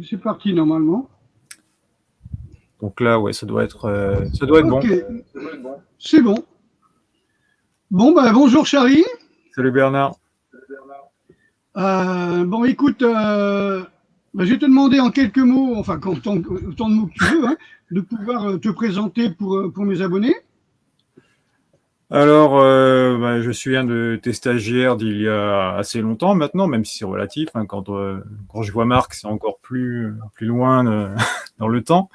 c'est parti normalement. Donc là, ouais, ça doit être bon. C'est bon. Bon, ben, bonjour Charlie. Salut Bernard. Bon, écoute, ben, je vais te demander en quelques mots, enfin autant de mots que tu veux, hein, de pouvoir te présenter pour mes abonnés. Alors, bah, je suis un de tes stagiaires d'il y a assez longtemps maintenant, même si c'est relatif. Hein, quand je vois Marc, c'est encore plus loin dans le temps.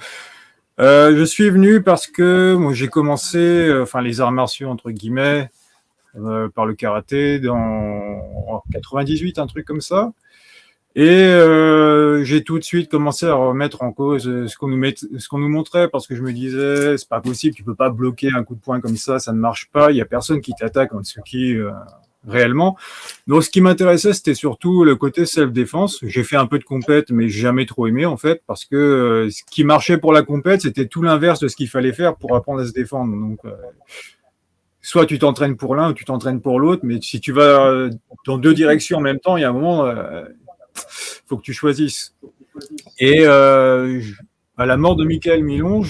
Je suis venu parce que moi, j'ai commencé, enfin les arts martiaux entre guillemets, par le karaté en 98, un truc comme ça. Et j'ai tout de suite commencé à remettre en cause ce qu'on nous montrait, parce que je me disais, c'est pas possible, tu peux pas bloquer un coup de poing comme ça ne marche pas, il y a personne qui t'attaque en Tsuki réellement. Donc ce qui m'intéressait, c'était surtout le côté self-défense. J'ai fait un peu de compète, mais j'ai jamais trop aimé en fait, parce que ce qui marchait pour la compète, c'était tout l'inverse de ce qu'il fallait faire pour apprendre à se défendre. Donc soit tu t'entraînes pour l'un ou tu t'entraînes pour l'autre, mais si tu vas dans deux directions en même temps, il y a un moment faut que tu choisisses. Et à la mort de Michael Milon,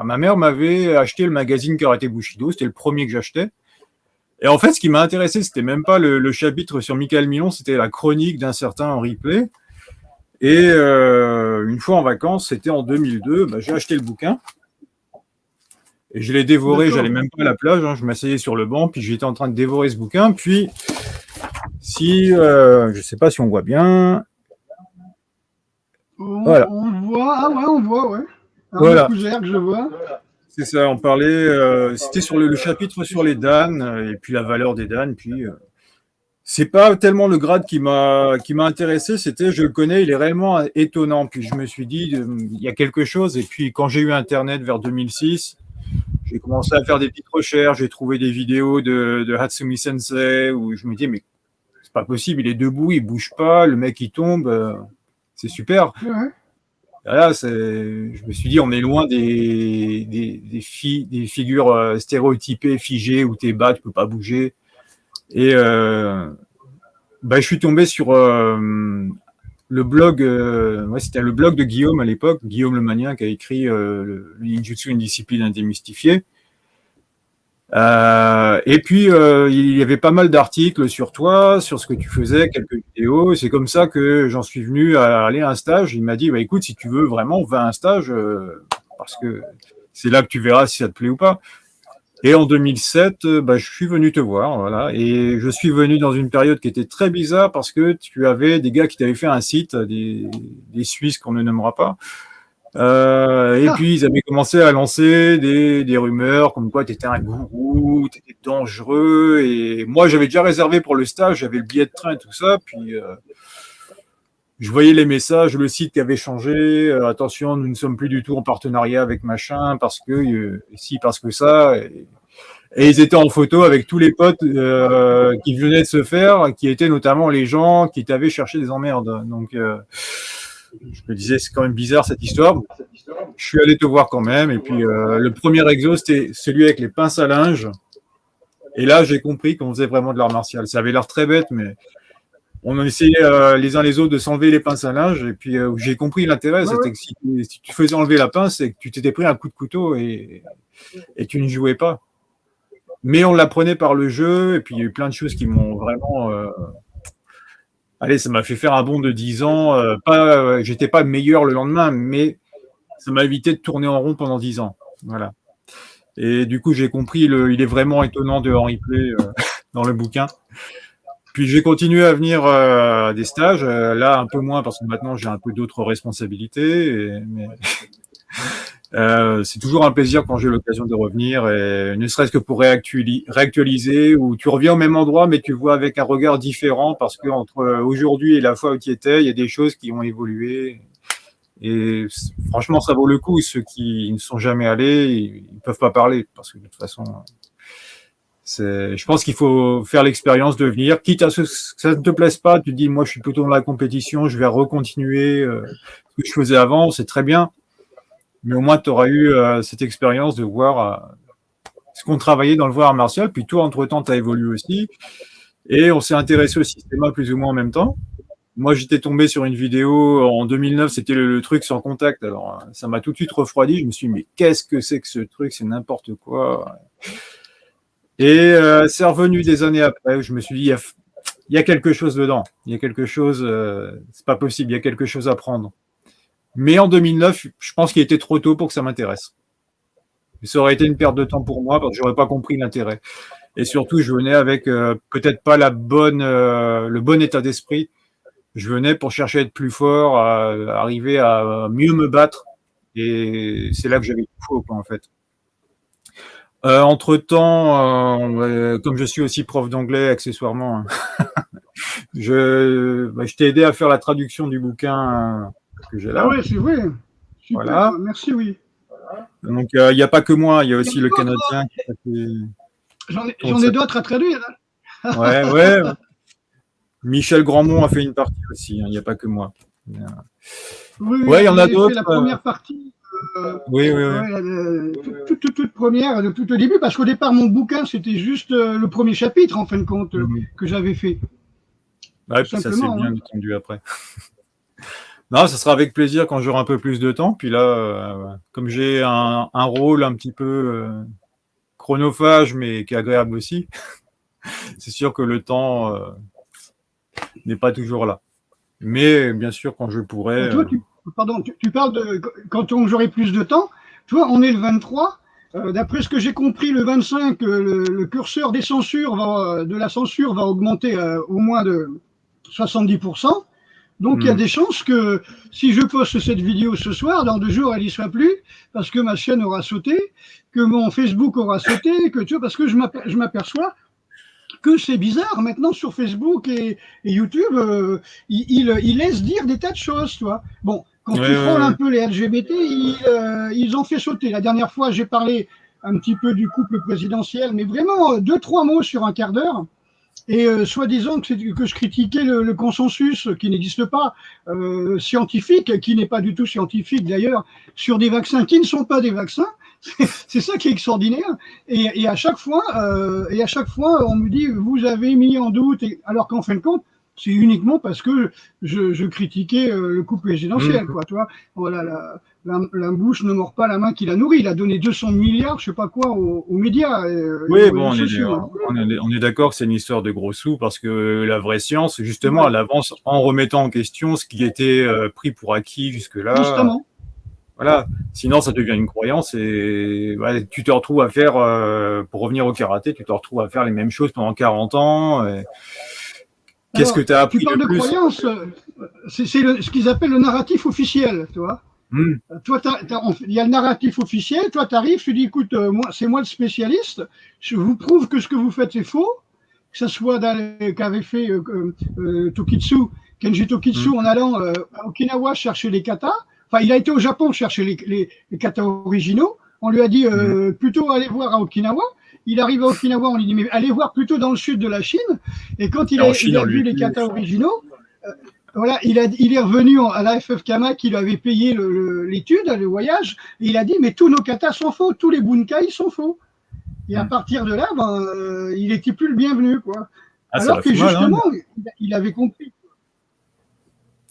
ma mère m'avait acheté le magazine Karaté Bushido, c'était le premier que j'achetais. Et en fait, ce qui m'a intéressé, c'était même pas le chapitre sur Michael Milon, c'était la chronique d'un certain Henri Play. Et une fois en vacances, c'était en 2002, j'ai acheté le bouquin. Et je l'ai dévoré, j'allais même pas à la plage, hein, je m'asseyais sur le banc, puis j'étais en train de dévorer ce bouquin, puis je sais pas si on voit bien. Voilà. On voit, ah ouais, on voit, ouais. Voilà. Couvert que je vois. C'est ça, on parlait, c'était sur le chapitre sur les Dan, et puis la valeur des Dan, puis c'est pas tellement le grade qui m'a intéressé, c'était je le connais, il est réellement étonnant. Puis je me suis dit, il y a quelque chose. Et puis quand j'ai eu Internet vers 2006, j'ai commencé à faire des petites recherches, j'ai trouvé des vidéos de Hatsumi Sensei où je me dis, mais c'est pas possible, il est debout, il bouge pas, le mec il tombe, c'est super. Ouais. Là, je me suis dit, on est loin des figures stéréotypées, figées, où t'es bas, tu peux pas bouger. Et je suis tombé sur le blog, c'était le blog de Guillaume à l'époque, Guillaume le Magnien, qui a écrit le Ninjutsu, une discipline indémystifiée. Et puis il y avait pas mal d'articles sur toi, sur ce que tu faisais, quelques vidéos. C'est comme ça que j'en suis venu à aller à un stage. Il m'a dit, écoute, si tu veux vraiment, va à un stage, parce que c'est là que tu verras si ça te plaît ou pas. Et en 2007, je suis venu te voir, voilà. Et je suis venu dans une période qui était très bizarre, parce que tu avais des gars qui t'avaient fait un site, des Suisses qu'on ne nommera pas. Et puis ils avaient commencé à lancer des rumeurs comme quoi tu étais un gourou, tu étais dangereux. Et moi, j'avais déjà réservé pour le stage, j'avais le billet de train et tout ça. Puis je voyais les messages, le site qui avait changé. Attention, nous ne sommes plus du tout en partenariat avec machin, parce que parce que ça. Et ils étaient en photo avec tous les potes qui venaient de se faire, qui étaient notamment les gens qui t'avaient cherché des emmerdes. Donc je me disais, c'est quand même bizarre cette histoire. Je suis allé te voir quand même. Et puis le premier exo, c'était celui avec les pinces à linge. Et là, j'ai compris qu'on faisait vraiment de l'art martial. Ça avait l'air très bête, mais on essayait les uns les autres de s'enlever les pinces à linge. Et puis j'ai compris l'intérêt, c'était que si tu faisais enlever la pince, c'est que tu t'étais pris un coup de couteau et tu ne jouais pas. Mais on l'apprenait par le jeu. Et puis il y a eu plein de choses qui m'ont vraiment... Allez, ça m'a fait faire un bond de 10 ans. J'étais pas meilleur le lendemain, mais ça m'a évité de tourner en rond pendant 10 ans. Voilà. Et du coup, j'ai compris, il est vraiment étonnant de Henri Play dans le bouquin. Puis j'ai continué à venir à des stages, là un peu moins parce que maintenant j'ai un peu d'autres responsabilités. Mais c'est toujours un plaisir quand j'ai l'occasion de revenir, et ne serait-ce que pour réactualiser, ou tu reviens au même endroit mais tu vois avec un regard différent, parce que entre aujourd'hui et la fois où tu y étais, il y a des choses qui ont évolué. Et franchement, ça vaut le coup. Ceux qui ne sont jamais allés, ils ne peuvent pas parler, parce que de toute façon, je pense qu'il faut faire l'expérience de venir, quitte à ce que ça ne te plaise pas. Tu te dis, moi, je suis plutôt dans la compétition, je vais recontinuer ce que je faisais avant, c'est très bien. Mais au moins, tu auras eu cette expérience de voir ce qu'on travaillait dans le voie art martial. Puis toi, entre-temps, tu as évolué aussi. Et on s'est intéressé au système plus ou moins en même temps. moi, j'étais tombé sur une vidéo en 2009, c'était le truc sans contact. Alors, ça m'a tout de suite refroidi. Je me suis dit, mais qu'est-ce que c'est que ce truc? C'est n'importe quoi. Et c'est revenu des années après, où je me suis dit, il y a quelque chose dedans. Il y a quelque chose, c'est pas possible, il y a quelque chose à prendre. Mais en 2009, je pense qu'il était trop tôt pour que ça m'intéresse. Ça aurait été une perte de temps pour moi parce que j'aurais pas compris l'intérêt. Et surtout, je venais avec peut-être pas le bon état d'esprit. Je venais pour chercher à être plus fort, à arriver à mieux me battre. Et c'est là que j'avais tout faux, quoi, en fait. Entre-temps, comme je suis aussi prof d'anglais accessoirement, hein, je t'ai aidé à faire la traduction du bouquin que j'ai là. Ah ouais, c'est vrai. Super, voilà. Merci, oui. Donc, il n'y a pas que moi, il y a aussi le Canadien qui a fait... J'en ai d'autres à traduire. Hein. Ouais. Michel Grandmont a fait une partie aussi, il n'y a pas que moi. Oui, il y en a d'autres. La première partie. Oui. Toute première, de tout au début, parce qu'au départ, mon bouquin, c'était juste le premier chapitre, en fin de compte, que j'avais fait. Ouais, puis ça s'est bien entendu après. Non, ça sera avec plaisir quand j'aurai un peu plus de temps. Puis là, comme j'ai un rôle un petit peu chronophage, mais qui est agréable aussi, c'est sûr que le temps n'est pas toujours là. Mais bien sûr, quand je pourrai... Toi, tu parles de quand j'aurai plus de temps. Toi, on est le 23. D'après ce que j'ai compris, le 25, le curseur des censures de la censure va augmenter au moins de 70%. Donc, il y a des chances que si je poste cette vidéo ce soir, dans 2 jours, elle n'y soit plus, parce que ma chaîne aura sauté, que mon Facebook aura sauté, que tu vois, parce que je m'aperçois que c'est bizarre. Maintenant, sur Facebook et YouTube, ils laissent dire des tas de choses, tu vois. Bon, quand tu frôles un peu les LGBT, ils ont fait sauter. La dernière fois, j'ai parlé un petit peu du couple présidentiel, mais vraiment 2-3 mots sur un quart d'heure. Et soi-disant que je critiquais le consensus qui n'existe pas, scientifique, qui n'est pas du tout scientifique d'ailleurs, sur des vaccins qui ne sont pas des vaccins. C'est ça qui est extraordinaire. Et à chaque fois, on me dit vous avez mis en doute, alors qu'en fin de compte, c'est uniquement parce que je critiquais le couple présidentiel, quoi. Tu vois, voilà, la bouche ne mord pas la main qui la nourrit. Il a donné 200 milliards, je sais pas quoi, aux médias. Oui, bon, on est d'accord que c'est une histoire de gros sous parce que la vraie science, justement, elle avance en remettant en question ce qui était pris pour acquis jusque-là. Constamment. Voilà. Sinon, ça devient une croyance et tu te retrouves à faire, pour revenir au karaté, tu te retrouves à faire les mêmes choses pendant 40 ans. Qu'est-ce que tu as appris tu parles de croyance, c'est ce qu'ils appellent le narratif officiel, tu vois. Toi, il y a le narratif officiel, toi, tu arrives, tu dis, écoute, c'est moi le spécialiste, je vous prouve que ce que vous faites est faux, que ce soit qu'avait fait Kenji Tokitsu en allant à Okinawa chercher les katas. Enfin, il a été au Japon chercher les katas originaux. On lui a dit plutôt aller voir à Okinawa. Il arrive à Okinawa, on lui dit mais allez voir plutôt dans le sud de la Chine. Et quand il a vu les katas originaux, voilà, il est revenu à la FF-Kama qui lui avait payé l'étude, le voyage, et il a dit mais tous nos katas sont faux, tous les bunkai sont faux. Et à partir de là, il n'était plus le bienvenu, quoi. Alors que justement, il avait compris.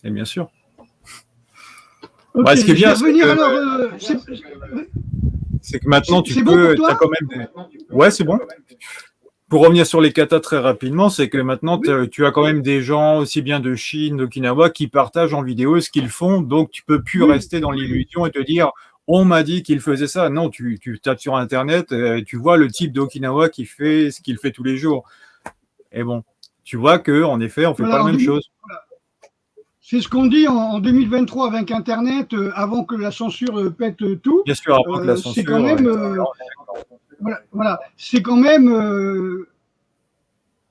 Et bien sûr. Okay, ce qui est bien, c'est que maintenant tu peux, t'as quand même. Ouais, c'est bon. Pour revenir sur les katas très rapidement, c'est que maintenant tu as quand même des gens aussi bien de Chine, d'Okinawa qui partagent en vidéo ce qu'ils font, donc tu peux plus rester dans l'illusion et te dire on m'a dit qu'il faisait ça. Non, tu tapes sur internet, tu vois le type d'Okinawa qui fait ce qu'il fait tous les jours. Et bon, tu vois que en effet, on fait pas la même chose. Voilà. C'est ce qu'on dit en 2023 avec Internet, avant que la censure pète tout. Bien sûr, avant que la censure. C'est quand même, voilà, c'est quand même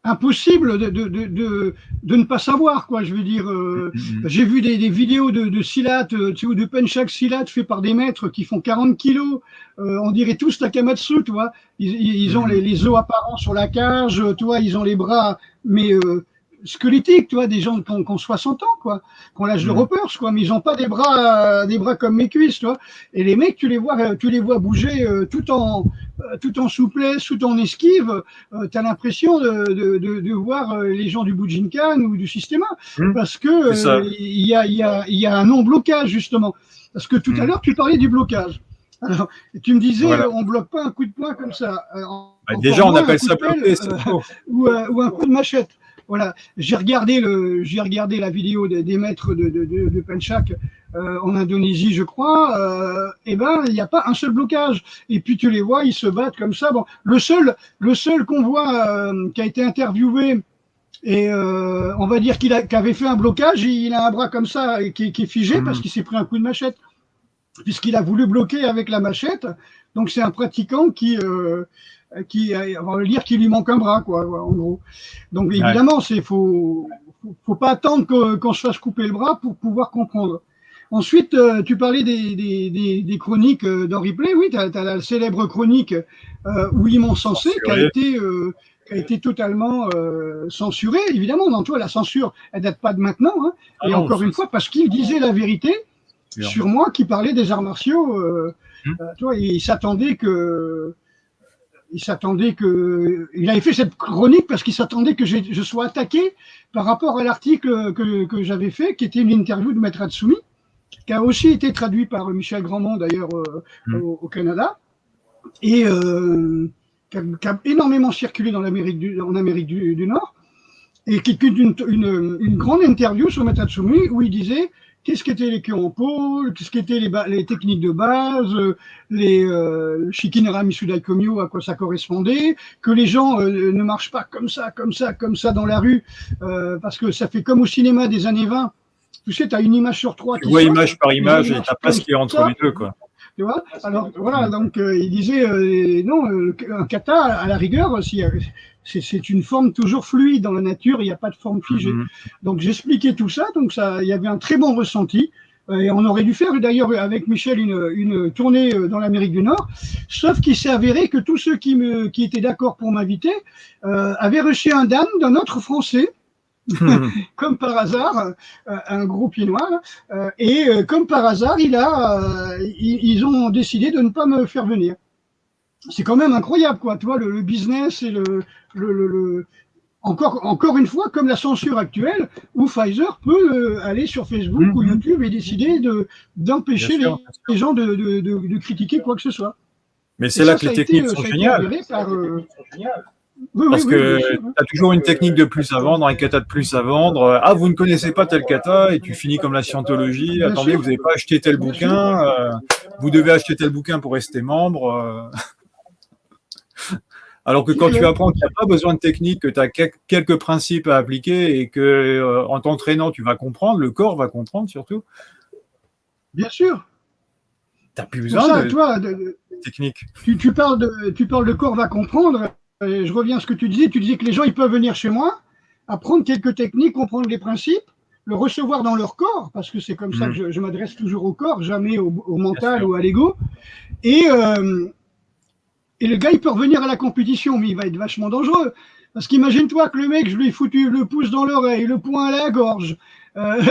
impossible de ne pas savoir, quoi. Je veux dire, j'ai vu des vidéos de silat, ou de penchak silat fait par des maîtres qui font 40 kilos. On dirait tous Takamatsu, tu vois. Ils ont les os apparents sur la cage, tu vois, ils ont les bras, mais squelettiques, tu vois, des gens qui ont 60 ans, quoi, qui ont l'âge de Ropers, quoi, mais ils n'ont pas des bras comme mes cuisses, tu vois. Et les mecs, tu les vois bouger tout en souplesse, tout en esquive. Tu as l'impression de voir les gens du Bujinkan ou du Systema, parce que il y a un non-blocage, justement. Parce que tout à l'heure, tu parlais du blocage. Alors, tu me disais, on bloque pas un coup de poing comme ça. Déjà, on appelle ça bloquer, ou un coup de machette. Voilà. J'ai regardé la vidéo des maîtres de Penchak en Indonésie, je crois. Et ben, il n'y a pas un seul blocage. Et puis tu les vois, ils se battent comme ça. Bon, le seul qu'on voit qui a été interviewé. Et on va dire qu'il avait fait un blocage, il a un bras comme ça qui est figé parce qu'il s'est pris un coup de machette, puisqu'il a voulu bloquer avec la machette. Donc c'est un pratiquant on va dire qu'il lui manque un bras, quoi, en gros. Donc évidemment, faut pas attendre qu'on se fasse couper le bras pour pouvoir comprendre. Ensuite, tu parlais des chroniques d'Henri Play. Oui, tu as la célèbre chronique où ils m'ont censé, qui a été totalement censurée. Évidemment, dans toi, la censure, elle date pas de maintenant. Hein. Et encore une fois, parce qu'il disait la vérité sur moi, qui parlait des arts martiaux. Tu vois, il s'attendait que il avait fait cette chronique parce qu'il s'attendait que je sois attaqué par rapport à l'article que j'avais fait, qui était une interview de Maître Hatsumi, qui a aussi été traduit par Michel Grandmont d'ailleurs au Canada, et qui a énormément circulé en Amérique du Nord, et qui est une grande interview sur Maître Hatsumi où il disait qu'est-ce qu'étaient les Kyopo, qu'est-ce qu'étaient les techniques de base, les Shikinara Misudai Komyo, à quoi ça correspondait, que les gens ne marchent pas comme ça dans la rue, parce que ça fait comme au cinéma des années 20. Tu sais, tu as une image sur trois. Tu vois image par image et tu n'as pas ce qui est entre les deux, quoi. Tu vois, alors voilà, donc il disait non, un kata, à la rigueur, c'est une forme toujours fluide dans la nature, il n'y a pas de forme figée. Donc j'expliquais tout ça, donc ça, il y avait un très bon ressenti. Et on aurait dû faire d'ailleurs avec Michel une tournée dans l'Amérique du Nord, sauf qu'il s'est avéré que tous ceux qui étaient d'accord pour m'inviter avaient reçu un dan d'un autre Français. Comme par hasard, un gros pied noir, et comme par hasard, ils ont décidé de ne pas me faire venir. C'est quand même incroyable, quoi. Tu vois, le business et encore une fois, comme la censure actuelle, où Pfizer peut aller sur Facebook ou YouTube et décider d'empêcher les gens de critiquer quoi que ce soit. Mais c'est là que les techniques sont géniales. Parce que tu as toujours une technique de plus à vendre, un kata de plus à vendre. Ah, vous ne connaissez pas tel kata et tu finis comme la scientologie. Attendez, vous n'avez pas acheté tel bouquin. Vous devez acheter tel bouquin pour rester membre. Alors que quand tu apprends qu'il n'y a pas besoin de technique, que tu as quelques principes à appliquer et que en t'entraînant, tu vas comprendre, le corps va comprendre surtout. Bien sûr. Tu n'as plus besoin de technique. Tu parles de corps va comprendre. Je reviens à ce que tu disais que les gens ils peuvent venir chez moi, apprendre quelques techniques, comprendre les principes, le recevoir dans leur corps, parce que c'est comme ça que je m'adresse toujours au corps, jamais au mental ou à l'ego. Et le gars il peut revenir à la compétition, mais il va être vachement dangereux. Parce qu'imagine-toi que le mec, je lui ai foutu le pouce dans l'oreille, le poing à la gorge,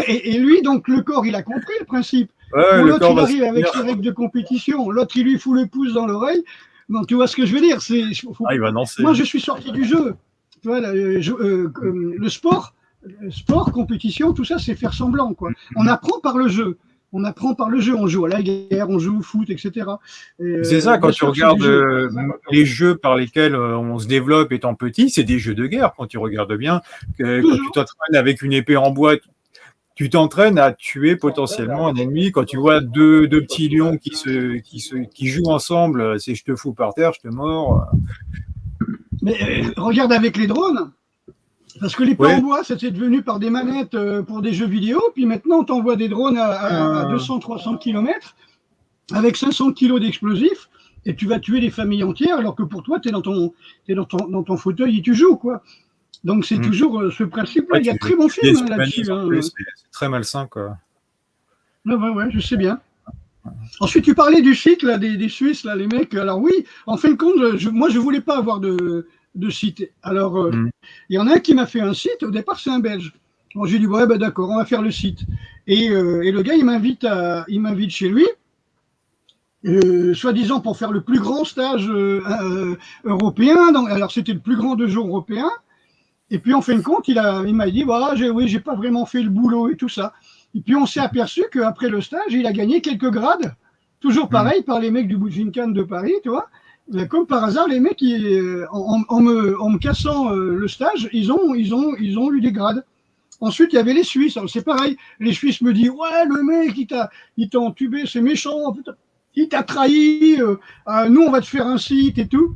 et lui, donc le corps, il a compris le principe. L'autre, il arrive avec ses règles de compétition, l'autre, il lui fout le pouce dans l'oreille. Donc, tu vois ce que je veux dire, il va danser. Moi, je suis sorti du jeu. Tu vois, le sport, compétition, tout ça, c'est faire semblant, quoi. On apprend par le jeu. On joue à la guerre, on joue au foot, etc. C'est ça, quand tu regardes les jeux par lesquels on se développe étant petit, c'est des jeux de guerre, quand tu regardes bien. Quand tu t'entraînes avec une épée en bois, tu t'entraînes à tuer potentiellement un ennemi. Quand tu vois deux petits lions qui jouent ensemble, c'est je te fous par terre, je te mords. Mais regarde avec les drones, parce que l'épée en bois, c'était devenu par des manettes pour des jeux vidéo, puis maintenant on t'envoie des drones à 200-300 km avec 500 kg d'explosifs, et tu vas tuer des familles entières, alors que pour toi, tu es dans ton fauteuil et tu joues, quoi. Donc c'est toujours ce principe-là. Il y a de très bons films là-dessus. C'est très malsain, quoi. Ouais, je sais bien. Ensuite, tu parlais du chic, là, des Suisses, là, les mecs. Alors oui, en fin de compte, moi, je voulais pas avoir de de sites. Alors, il y en a un qui m'a fait un site. Au départ, c'est un Belge. Bon, j'ai dit, ouais, ben d'accord, on va faire le site. Et le gars, il m'invite chez lui, soi-disant pour faire le plus grand stage européen. Donc, alors, c'était le plus grand 2 jours européen. Et puis, en fin de compte, il m'a dit, voilà, j'ai pas vraiment fait le boulot et tout ça. Et puis, on s'est aperçu qu'après le stage, il a gagné quelques grades. Toujours pareil, par les mecs du Bujinkan de Paris, tu vois. Comme par hasard, les mecs, en me cassant le stage, ils ont eu des grades. Ensuite, il y avait les Suisses. Alors, c'est pareil. Les Suisses me disent, ouais, le mec, il t'a entubé, c'est méchant, putain, il t'a trahi. Nous, on va te faire un site et tout.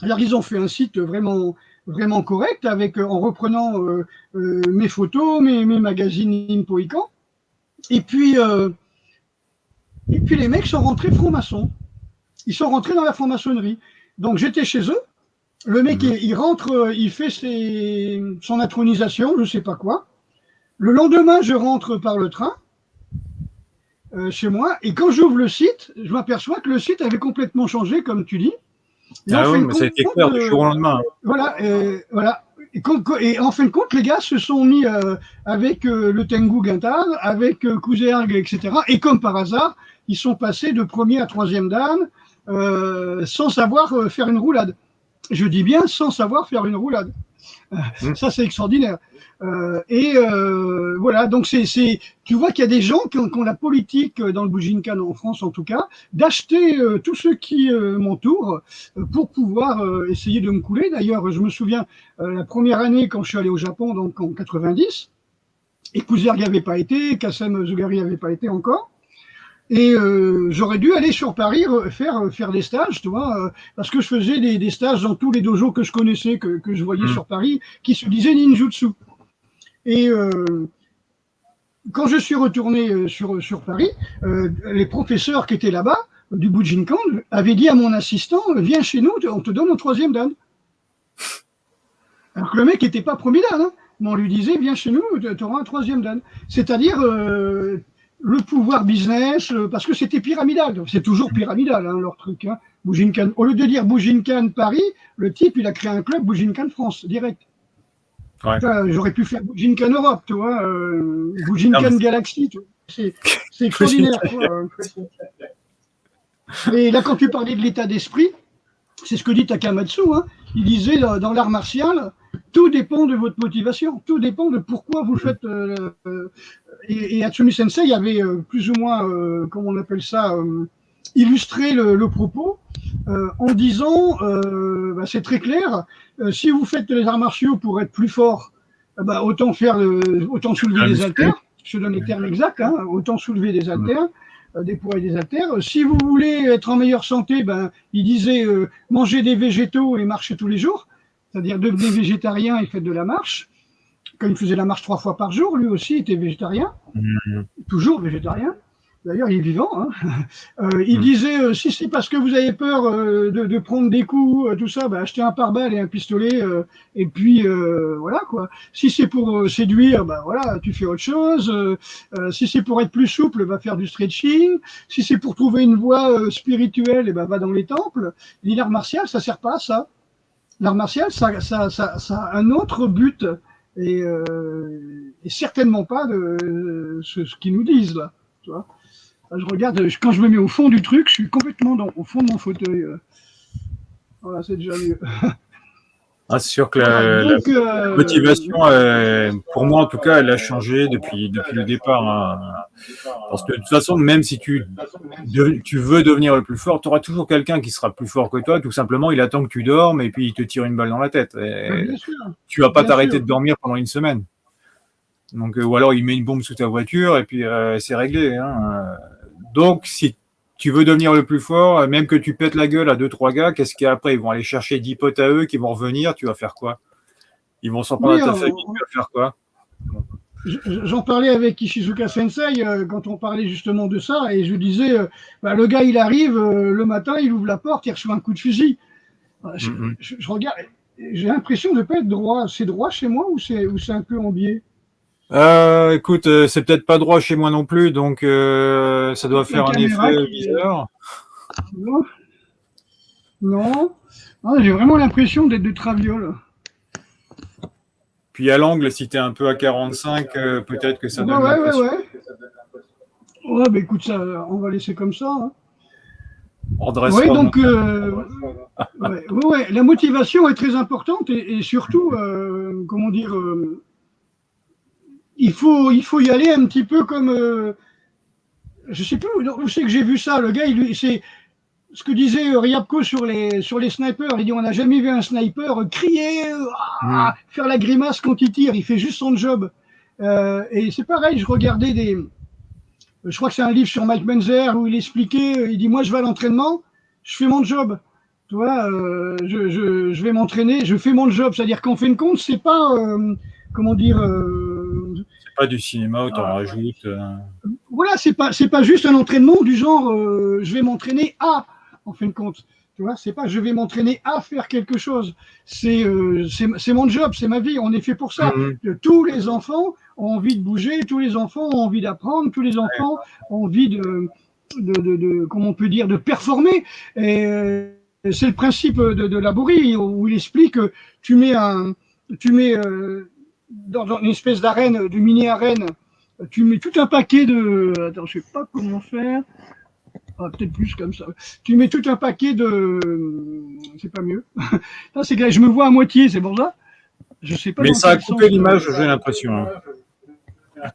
Alors, ils ont fait un site vraiment, vraiment correct avec, en reprenant mes photos, mes magazines Impoican. Et puis, les mecs sont rentrés francs-maçons. Ils sont rentrés dans la franc-maçonnerie. Donc, j'étais chez eux. Le mec, il rentre, il fait son intronisation, je sais pas quoi. Le lendemain, je rentre par le train chez moi. Et quand j'ouvre le site, je m'aperçois que le site avait complètement changé, comme tu dis. Et Ah oui, mais ça a été clair du jour au lendemain. Voilà, voilà. Et en fin de compte, les gars se sont mis avec le Tengu Gintar, avec Kuzerg, etc. Et comme par hasard, ils sont passés de premier à troisième dan sans savoir faire une roulade. Je dis bien sans savoir faire une roulade. Ça, c'est extraordinaire. Voilà, donc tu vois qu'il y a des gens qui ont la politique dans le Bujinkan, en France en tout cas, d'acheter tous ceux qui m'entourent pour pouvoir essayer de me couler. D'ailleurs, je me souviens, la première année quand je suis allé au Japon, donc en 90, et Kuzerg n'y avait pas été, Kassem Zougari n'avait pas été encore. Et j'aurais dû aller sur Paris faire des stages, tu vois, parce que je faisais des stages dans tous les dojos que je connaissais, que je voyais sur Paris, qui se disaient ninjutsu. Et quand je suis retourné sur Paris, les professeurs qui étaient là-bas, du Bujinkan, avaient dit à mon assistant, viens chez nous, on te donne un troisième dan. Alors que le mec n'était pas premier dan, hein, mais on lui disait, viens chez nous, tu auras un troisième dan. C'est-à-dire le pouvoir business, parce que c'était pyramidal. C'est toujours pyramidal, hein, leur truc. Hein. Bujinkan. Au lieu de dire Bujinkan Paris, le type, il a créé un club Bujinkan France, direct. Ouais. J'aurais pu faire Bujinkan Europe, tu vois, Bujinkan Galaxy. C'est extraordinaire. Et là, quand tu parlais de l'état d'esprit, c'est ce que dit Takamatsu. Hein, il disait dans l'art martial, tout dépend de votre motivation, tout dépend de pourquoi vous faites. Et Hatsumi Sensei avait plus ou moins, comment on appelle ça, illustré le propos en disant, c'est très clair, si vous faites les arts martiaux pour être plus fort, autant soulever des haltères. Je donne les termes exacts, hein, autant soulever des haltères. Des poids et des haltères. Si vous voulez être en meilleure santé, il disait mangez des végétaux et marchez tous les jours, c'est-à-dire devenez végétarien et faites de la marche. Quand il faisait la marche 3 fois par jour, lui aussi était végétarien, toujours végétarien. D'ailleurs, il est vivant. Hein. Il disait si c'est parce que vous avez peur de prendre des coups, tout ça, achetez un pare-balles et un pistolet, et puis voilà quoi. Si c'est pour séduire, voilà, tu fais autre chose. Si c'est pour être plus souple, va faire du stretching. Si c'est pour trouver une voie spirituelle, va dans les temples. L'art martial, ça sert pas à ça. L'art martial, ça a un autre but et certainement pas de ce qu'ils nous disent là. Tu vois. Je regarde, quand je me mets au fond du truc, je suis complètement au fond de mon fauteuil. Voilà, c'est déjà mieux. Ah, c'est sûr que la motivation, pour moi en tout cas, elle a changé depuis le départ. Hein. Parce que de toute façon, même si tu veux devenir le plus fort, tu auras toujours quelqu'un qui sera plus fort que toi. Tout simplement, il attend que tu dormes et puis il te tire une balle dans la tête. Tu vas pas t'arrêter de dormir pendant une semaine. Donc, ou alors il met une bombe sous ta voiture et puis c'est réglé. Hein. Donc, si tu veux devenir le plus fort, même que tu pètes la gueule à 2-3 gars, qu'est-ce qu'il y a après? Ils vont aller chercher 10 potes à eux qui vont revenir, tu vas faire quoi? Ils vont s'en prendre à ta famille, tu vas faire quoi? J'en parlais avec Ishizuka Sensei quand on parlait justement de ça, et je disais, le gars il arrive, le matin, il ouvre la porte, il reçoit un coup de fusil. Je regarde, j'ai l'impression de ne pas être droit. C'est droit chez moi ou c'est un peu en biais? Écoute, c'est peut-être pas droit chez moi non plus, donc ça doit faire un effet bizarre. Non. Ah, j'ai vraiment l'impression d'être de Traviole. Puis à l'angle, si tu es un peu à 45, peut-être que ça donne l'impression. Ouais, bah écoute, ça, on va laisser comme ça. Hein. Oui, donc, la motivation est très importante et surtout, comment dire, il faut y aller un petit peu comme, je sais plus où c'est que j'ai vu ça. Le gars, c'est ce que disait Ryabko sur les snipers. Il dit on n'a jamais vu un sniper crier, faire la grimace quand il tire. Il fait juste son job. Et c'est pareil. Je regardais je crois que c'est un livre sur Mike Menzer où il expliquait. Il dit moi je vais à l'entraînement, je fais mon job. Tu vois, je vais m'entraîner, je fais mon job. C'est-à-dire qu'en fin de compte, c'est pas comment dire. C'est pas du cinéma où t'en rajoutes. Voilà, c'est pas juste un entraînement du genre je vais m'entraîner à, en fin de compte. Tu vois, c'est pas je vais m'entraîner à faire quelque chose. C'est mon job, c'est ma vie. On est fait pour ça. Tous les enfants ont envie de bouger, tous les enfants ont envie d'apprendre, tous les enfants ont envie de comment on peut dire, de performer. Et c'est le principe de Laborie où il explique que tu mets dans une espèce d'arène, de mini-arène, tu mets tout un paquet de. Attends, je sais pas comment faire. Ah, peut-être plus comme ça. Tu mets tout un paquet de. C'est pas mieux. Là, c'est que je me vois à moitié, c'est pour ça. Je sais pas. Mais ça a coupé l'image, j'ai l'impression. Hein.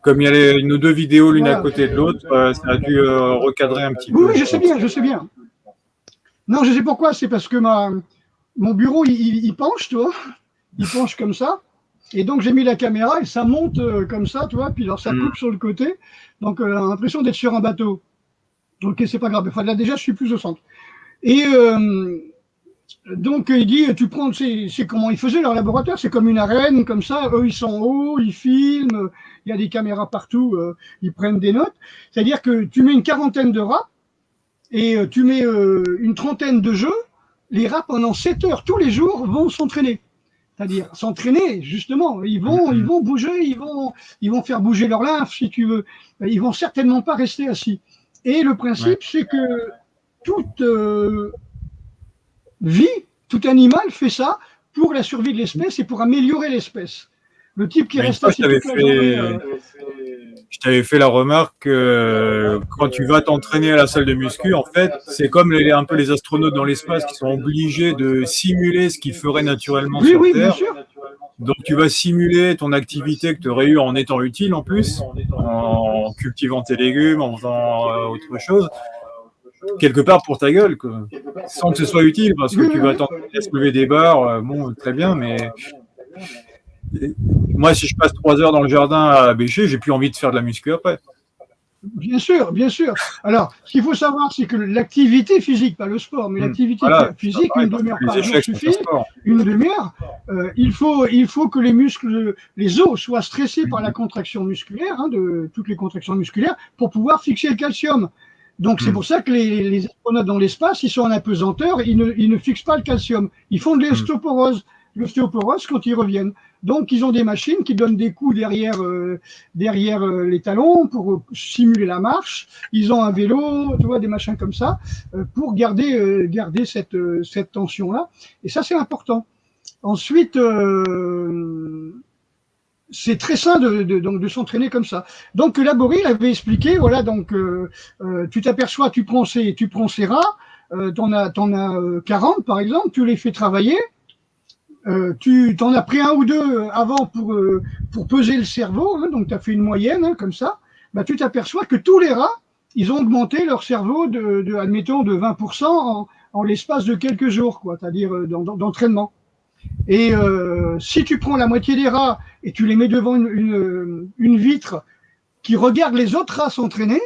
Comme il y a une ou deux vidéos l'une à côté de l'autre, ça a dû recadrer un petit peu. Oui, je sais bien. Non, je sais pourquoi. C'est parce que mon bureau, il penche, tu vois. Il penche comme ça. Et donc, j'ai mis la caméra et ça monte comme ça, tu vois. Puis alors, ça coupe sur le côté. Donc, on a l'impression d'être sur un bateau. Ok, c'est pas grave. Enfin, là, déjà, je suis plus au centre. Et donc, il dit, tu prends, c'est comment ils faisaient leur laboratoire. C'est comme une arène, comme ça. Eux, ils sont hauts, ils filment. Il y a des caméras partout. Ils prennent des notes. C'est-à-dire que tu mets une quarantaine de rats et tu mets une trentaine de jeux. Les rats, pendant 7 heures tous les jours, vont s'entraîner. C'est-à-dire s'entraîner, justement. Ils vont bouger, ils vont faire bouger leur lymphe, si tu veux. Ils vont certainement pas rester assis. Et le principe, c'est que toute vie, tout animal fait ça pour la survie de l'espèce et pour améliorer l'espèce. Le type qui reste assis toute la journée. Je t'avais fait la remarque que quand tu vas t'entraîner à la salle de muscu, en fait, c'est comme un peu les astronautes dans l'espace qui sont obligés de simuler ce qu'ils feraient naturellement sur Terre. Bien sûr. Donc tu vas simuler ton activité que tu aurais eu en étant utile en plus, en cultivant tes légumes, en faisant autre chose, quelque part pour ta gueule, quoi. Sans que ce soit utile, parce que tu vas t'entraîner à se lever des barres, bon, très bien, mais moi, si je passe 3 heures dans le jardin à bêcher, j'ai plus envie de faire de la muscu après. Bien sûr, bien sûr. Alors, ce qu'il faut savoir, c'est que l'activité physique, pas le sport, mais l'activité physique, une demi-heure par jour suffit. Une demi-heure. Il faut que les muscles, les os soient stressés par la contraction musculaire, de toutes les contractions musculaires, pour pouvoir fixer le calcium. Donc, c'est pour ça que les astronautes dans l'espace, ils sont en apesanteur, ils ne fixent pas le calcium. Ils font de l'ostéoporose. L'ostéoporose quand ils reviennent. Donc, ils ont des machines qui donnent des coups derrière les talons pour simuler la marche. Ils ont un vélo, tu vois, des machins comme ça, pour garder cette tension-là. Et ça, c'est important. Ensuite, c'est très sain de s'entraîner comme ça. Donc, Laborie avait expliqué, voilà, donc, tu t'aperçois, tu prends ces rats, t'en as 40, par exemple, tu les fais travailler. Tu t'en as pris un ou deux avant pour peser le cerveau, donc tu as fait une moyenne comme ça, tu t'aperçois que tous les rats, ils ont augmenté leur cerveau admettons, de 20% en l'espace de quelques jours, quoi, c'est-à-dire d'entraînement. Et si tu prends la moitié des rats et tu les mets devant une vitre qui regarde les autres rats s'entraîner,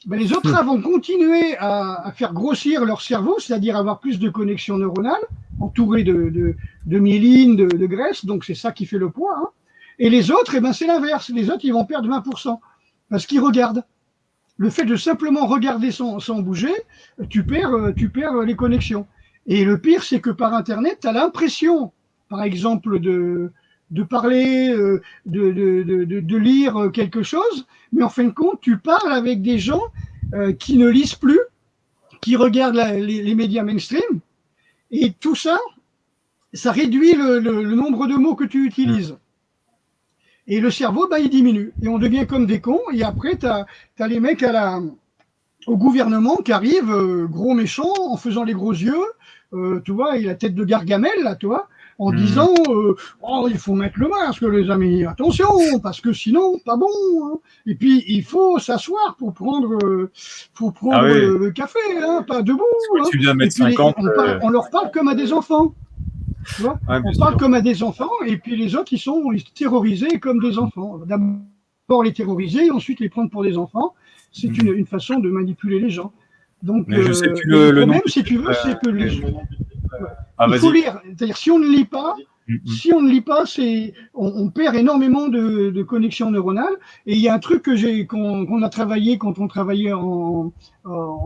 les autres rats vont continuer à faire grossir leur cerveau, c'est-à-dire avoir plus de connexions neuronales, entourées de myéline, de graisse, donc c'est ça qui fait le poids. Et les autres, c'est l'inverse. Les autres, ils vont perdre 20%, parce qu'ils regardent. Le fait de simplement regarder sans bouger, tu perds les connexions. Et le pire, c'est que par Internet, tu as l'impression, par exemple, de parler, de lire quelque chose, mais en fin de compte, tu parles avec des gens qui ne lisent plus, qui regardent les médias mainstream, Et tout ça, ça réduit le nombre de mots que tu utilises. Et le cerveau, bah, il diminue. Et on devient comme des cons. Et après, tu as les mecs au gouvernement qui arrivent, gros méchants, en faisant les gros yeux, tu vois, et la tête de Gargamel, là, tu vois, en disant oh, il faut mettre le masque, les amis, attention, parce que sinon, pas bon. Hein. Et puis, il faut s'asseoir pour prendre, le café, hein, pas debout. Hein. Au-dessus d'un Et mètre puis, 50. on leur parle comme à des enfants. Tu vois, Ouais, on parle comme à des enfants, et puis les autres, ils sont terrorisés comme des enfants. D'abord les terroriser, et ensuite les prendre pour des enfants. C'est une façon de manipuler les gens. Donc, mais je sais plus le le nom. problème, si tu veux, c'est que il faut vas-y. lire. C'est-à-dire, si on ne lit pas, on perd énormément de connexions neuronales. Et il y a un truc qu'on a travaillé quand on travaillait en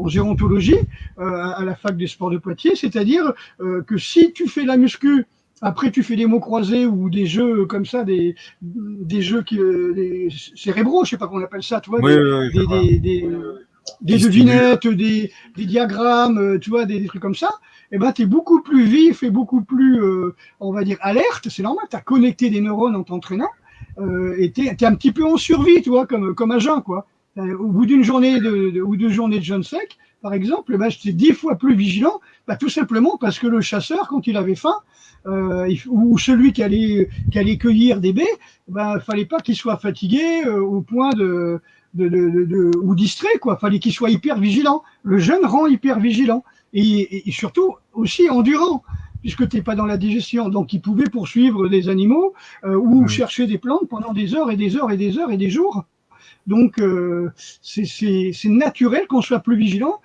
gérontologie à la fac des sports de Poitiers, c'est-à-dire que si tu fais la muscu, après tu fais des mots croisés ou des jeux comme ça, des jeux des cérébraux, je sais pas comment on appelle ça, tu vois, des devinettes, des diagrammes, tu vois, des trucs comme ça, eh ben, tu es beaucoup plus vif et beaucoup plus, on va dire, alerte. C'est normal, tu as connecté des neurones en t'entraînant et tu es un petit peu en survie, tu vois, comme agent, quoi. Au bout d'une journée ou 2 journées de jeûne sec, par exemple, ben, j'étais 10 fois plus vigilant, ben, tout simplement parce que le chasseur, quand il avait faim, ou celui qui allait cueillir des baies, ben, fallait pas qu'il soit fatigué au point ou distrait, quoi. Fallait qu'il soit hyper vigilant. Le jeûne rend hyper vigilant et surtout aussi endurant, puisque tu n'es pas dans la digestion. Donc, il pouvait poursuivre des animaux ou chercher des plantes pendant des heures et des heures et des heures et des jours. Donc, c'est naturel qu'on soit plus vigilant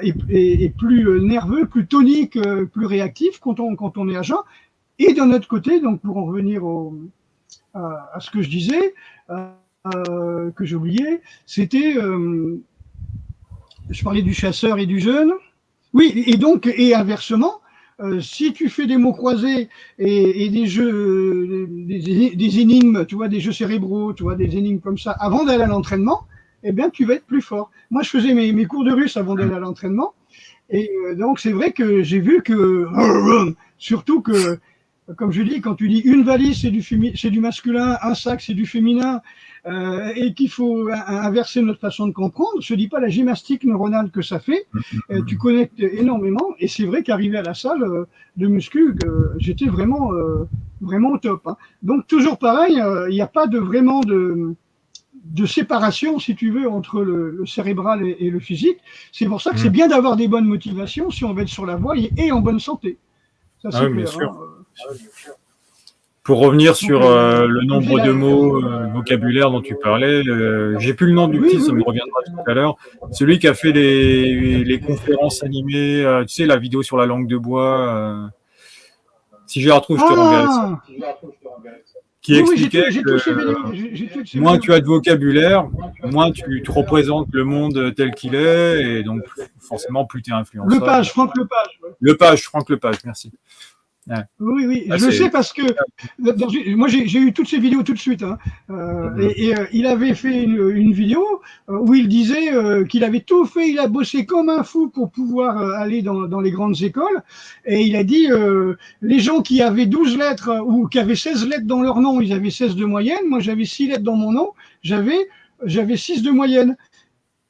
et plus nerveux, plus tonique, plus réactif quand on est agent. Et d'un autre côté, donc pour en revenir à ce que je disais, que j'ai oublié, c'était, je parlais du chasseur et du jeune. Oui, et inversement, si tu fais des mots croisés et des jeux, des énigmes, tu vois, des jeux cérébraux, tu vois, des énigmes comme ça, avant d'aller à l'entraînement, eh bien, tu vas être plus fort. Moi, je faisais mes cours de russe avant d'aller à l'entraînement, et donc c'est vrai que j'ai vu que, surtout que, comme je dis, quand tu dis une valise c'est du masculin, un sac c'est du féminin, et qu'il faut inverser notre façon de comprendre, je ne dis pas la gymnastique neuronale que ça fait, tu connectes énormément, et c'est vrai qu'arrivé à la salle de muscu, j'étais vraiment, vraiment au top. Hein. Donc toujours pareil, il n'y a pas vraiment de séparation, si tu veux, entre le cérébral et le physique. C'est pour ça que c'est bien d'avoir des bonnes motivations si on veut être sur la voie et en bonne santé. Ça, c'est clair. Bien sûr. Hein. Pour revenir sur le nombre de mots, vocabulaire dont tu parlais, j'ai plus le nom du petit, ça me reviendra tout à l'heure. Celui qui a fait les conférences animées, tu sais, la vidéo sur la langue de bois. Si je la retrouve, je te renverrai ça. Qui expliquait que moins tu as de vocabulaire, moins tu représentes le monde tel qu'il est, et donc forcément plus tu es influençable. Franck Lepage. Franck Lepage, merci. Ouais. Oui, je le sais parce que moi j'ai eu toutes ces vidéos tout de suite. Hein. Il avait fait une vidéo où il disait qu'il avait tout fait, il a bossé comme un fou pour pouvoir aller dans les grandes écoles. Et il a dit les gens qui avaient 12 lettres ou qui avaient 16 lettres dans leur nom, ils avaient 16 de moyenne. Moi j'avais 6 lettres dans mon nom, j'avais 6 de moyenne.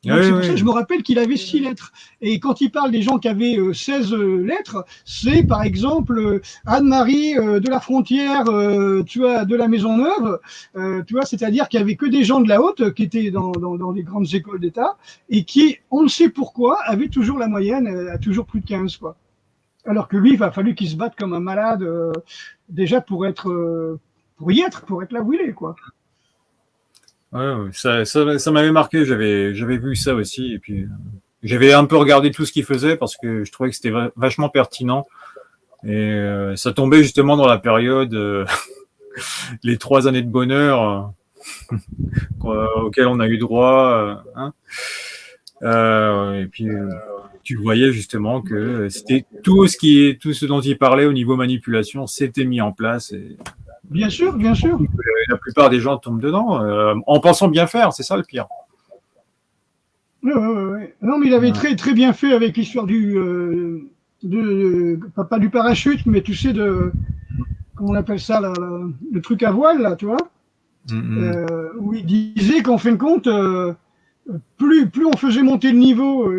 Donc c'est pour ça que je me rappelle qu'il avait 6 lettres. Et quand il parle des gens qui avaient 16 lettres, c'est par exemple Anne-Marie de la Frontière, tu vois, de la Maisonneuve, tu vois, c'est-à-dire qu'il y avait que des gens de la haute qui étaient dans les grandes écoles d'État et qui, on ne sait pourquoi, avaient toujours la moyenne, à toujours plus de 15, quoi. Alors que lui, il a fallu qu'il se batte comme un malade déjà pour y être là où il est, quoi. Ouais, ça m'avait marqué, j'avais vu ça aussi, et puis j'avais un peu regardé tout ce qu'il faisait parce que je trouvais que c'était vachement pertinent, et ça tombait justement dans la période les 3 années de bonheur auxquelles on a eu droit, hein. Et puis tu voyais justement que c'était tout ce dont il parlait au niveau manipulation, s'était mis en place, et bien sûr. La plupart des gens tombent dedans en pensant bien faire, c'est ça le pire. Ouais. Non, mais il avait très très bien fait avec l'histoire du pas du parachute, mais tu sais, comment on appelle ça, le truc à voile, là, tu vois, où il disait qu'en fin de compte, plus on faisait monter le niveau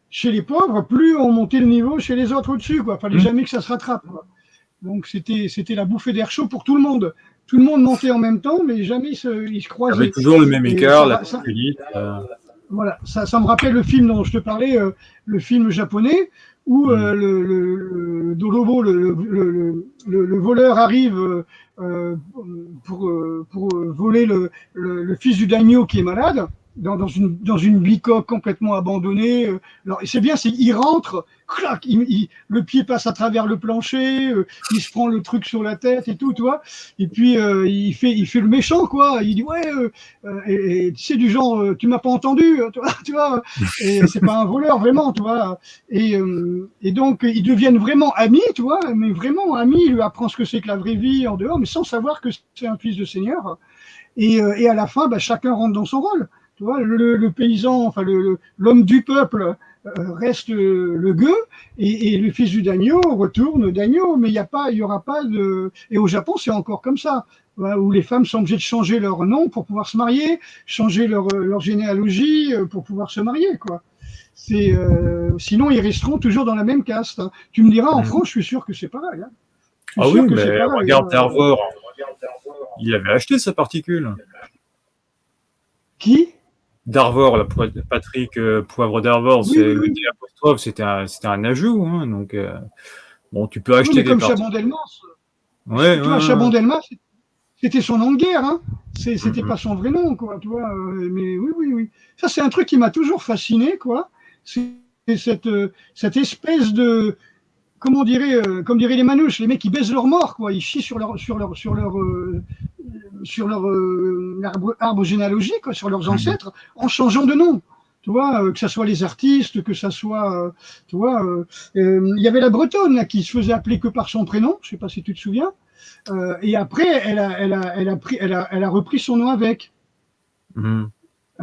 chez les pauvres, plus on montait le niveau chez les autres au-dessus, quoi. Fallait jamais que ça se rattrape, quoi. Donc c'était la bouffée d'air chaud pour tout le monde. Tout le monde montait en même temps, mais jamais ils se croisaient. Avec toujours le même écart, la voilà, ça me rappelle le film dont je te parlais, le film japonais, où le Dolobo, le voleur arrive pour voler le fils du daimyo qui est malade dans une bicoque complètement abandonnée. Alors, c'est bien, il rentre, clac, le pied passe à travers le plancher, il se prend le truc sur la tête et tout, tu vois. Et puis il fait le méchant, quoi. Il dit ouais, et tu sais, du genre, tu m'as pas entendu, tu vois. Et c'est pas un voleur vraiment, tu vois. Et donc ils deviennent vraiment amis, tu vois, mais vraiment amis. Il lui apprend ce que c'est que la vraie vie en dehors, mais sans savoir que c'est un fils de seigneur. Et à la fin, chacun rentre dans son rôle. Tu vois, le paysan, enfin l'homme du peuple reste le gueux, et le fils du daimyo retourne daimyo. Mais il y aura pas de. Et au Japon, c'est encore comme ça, où les femmes sont obligées de changer leur nom pour pouvoir se marier, changer leur généalogie pour pouvoir se marier, quoi. Sinon, ils resteront toujours dans la même caste. Hein. Tu me diras, en France, je suis sûr que c'est pareil. Hein. Ah oui, mais regarde Darvor. Il avait acheté sa particule. Qui? Darvor, Patrick Poivre d'Arvor, le D apostrophe, c'était un ajout, hein, donc bon, tu peux acheter des comme Chaban-Delmas. Ouais, Chaban-Delmas, c'était son nom de guerre, hein. C'était pas son vrai nom, quoi, tu vois. Mais oui. Ça, c'est un truc qui m'a toujours fasciné, quoi. C'est cette espèce de, comme diraient les manouches, les mecs qui baisent leur mort, quoi. Ils chient sur leur arbre généalogique, quoi, sur leurs ancêtres, en changeant de nom. Tu vois, que ce soit les artistes, que ça soit, tu vois, il y avait la Bretonne là, qui se faisait appeler que par son prénom. Je sais pas si tu te souviens. Et après, elle a repris son nom avec. Un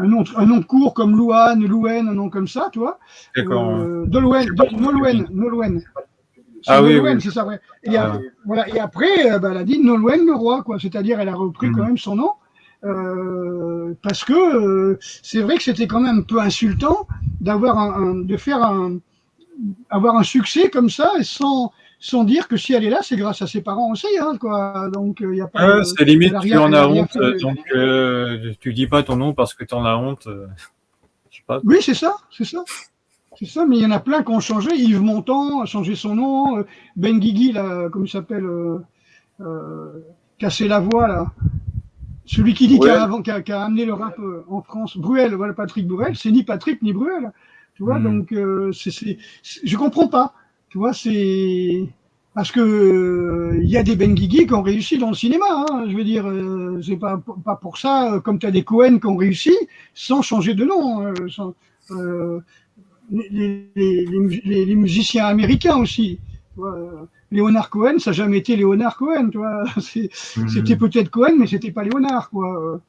nom court comme Louane, Louen, un nom comme ça, tu vois. D'accord. Nolwenn. Ah oui, c'est ça, ouais. Et, voilà. Et après, elle a dit Nolwenn le roi, quoi. C'est-à-dire, elle a repris quand même son nom. Parce que c'est vrai que c'était quand même un peu insultant avoir un succès comme ça et sans dire que si elle est là, c'est grâce à ses parents aussi, hein, quoi. Donc il y a pas. C'est limite tu en as honte, donc tu dis pas ton nom parce que tu en as honte. Je sais pas. Oui, c'est ça. C'est ça, mais il y en a plein qui ont changé. Yves Montand a changé son nom. Ben Guigui, là, comme il s'appelle, cassé la voix, là. Celui qui dit qui a amené le rap en France, Bruel, voilà, Patrick Bruel, c'est ni Patrick ni Bruel. Tu vois, donc je comprends pas. Tu vois, c'est parce que il y a des Ben Guigui qui ont réussi dans le cinéma. Hein, je veux dire, c'est pas pour ça, comme tu as des Cohen qui ont réussi sans changer de nom. Les musiciens américains aussi. Tu vois, Léonard Cohen, ça n'a jamais été Léonard Cohen, tu vois. C'était peut-être Cohen, mais c'était pas Léonard, quoi.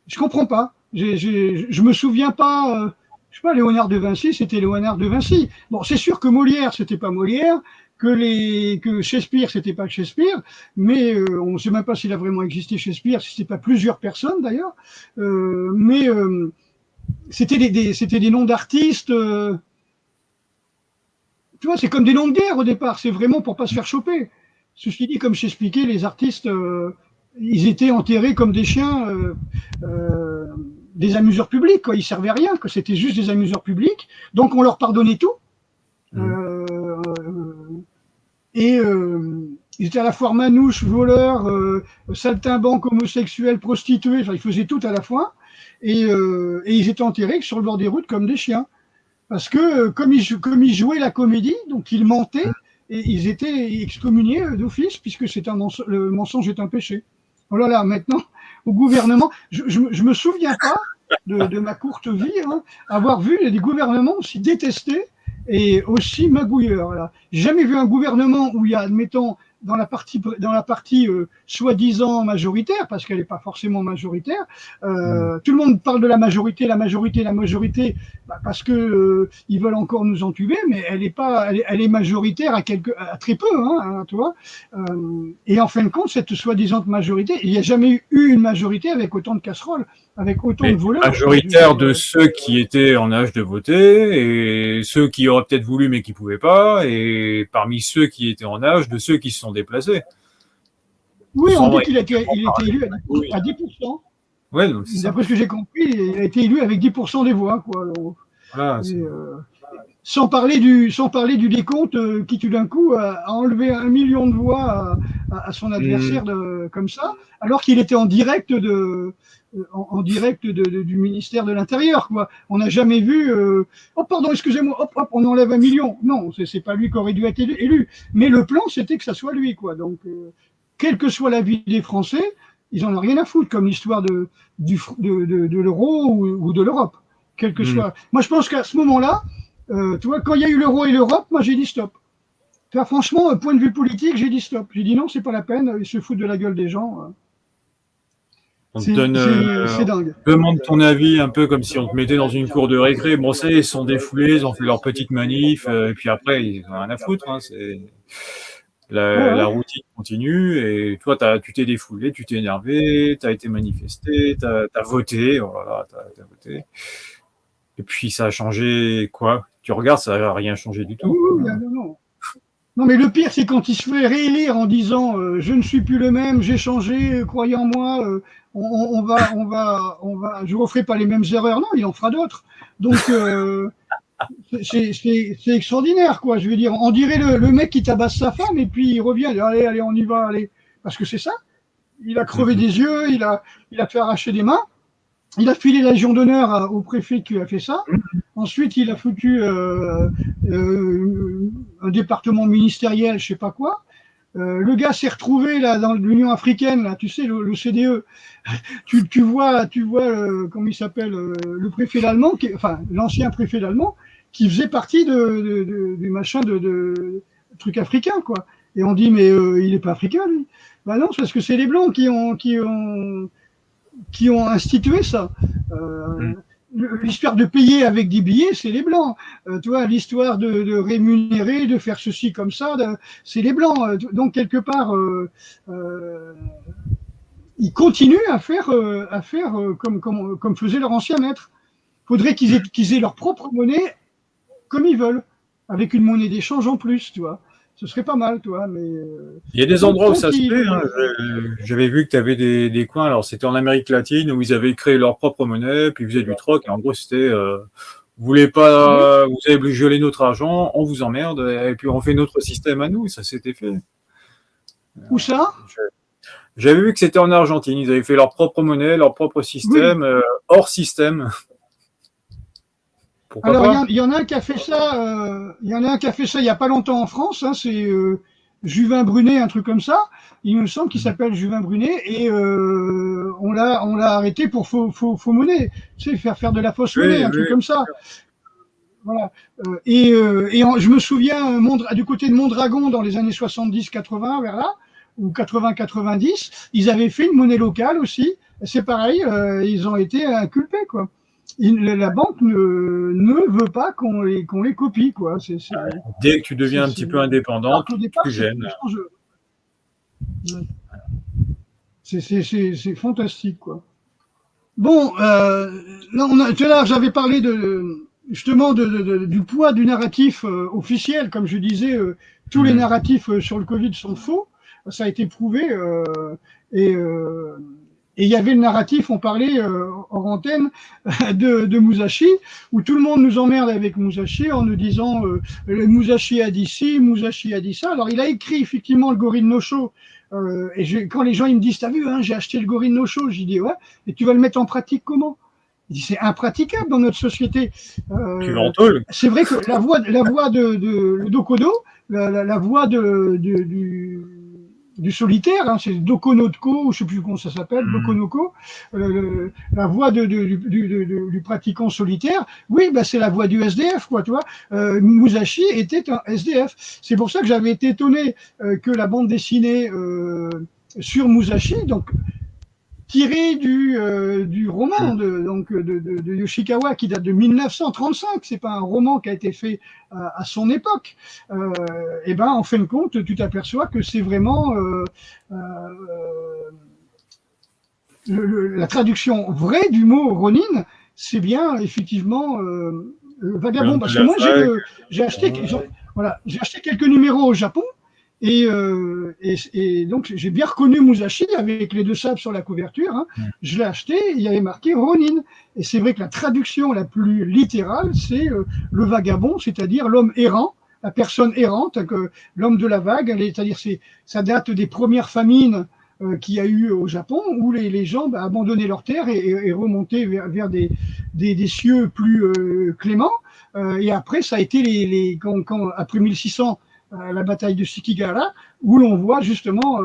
Je comprends pas. Je me souviens pas. Je sais pas, Léonard de Vinci, c'était Léonard de Vinci. Bon, c'est sûr que Molière, c'était pas Molière, que Shakespeare, c'était pas Shakespeare, mais on ne sait même pas s'il a vraiment existé Shakespeare, si c'était pas plusieurs personnes d'ailleurs. Mais c'était des noms d'artistes. Tu vois, c'est comme des noms de guerre au départ. C'est vraiment pour pas se faire choper. Ceci dit, comme je t'expliquais, les artistes, ils étaient enterrés comme des chiens, des amuseurs publics. Quoi. Ils servaient à rien. Que c'était juste des amuseurs publics. Donc on leur pardonnait tout. Ils étaient à la fois manouches, voleurs, saltimbanques, homosexuels, prostituées. Enfin, ils faisaient tout à la fois. Et ils étaient enterrés sur le bord des routes comme des chiens. Parce que comme ils jouaient la comédie, donc ils mentaient, et ils étaient excommuniés d'office, puisque le mensonge est un péché. Oh là là, maintenant, au gouvernement, je me souviens pas de ma courte vie, hein, avoir vu des gouvernements aussi détestés et aussi magouilleurs. J'ai jamais vu un gouvernement où il y a, admettons, dans la partie soi-disant majoritaire, parce qu'elle n'est pas forcément majoritaire. Tout le monde parle de la majorité, parce que ils veulent encore nous entuber, mais elle est majoritaire à très peu, tu vois. Et en fin de compte, cette soi-disant majorité, il n'y a jamais eu une majorité avec autant de casseroles, avec autant de voleurs. Majoritaire de ceux qui étaient en âge de voter et ceux qui auraient peut-être voulu mais qui pouvaient pas, et parmi ceux qui étaient en âge, de ceux qui se sont déplacés. Oui, on dit qu'il a été élu à 10%. Ouais, donc d'après ce que j'ai compris, il a été élu avec 10% des voix, quoi. Alors, voilà, sans parler du décompte qui tout d'un coup a enlevé 1 million de voix à son adversaire comme ça, alors qu'il était en direct du ministère de l'Intérieur, quoi. On n'a jamais vu oh pardon, excusez-moi, hop, on enlève 1 million. Non, c'est pas lui qui aurait dû être élu. Mais le plan, c'était que ça soit lui, quoi. Donc, quel que soit l'avis des Français, ils en ont rien à foutre, comme l'histoire de l'euro ou de l'Europe. Quel que soit. Moi, je pense qu'à ce moment-là, tu vois, quand il y a eu l'euro et l'Europe, moi j'ai dit stop. Tu vois, franchement, point de vue politique, j'ai dit stop. J'ai dit non, c'est pas la peine, ils se foutent de la gueule des gens. C'est dingue. Demande ton avis un peu comme si on te mettait dans une cour de récré. Bon, ça, ils sont défoulés, ils ont fait leur petite manif, et puis après, ils n'ont rien à foutre. La routine continue, et toi, tu t'es défoulé, tu t'es énervé, tu as été manifesté, tu as voté, voilà, t'as voté. Et puis, ça a changé quoi? Tu regardes, ça n'a rien changé du tout. Oui, non. Non, mais le pire, c'est quand il se fait réélire en disant je ne suis plus le même, j'ai changé, croyez en moi, je referai pas les mêmes erreurs. Non, il en fera d'autres. Donc, c'est extraordinaire, quoi. Je veux dire, on dirait le mec qui tabasse sa femme et puis il revient, allez, on y va, allez. Parce que c'est ça. Il a crevé des yeux, il a fait arracher des mains. Il a filé la Légion d'honneur au préfet qui a fait ça. Ensuite, il a foutu un département ministériel, je sais pas quoi. Le gars s'est retrouvé là dans l'Union africaine, là, tu sais, l'OCDE. Tu vois, comment il s'appelle, le préfet allemand, l'ancien préfet allemand, qui faisait partie du machin de truc africain, quoi. Et on dit mais il est pas africain, lui. Ben non, c'est parce que c'est les blancs qui ont institué ça. L'histoire de payer avec des billets, c'est les blancs. Tu vois, l'histoire de rémunérer, de faire ceci comme ça, c'est les blancs. Donc quelque part, ils continuent à faire comme faisait leur ancien maître. Il faudrait qu'ils aient leur propre monnaie comme ils veulent, avec une monnaie d'échange en plus, tu vois. Ce serait pas mal, toi, mais... Il y a des endroits où ça se fait. Hein. J'avais vu que tu avais des coins, alors c'était en Amérique latine, où ils avaient créé leur propre monnaie, puis ils faisaient du troc. Et en gros, c'était, vous voulez pas, vous avez gelé notre argent, on vous emmerde, et puis on fait notre système à nous. Ça s'était fait. Où ça? J'avais vu que c'était en Argentine. Ils avaient fait leur propre monnaie, leur propre système, hors système. Alors, il y en a un qui a fait ça. Il y en a un qui a fait ça il y a pas longtemps en France. Hein, c'est Juvin Brunet, un truc comme ça. Il me semble qu'il s'appelle Juvin Brunet et on l'a arrêté pour faux monnaie. Tu sais, faire de la fausse monnaie, un truc comme ça. Voilà. Je me souviens du côté de Mondragon dans les années 70-80 vers là, ou 80-90, ils avaient fait une monnaie locale aussi. C'est pareil, ils ont été inculpés, quoi. La banque ne veut pas qu'on les copie, quoi. Dès que tu deviens un petit peu indépendant, tu gênes. C'est fantastique, quoi. Bon, tout à l'heure, j'avais parlé justement du poids du narratif officiel. Comme je disais, tous les narratifs sur le Covid sont faux. Ça a été prouvé. Et il y avait le narratif, on parlait hors antenne de Musashi, où tout le monde nous emmerde avec Musashi en nous disant Musashi a dit ci, Musashi a dit ça. Alors il a écrit effectivement le Gorille no Sho. Quand les gens ils me disent t'as vu, hein, j'ai acheté le Gorille no Sho, j'ai dit ouais, et tu vas le mettre en pratique comment? Il dit c'est impraticable dans notre société. C'est vrai que la voix de Dokodo, la voix du solitaire, hein, c'est Dokonoko, je sais plus comment ça s'appelle, Dokonoko, la voix du pratiquant solitaire. Oui, bah, c'est la voix du SDF, quoi, tu vois. Musashi était un SDF. C'est pour ça que j'avais été étonné que la bande dessinée sur Musashi, donc tiré du roman de Yoshikawa qui date de 1935. C'est pas un roman qui a été fait à son époque. Et ben en fin de compte, tu t'aperçois que c'est vraiment la traduction vraie du mot Ronin. C'est bien effectivement vagabond. Parce que moi j'ai acheté quelques numéros au Japon. Et donc, j'ai bien reconnu Musashi avec les deux sables sur la couverture. Hein. Je l'ai acheté, il y avait marqué Ronin. Et c'est vrai que la traduction la plus littérale, c'est le vagabond, c'est-à-dire l'homme errant, la personne errante, l'homme de la vague. C'est-à-dire, ça date des premières famines qu'il y a eu au Japon, où les gens abandonnaient leur terre et remontaient vers des cieux plus cléments. Et après, ça a été après 1600, la bataille de Shikigahara, où l'on voit justement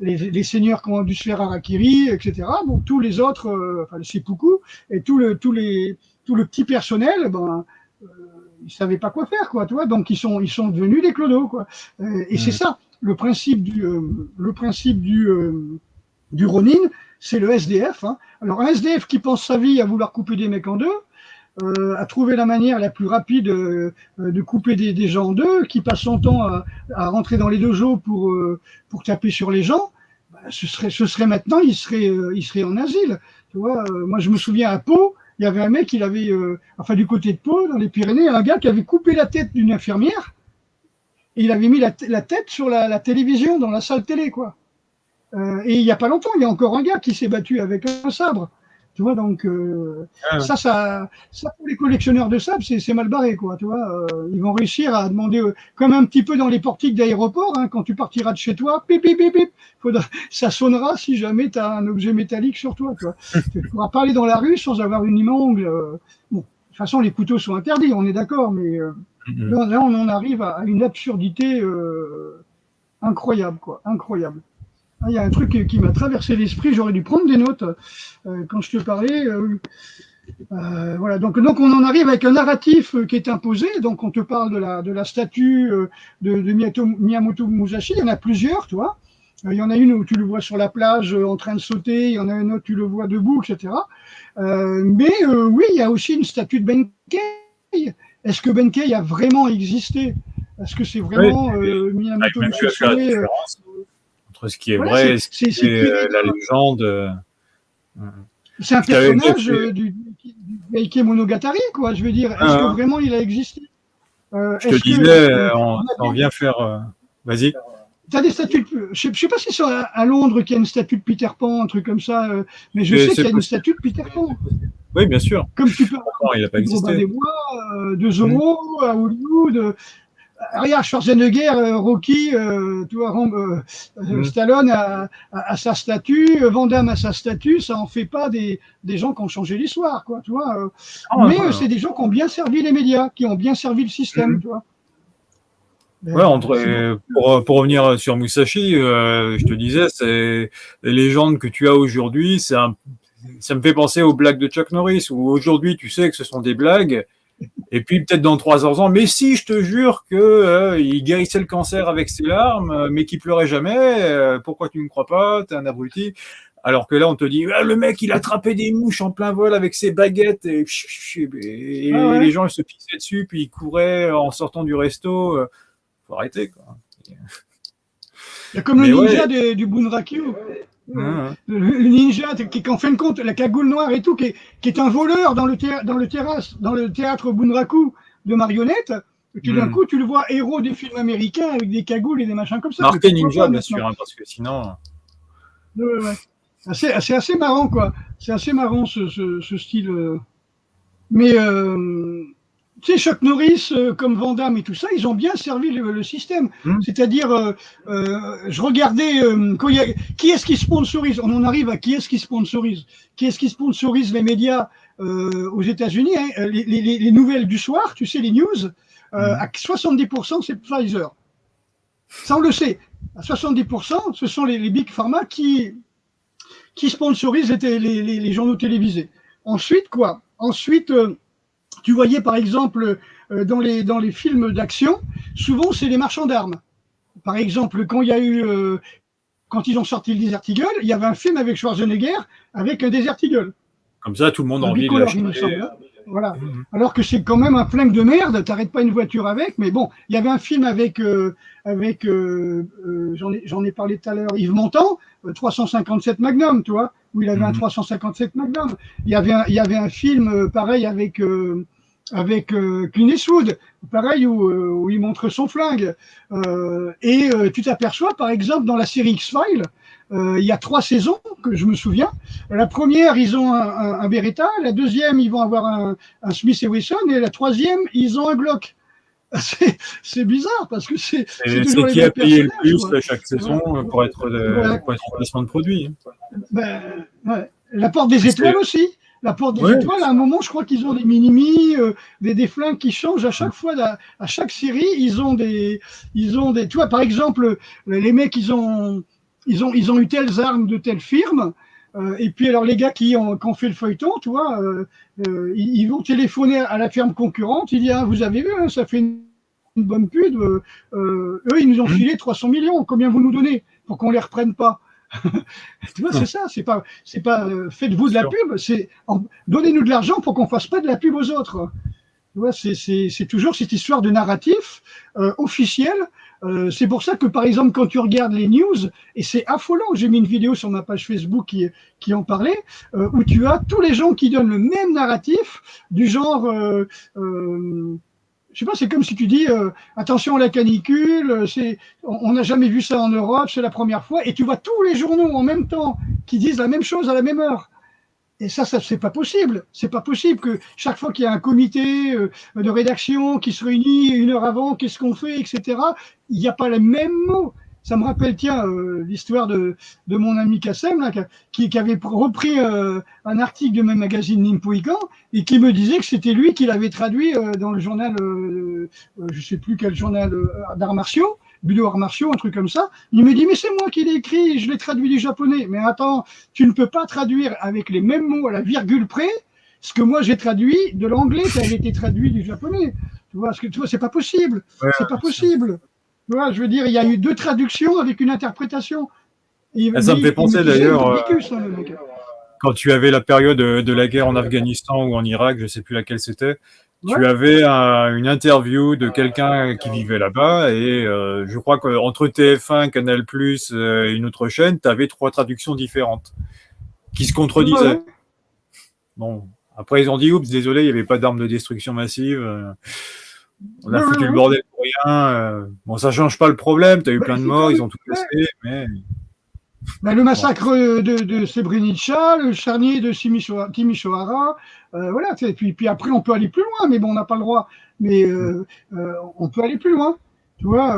les seigneurs qui ont dû se faire harakiri, etc. Bon, tous les autres, enfin le seppuku, et tout le petit personnel, ils savaient pas quoi faire, quoi, tu vois. Donc ils sont devenus des clodos, quoi. Et c'est ça le principe du Ronin, c'est le SDF. Hein. Alors un SDF qui pense sa vie à vouloir couper des mecs en deux. À trouver la manière la plus rapide de couper des gens en deux, qui passe son temps à rentrer dans les dojos pour taper sur les gens, ce serait maintenant, il serait en asile. Tu vois, moi je me souviens à Pau, il y avait un mec, il avait, du côté de Pau, dans les Pyrénées, un gars qui avait coupé la tête d'une infirmière, et il avait mis la tête sur la télévision, dans la salle télé, quoi. Et il n'y a pas longtemps, il y a encore un gars qui s'est battu avec un sabre. Tu vois, donc ça pour les collectionneurs de sable, c'est mal barré, quoi. Tu vois, ils vont réussir à demander, comme un petit peu dans les portiques d'aéroport, hein, quand tu partiras de chez toi, pip pip pip, ça sonnera si jamais tu as un objet métallique sur toi. Tu vois, tu ne pourras pas aller dans la rue sans avoir une ongle. Bon, de toute façon, les couteaux sont interdits, on est d'accord, mais là, on en arrive à une absurdité incroyable, quoi, incroyable. Il y a un truc qui m'a traversé l'esprit, j'aurais dû prendre des notes quand je te parlais. Voilà, donc on en arrive avec un narratif qui est imposé. Donc on te parle de la statue de Miyamoto Musashi. Il y en a plusieurs, tu vois. Il y en a une où tu le vois sur la plage en train de sauter, il y en a une autre où tu le vois debout, etc. Mais oui, il y a aussi une statue de Benkei. Est-ce que Benkei a vraiment existé? Est-ce que c'est vraiment Miyamoto Musashi ce qui est vrai, ce qui est la légende. C'est un personnage du Heike Monogatari, quoi. Je veux dire, est-ce que vraiment il a existé? Je te disais, on vient faire. Vas-y. Tu as des statues. Je ne sais pas si c'est à Londres qu'il y a une statue de Peter Pan, un truc comme ça, mais je sais qu'il y a une statue de Peter Pan. Oui, bien sûr. Comme tu peux avoir il n'a pas existé. Des Bois, de Zorro à Hollywood. Regarde, Schwarzenegger, Rocky, tu vois, Stallone a sa statue, Van Damme a sa statue, ça en fait pas des gens qui ont changé l'histoire, quoi, tu vois. Mais c'est des gens qui ont bien servi les médias, qui ont bien servi le système, tu vois. Ouais, pour revenir sur Musashi, je te disais, c'est les légendes que tu as aujourd'hui, ça me fait penser aux blagues de Chuck Norris, où aujourd'hui tu sais que ce sont des blagues. Et puis peut-être dans 300 ans, mais si, je te jure que il guérissait le cancer avec ses larmes, mais qu'il pleurait jamais. Pourquoi tu ne me crois pas? T'es un abruti. Alors que là, on te dit, le mec, il attrapait des mouches en plein vol avec ses baguettes et les gens ils se pissaient dessus, puis ils couraient en sortant du resto. Faut arrêter, quoi. Il y a comme le ninja du Bunraku. Le ninja qui en fin de compte la cagoule noire et tout qui est un voleur dans le théâtre Bunraku de marionnettes, et puis d'un coup tu le vois héros des films américains avec des cagoules et des machins comme ça. Marqué ninja bien sûr, hein, parce que sinon c'est assez marrant, quoi. C'est assez marrant ce style, mais tu sais, Chuck Norris, comme Van Damme et tout ça, ils ont bien servi le système. C'est-à-dire, je regardais qui est-ce qui sponsorise. On en arrive à qui est-ce qui sponsorise. Qui est-ce qui sponsorise les médias aux États-Unis, hein, les nouvelles du soir, tu sais, les news, à 70%, c'est Pfizer. Ça, on le sait. À 70%, ce sont les big pharma qui sponsorisent les journaux télévisés. Ensuite, quoi? Ensuite, tu voyais par exemple dans les films d'action, souvent c'est les marchands d'armes. Par exemple, quand ils ont sorti le Desert Eagle, il y avait un film avec Schwarzenegger avec un Desert Eagle. Comme ça, tout le monde a Un envie de bicolore, il me l'acheter. semble. Hein. Voilà. Alors que c'est quand même un flingue de merde, t'arrêtes pas une voiture avec, mais bon, il y avait un film j'en ai parlé tout à l'heure, Yves Montand, 357 Magnum, tu vois, où il avait un 357 Magnum. Il y avait un film pareil avec Clint Eastwood, pareil où il montre son flingue. Tu t'aperçois, par exemple, dans la série X-Files, il y a 3 saisons que je me souviens. La première, ils ont un Beretta. La deuxième, ils vont avoir un Smith & Wesson. Et la troisième, ils ont un Glock. C'est bizarre parce que c'est toujours les qui mêmes a payé le personnages. plus chaque saison pour être placement de produit. Ben, ouais. La Porte des Étoiles aussi. La Porte des Étoiles, à un moment, je crois qu'ils ont des mini-mi, des flingues qui changent à chaque fois, à chaque série, ils ont des, tu vois, par exemple, les mecs, ils ont eu telles armes de telle firme, et puis alors les gars qui ont fait le feuilleton, tu vois, ils vont téléphoner à la firme concurrente, ils disent, ah, vous avez vu, hein, ça fait une bonne pub, eux, ils nous ont filé 300 millions, combien vous nous donnez pour qu'on les reprenne pas? Tu vois, c'est ça, c'est pas faites-vous de la pub, donnez-nous de l'argent pour qu'on fasse pas de la pub aux autres. Tu vois, c'est toujours cette histoire de narratif officiel. C'est pour ça que, par exemple, quand tu regardes les news, et c'est affolant, j'ai mis une vidéo sur ma page Facebook qui en parlait, où tu as tous les gens qui donnent le même narratif, du genre je sais pas, c'est comme si tu dis attention à la canicule, on n'a jamais vu ça en Europe, c'est la première fois, et tu vois tous les journaux en même temps qui disent la même chose à la même heure. Et ça c'est pas possible. C'est pas possible que chaque fois qu'il y a un comité de rédaction qui se réunit une heure avant, qu'est-ce qu'on fait, etc. Il n'y a pas les mêmes mots. Ça me rappelle, tiens, l'histoire de mon ami Kassem, là, qui avait repris un article de mon magazine Nimpoikan et qui me disait que c'était lui qui l'avait traduit dans le journal, je sais plus quel journal d'arts martiaux, Budo Arts martiaux, un truc comme ça. Il me dit, mais c'est moi qui l'ai écrit, je l'ai traduit du japonais. Mais attends, tu ne peux pas traduire avec les mêmes mots à la virgule près ce que moi j'ai traduit de l'anglais qui avait été traduit du japonais. Tu vois, c'est pas possible. C'est pas possible. Tu vois, je veux dire, il y a eu 2 traductions avec une interprétation. Ça me fait penser d'ailleurs, mec. quand tu avais la période de la guerre en Afghanistan ou en Irak, je ne sais plus laquelle c'était, tu avais une interview de quelqu'un qui vivait là-bas et je crois qu'entre TF1, Canal+, et une autre chaîne, tu avais 3 traductions différentes qui se contredisaient. Bon, après ils ont dit, oups, désolé, il n'y avait pas d'armes de destruction massive. On a foutu le bordel pour rien. Bon, ça change pas le problème. Tu as eu plein de morts, ils ont tout cassé, mais... le massacre de Srebrenica, le charnier de Timisoara, voilà. Puis après, on peut aller plus loin, mais bon, on n'a pas le droit. Mais on peut aller plus loin. Tu vois,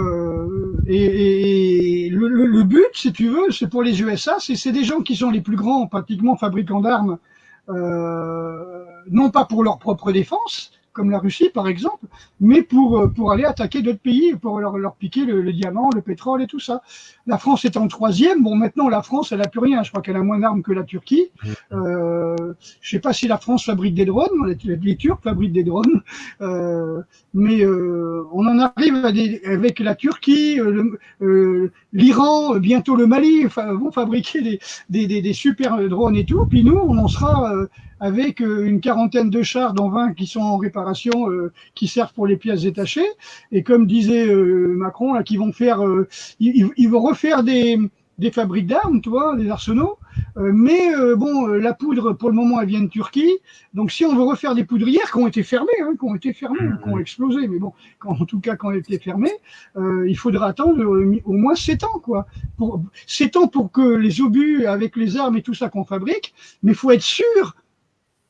et le but, si tu veux, c'est pour les USA, c'est des gens qui sont les plus grands, pratiquement fabricants d'armes, non pas pour leur propre défense, comme la Russie par exemple, mais pour aller attaquer d'autres pays, pour leur piquer le diamant, le pétrole et tout ça. La France est en 3e. Bon, maintenant la France, elle n'a plus rien. Je crois qu'elle a moins d'armes que la Turquie. Je sais pas si la France fabrique des drones. Les Turcs fabriquent des drones, mais on en arrive avec la Turquie, l'Iran, bientôt le Mali vont fabriquer des super drones et tout. Puis nous, on en sera avec une quarantaine de chars, dont 20 qui sont en réparation, qui servent pour les pièces détachées. Et comme disait Macron, là, qui vont faire, ils vont refaire des fabriques d'armes, tu vois, des arsenaux. La poudre, pour le moment, elle vient de Turquie. Donc, si on veut refaire des poudrières qui ont été fermées, qui ont explosé, mais bon, en tout cas, quand elles étaient fermées, il faudra attendre au moins 7 ans, quoi. 7 ans pour que les obus avec les armes et tout ça qu'on fabrique, mais il faut être sûr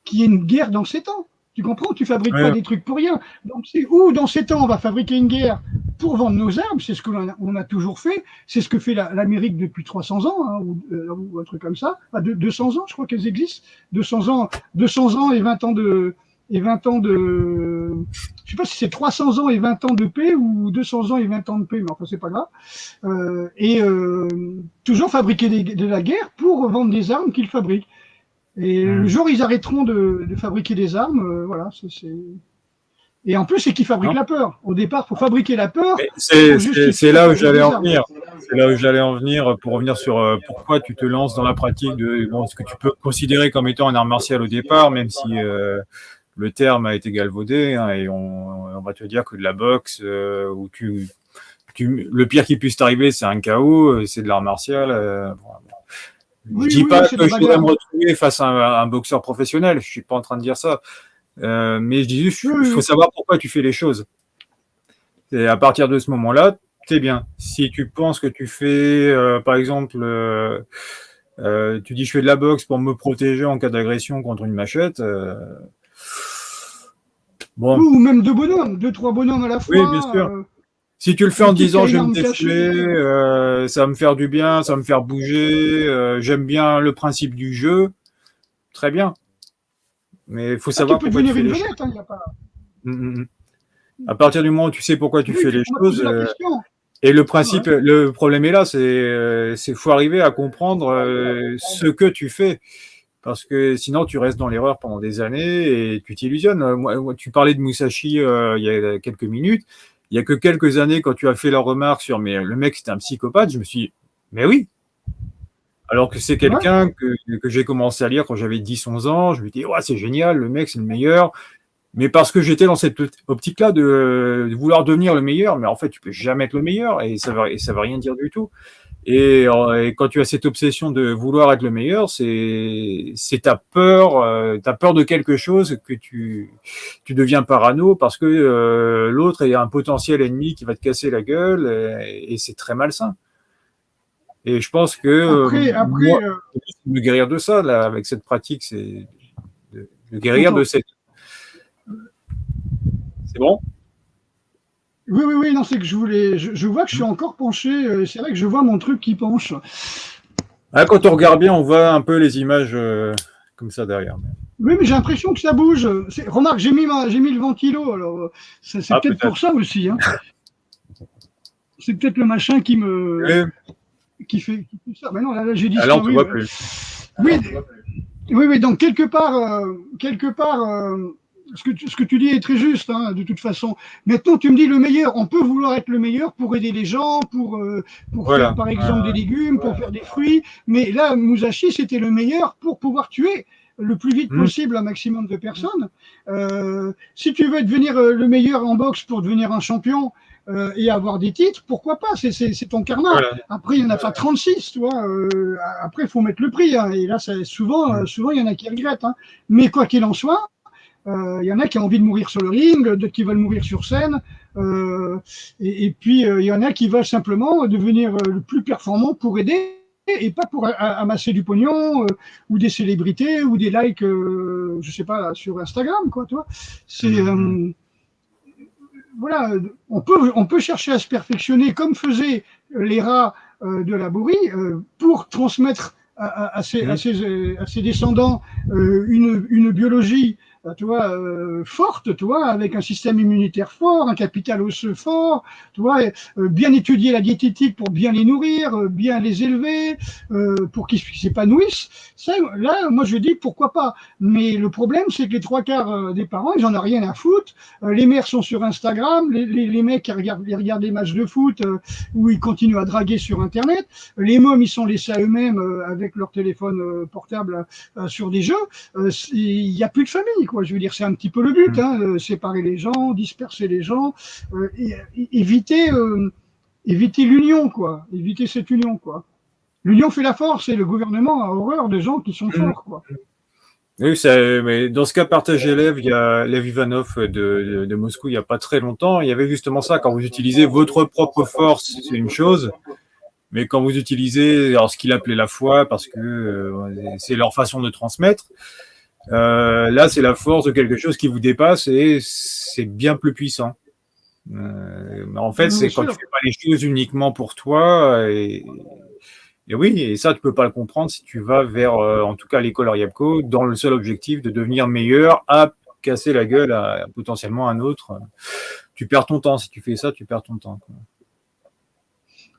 qu'il y ait une guerre dans 7 ans. Tu comprends? Tu fabriques pas des trucs pour rien. Donc, c'est où dans 7 ans, on va fabriquer une guerre pour vendre nos armes. C'est ce que l'on a toujours fait. C'est ce que fait l'Amérique depuis 300 ans, hein, ou un truc comme ça. 200 ans, je crois qu'elles existent. 200 ans et 20 ans de et 20 ans de. Je sais pas si c'est 300 ans et 20 ans de paix ou 200 ans et 20 ans de paix, mais enfin, c'est pas grave. Et toujours fabriquer de la guerre pour vendre des armes qu'ils fabriquent. Et le jour où ils arrêteront de fabriquer des armes, voilà, Et en plus, c'est qu'ils fabriquent la peur. Au départ, pour fabriquer la peur, c'est là où j'allais en venir. C'est là où j'allais en venir pour revenir sur pourquoi tu te lances dans la pratique de ce que tu peux considérer comme étant un art martial au départ, même si le terme a été galvaudé, hein, et on va te dire que de la boxe où le pire qui puisse t'arriver, c'est un KO, c'est de l'art martial. Je dis pas que je voudrais me retrouver face à un boxeur professionnel. Je suis pas en train de dire ça. Mais je dis juste, il faut savoir pourquoi tu fais les choses. Et à partir de ce moment-là, c'est bien. Si tu penses que tu fais, par exemple, tu dis je fais de la boxe pour me protéger en cas d'agression contre une machette. Bon. Ou même deux, trois bonhommes à la fois. Oui, bien sûr. Si tu le fais en disant je vais me défouler, ça va me faire du bien, ça va me faire bouger, j'aime bien le principe du jeu, très bien. Mais il faut savoir pourquoi tu fais les choses. Hein, à partir du moment où tu sais pourquoi tu fais les choses, et le principe, le problème est là, c'est faut arriver à comprendre ce que tu fais, parce que sinon tu restes dans l'erreur pendant des années et tu t'illusionnes. Moi, tu parlais de Musashi il y a quelques minutes. Il y a que quelques années, quand tu as fait la remarque sur mais le mec c'était un psychopathe, je me suis dit mais oui. Alors que c'est quelqu'un que j'ai commencé à lire quand j'avais 10-11 ans, je me dis ouais, c'est génial, le mec c'est le meilleur. Mais parce que j'étais dans cette optique-là de vouloir devenir le meilleur, mais en fait tu peux jamais être le meilleur et ça va rien dire du tout. Et quand tu as cette obsession de vouloir être le meilleur, c'est ta peur de quelque chose que tu deviens parano parce que l'autre est un potentiel ennemi qui va te casser la gueule et c'est très malsain. Et je pense que moi, me guérir de ça là avec cette pratique, c'est de guérir de cette. C'est bon? Oui, non, c'est que je vois que je suis encore penché, c'est vrai que je vois mon truc qui penche. Ah, quand on regarde bien, on voit un peu les images comme ça derrière. Oui, mais j'ai l'impression que ça bouge. Remarque, j'ai mis le ventilo, alors c'est peut-être pour ça aussi. Hein. C'est peut-être le machin qui fait ça. Mais non, là j'ai dit ça. Oui, plus. Oui, donc quelque part, ce que tu dis est très juste, hein, de toute façon. Maintenant, tu me dis le meilleur. On peut vouloir être le meilleur pour aider les gens, pour faire par exemple des légumes, pour faire des fruits. Mais là, Musashi, c'était le meilleur pour pouvoir tuer le plus vite possible un maximum de personnes. Si tu veux devenir le meilleur en boxe pour devenir un champion et avoir des titres, pourquoi pas, c'est ton karma. Voilà. Après, il n'y en a pas 36, tu vois. Après, il faut mettre le prix. Hein, et là, souvent, il y en a qui regrettent. Hein. Mais quoi qu'il en soit, il y en a qui ont envie de mourir sur le ring, d'autres qui veulent mourir sur scène. Et puis, il y en a qui veulent simplement devenir le plus performant pour aider et pas pour amasser du pognon ou des célébrités ou des likes, je sais pas, sur Instagram, quoi, tu vois. C'est voilà, on peut chercher à se perfectionner comme faisaient les rats de la Bourrie pour transmettre à ses descendants une biologie tu vois, forte, tu vois, avec un système immunitaire fort, un capital osseux fort, tu vois, bien étudier la diététique pour bien les nourrir, bien les élever, pour qu'ils s'épanouissent. Ça, là, moi, je dis pourquoi pas. Mais le problème, c'est que les trois quarts des parents, ils en ont rien à foutre. Les mères sont sur Instagram, les mecs, ils regardent les matchs de foot où ils continuent à draguer sur Internet. Les mômes, ils sont laissés à eux-mêmes avec leur téléphone portable sur des jeux. Il n'y a plus de famille, quoi. Je veux dire, c'est un petit peu le but, hein, séparer les gens, disperser les gens, éviter l'union, quoi. Éviter cette union, quoi. L'union fait la force et le gouvernement a horreur de gens qui sont forts, quoi. Oui, mais dans ce cas partagé, il y a Lev Ivanov de Moscou il n'y a pas très longtemps. Il y avait justement ça, quand vous utilisez votre propre force, c'est une chose. Mais quand vous utilisez ce qu'il appelait la foi, parce que c'est leur façon de transmettre, là, c'est la force de quelque chose qui vous dépasse et c'est bien plus puissant. En fait, c'est quand tu fais pas les choses uniquement pour toi et oui, et ça, tu peux pas le comprendre si tu vas vers, en tout cas, l'école Ryabko, dans le seul objectif de devenir meilleur à casser la gueule à potentiellement un autre. Tu perds ton temps. Si tu fais ça, tu perds ton temps, quoi.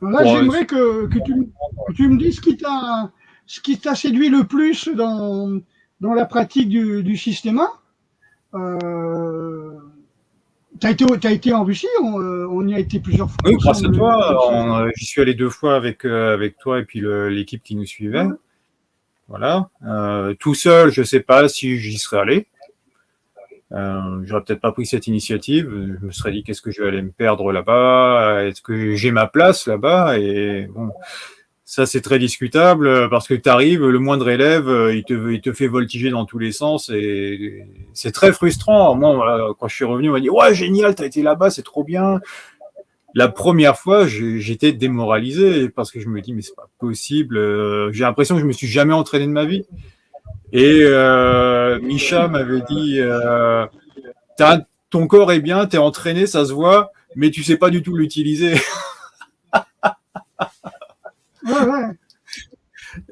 Là, j'aimerais que tu me dises ce qui t'a séduit le plus dans la pratique du système. T'as été en Russie, on y a été plusieurs fois. Oui, grâce à toi, j'y suis allé 2 fois avec toi et puis l'équipe qui nous suivait. Voilà. Tout seul, je sais pas si j'y serais allé. J'aurais peut-être pas pris cette initiative. Je me serais dit qu'est-ce que je vais aller me perdre là-bas? Est-ce que j'ai ma place là-bas? Et bon, ça c'est très discutable parce que tu arrives, le moindre élève, il te fait voltiger dans tous les sens et c'est très frustrant. Moi, quand je suis revenu, on m'a dit ouais génial, t'as été là-bas, c'est trop bien. La première fois, j'étais démoralisé parce que je me dis mais c'est pas possible. J'ai l'impression que je me suis jamais entraîné de ma vie. Et Misha m'avait dit ton corps est bien, t'es entraîné, ça se voit, mais tu sais pas du tout l'utiliser. Ouais.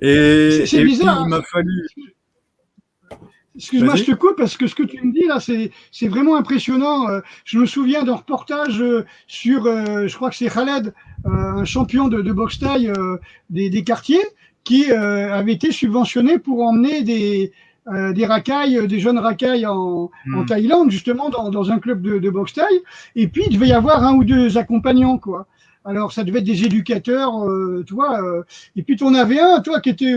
Et bizarre. Puis, il m'a fallu. Excuse-moi, je te coupe parce que ce que tu me dis là, c'est vraiment impressionnant. Je me souviens d'un reportage sur, je crois que c'est Khaled, un champion de boxe thaï des quartiers, qui avait été subventionné pour emmener des racailles, des jeunes racailles en Thaïlande, justement dans un club de boxe thaï. Et puis il devait y avoir 1 ou 2 accompagnants, quoi. Alors, ça devait être des éducateurs, tu vois. Et puis, tu en avais un, toi, qui était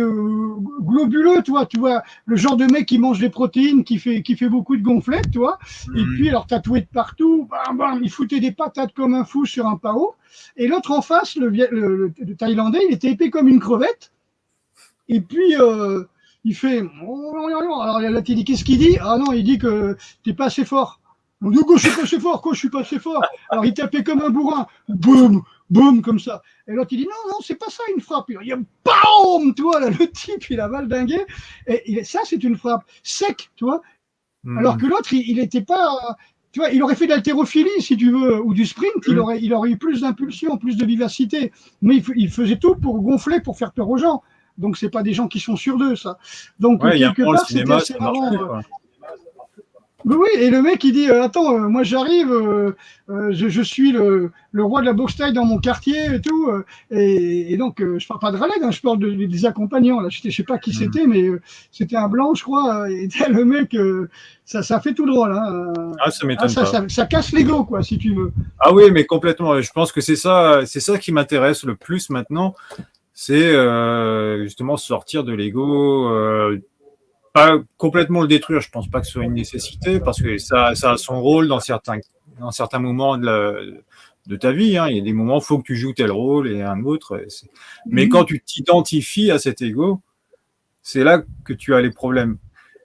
globuleux, tu vois, le genre de mec qui mange des protéines, qui fait beaucoup de gonflettes, tu vois. Et puis, alors, tatoué de partout, bam, bam, il foutait des patates comme un fou sur un pao. Et l'autre en face, le Thaïlandais, il était épais comme une crevette. Et puis, il fait... Alors, là, tu dis, qu'est-ce qu'il dit? Ah non, il dit que t'es pas assez fort. On dit, je suis pas assez fort, je suis pas assez fort. Alors, il tapait comme un bourrin. Boum, boum, comme ça. Et l'autre, il dit, non, c'est pas ça une frappe. Il y a BAM, tu vois, là, le type, il a valdingué. Et ça, c'est une frappe sec, tu vois. Alors que l'autre, il était pas, tu vois, il aurait fait de l'haltérophilie, si tu veux, ou du sprint, il aurait eu plus d'impulsion, plus de vivacité. Mais il faisait tout pour gonfler, pour faire peur aux gens. Donc, c'est pas des gens qui sont sûrs d'eux, ça. Donc, quelque part, c'était assez marrant. Oui, et le mec, il dit attends, moi j'arrive, je suis le roi de la boxe thaï dans mon quartier et tout. Et donc, je parle pas de Raleigh, hein, je parle des accompagnants. Là. Je sais pas qui c'était, mais c'était un blanc, je crois. Et le mec, ça fait tout drôle. Hein. Ça m'étonne pas. Ça casse l'ego, quoi, si tu veux. Ah oui, mais complètement. Je pense que c'est ça qui m'intéresse le plus maintenant. C'est justement sortir de l'ego. Pas complètement le détruire, je pense pas que ce soit une nécessité parce que ça a son rôle dans certains moments de ta vie. Hein. Il y a des moments où il faut que tu joues tel rôle et un autre. Mais quand tu t'identifies à cet ego, c'est là que tu as les problèmes.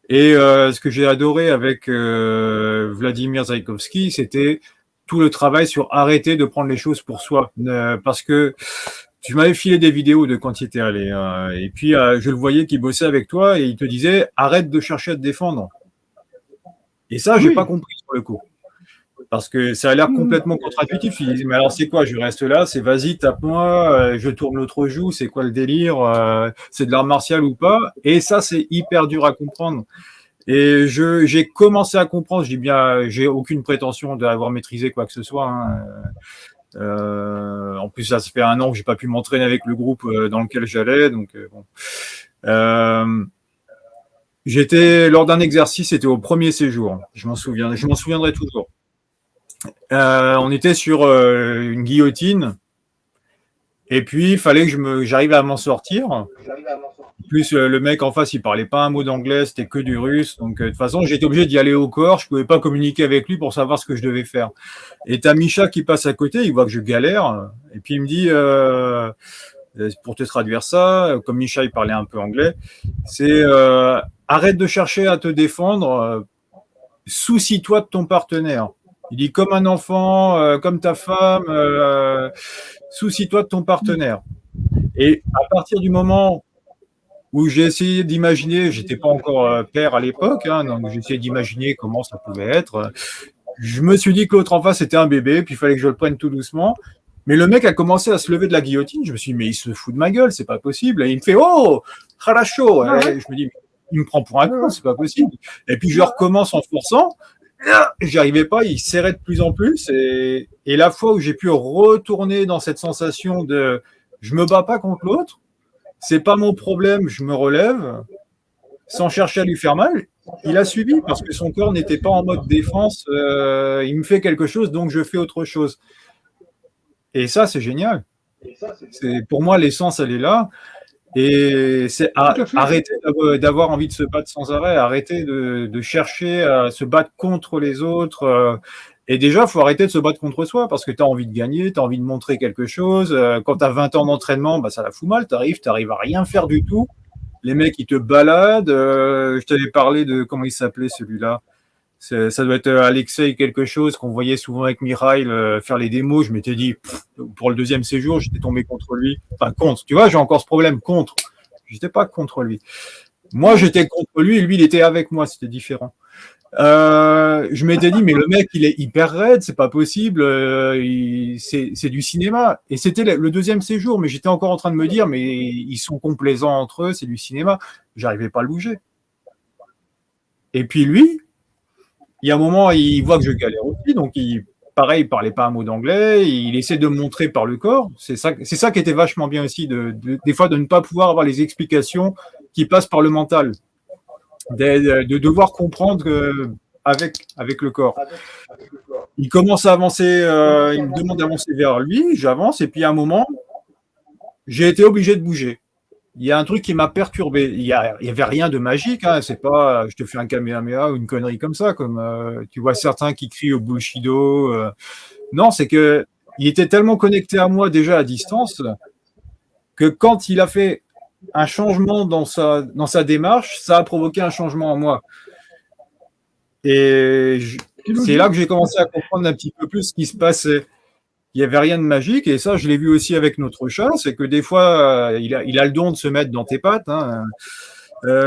Et ce que j'ai adoré avec Vladimir Zaïkovski, c'était tout le travail sur arrêter de prendre les choses pour soi. Parce que tu m'avais filé des vidéos de quand il était allé. Et puis, je le voyais qu'il bossait avec toi et il te disait « Arrête de chercher à te défendre ». Et ça, j'ai pas compris sur le coup. Parce que ça a l'air complètement contre-intuitif. Il disait « Mais alors, c'est quoi? Je reste là, c'est vas-y, tape-moi, je tourne l'autre joue, c'est quoi le délire? C'est de l'art martial ou pas ?» Et ça, c'est hyper dur à comprendre. Et j'ai commencé à comprendre, je dis bien, j'ai aucune prétention d'avoir maîtrisé quoi que ce soit. Hein. En plus, ça fait 1 an que j'ai pas pu m'entraîner avec le groupe dans lequel j'allais, donc bon. J'étais lors d'un exercice, c'était au premier séjour. Je m'en souviendrai toujours. On était sur une guillotine, et puis il fallait que j'arrive à m'en sortir. En plus, le mec en face, il parlait pas un mot d'anglais, c'était que du russe. Donc, de toute façon, j'étais obligé d'y aller au corps. Je pouvais pas communiquer avec lui pour savoir ce que je devais faire. Et t'as Misha qui passe à côté, il voit que je galère. Et puis, il me dit, pour te traduire ça, comme Misha, il parlait un peu anglais, c'est arrête de chercher à te défendre, soucie-toi de ton partenaire. Il dit, comme un enfant, comme ta femme, soucie-toi de ton partenaire. Et à partir du moment où j'ai essayé d'imaginer, j'étais pas encore père à l'époque, hein, donc j'ai essayé d'imaginer comment ça pouvait être. Je me suis dit que l'autre en face était un bébé, puis il fallait que je le prenne tout doucement. Mais le mec a commencé à se lever de la guillotine. Je me suis dit, mais il se fout de ma gueule, c'est pas possible. Et il me fait, oh, harasho. Je me dis, il me prend pour un con, c'est pas possible. Et puis je recommence en forçant, j'y arrivais pas, il serrait de plus en plus. Et la fois où j'ai pu retourner dans cette sensation de je me bats pas contre l'autre, c'est pas mon problème, je me relève sans chercher à lui faire mal. Il a suivi parce que son corps n'était pas en mode défense. Il me fait quelque chose, donc je fais autre chose. Et ça, c'est génial. Pour moi, l'essence, elle est là. Et c'est arrêter d'avoir envie de se battre sans arrêt, arrêter de chercher à se battre contre les autres. Et déjà, il faut arrêter de se battre contre soi parce que tu as envie de gagner, tu as envie de montrer quelque chose. Quand tu as 20 ans d'entraînement, bah, ça la fout mal. Tu arrives à rien faire du tout. Les mecs, ils te baladent. Je t'avais parlé de comment il s'appelait celui-là. Ça doit être Alexei quelque chose qu'on voyait souvent avec Mikhail faire les démos. Je m'étais dit, pour le deuxième séjour, j'étais tombé contre lui. Enfin, contre. Tu vois, j'ai encore ce problème, contre. J'étais pas contre lui. Moi, j'étais contre lui et lui, il était avec moi. C'était différent. Je m'étais dit, mais le mec, il est hyper raide, c'est pas possible. C'est du cinéma. Et c'était le deuxième séjour, mais j'étais encore en train de me dire, mais ils sont complaisants entre eux, c'est du cinéma. J'arrivais pas à le bouger. Et puis lui, il y a un moment, il voit que je galère aussi, donc pareil, il parlait pas un mot d'anglais, il essaie de me montrer par le corps. C'est ça qui était vachement bien aussi, des fois de ne pas pouvoir avoir les explications qui passent par le mental, de devoir comprendre avec le corps. Il commence à avancer, il me demande d'avancer vers lui, j'avance, et puis à un moment, j'ai été obligé de bouger. Il y a un truc qui m'a perturbé. Il y avait rien de magique. Hein. C'est pas, je te fais un kamehameha ou une connerie comme ça, comme tu vois certains qui crient au bullshido. Non, c'est que il était tellement connecté à moi déjà à distance que quand il a fait un changement dans sa démarche, ça a provoqué un changement en moi. Et c'est là que j'ai commencé à comprendre un petit peu plus ce qui se passait. Il n'y avait rien de magique, et ça, je l'ai vu aussi avec notre chat, c'est que des fois, il a le don de se mettre dans tes pattes. Hein.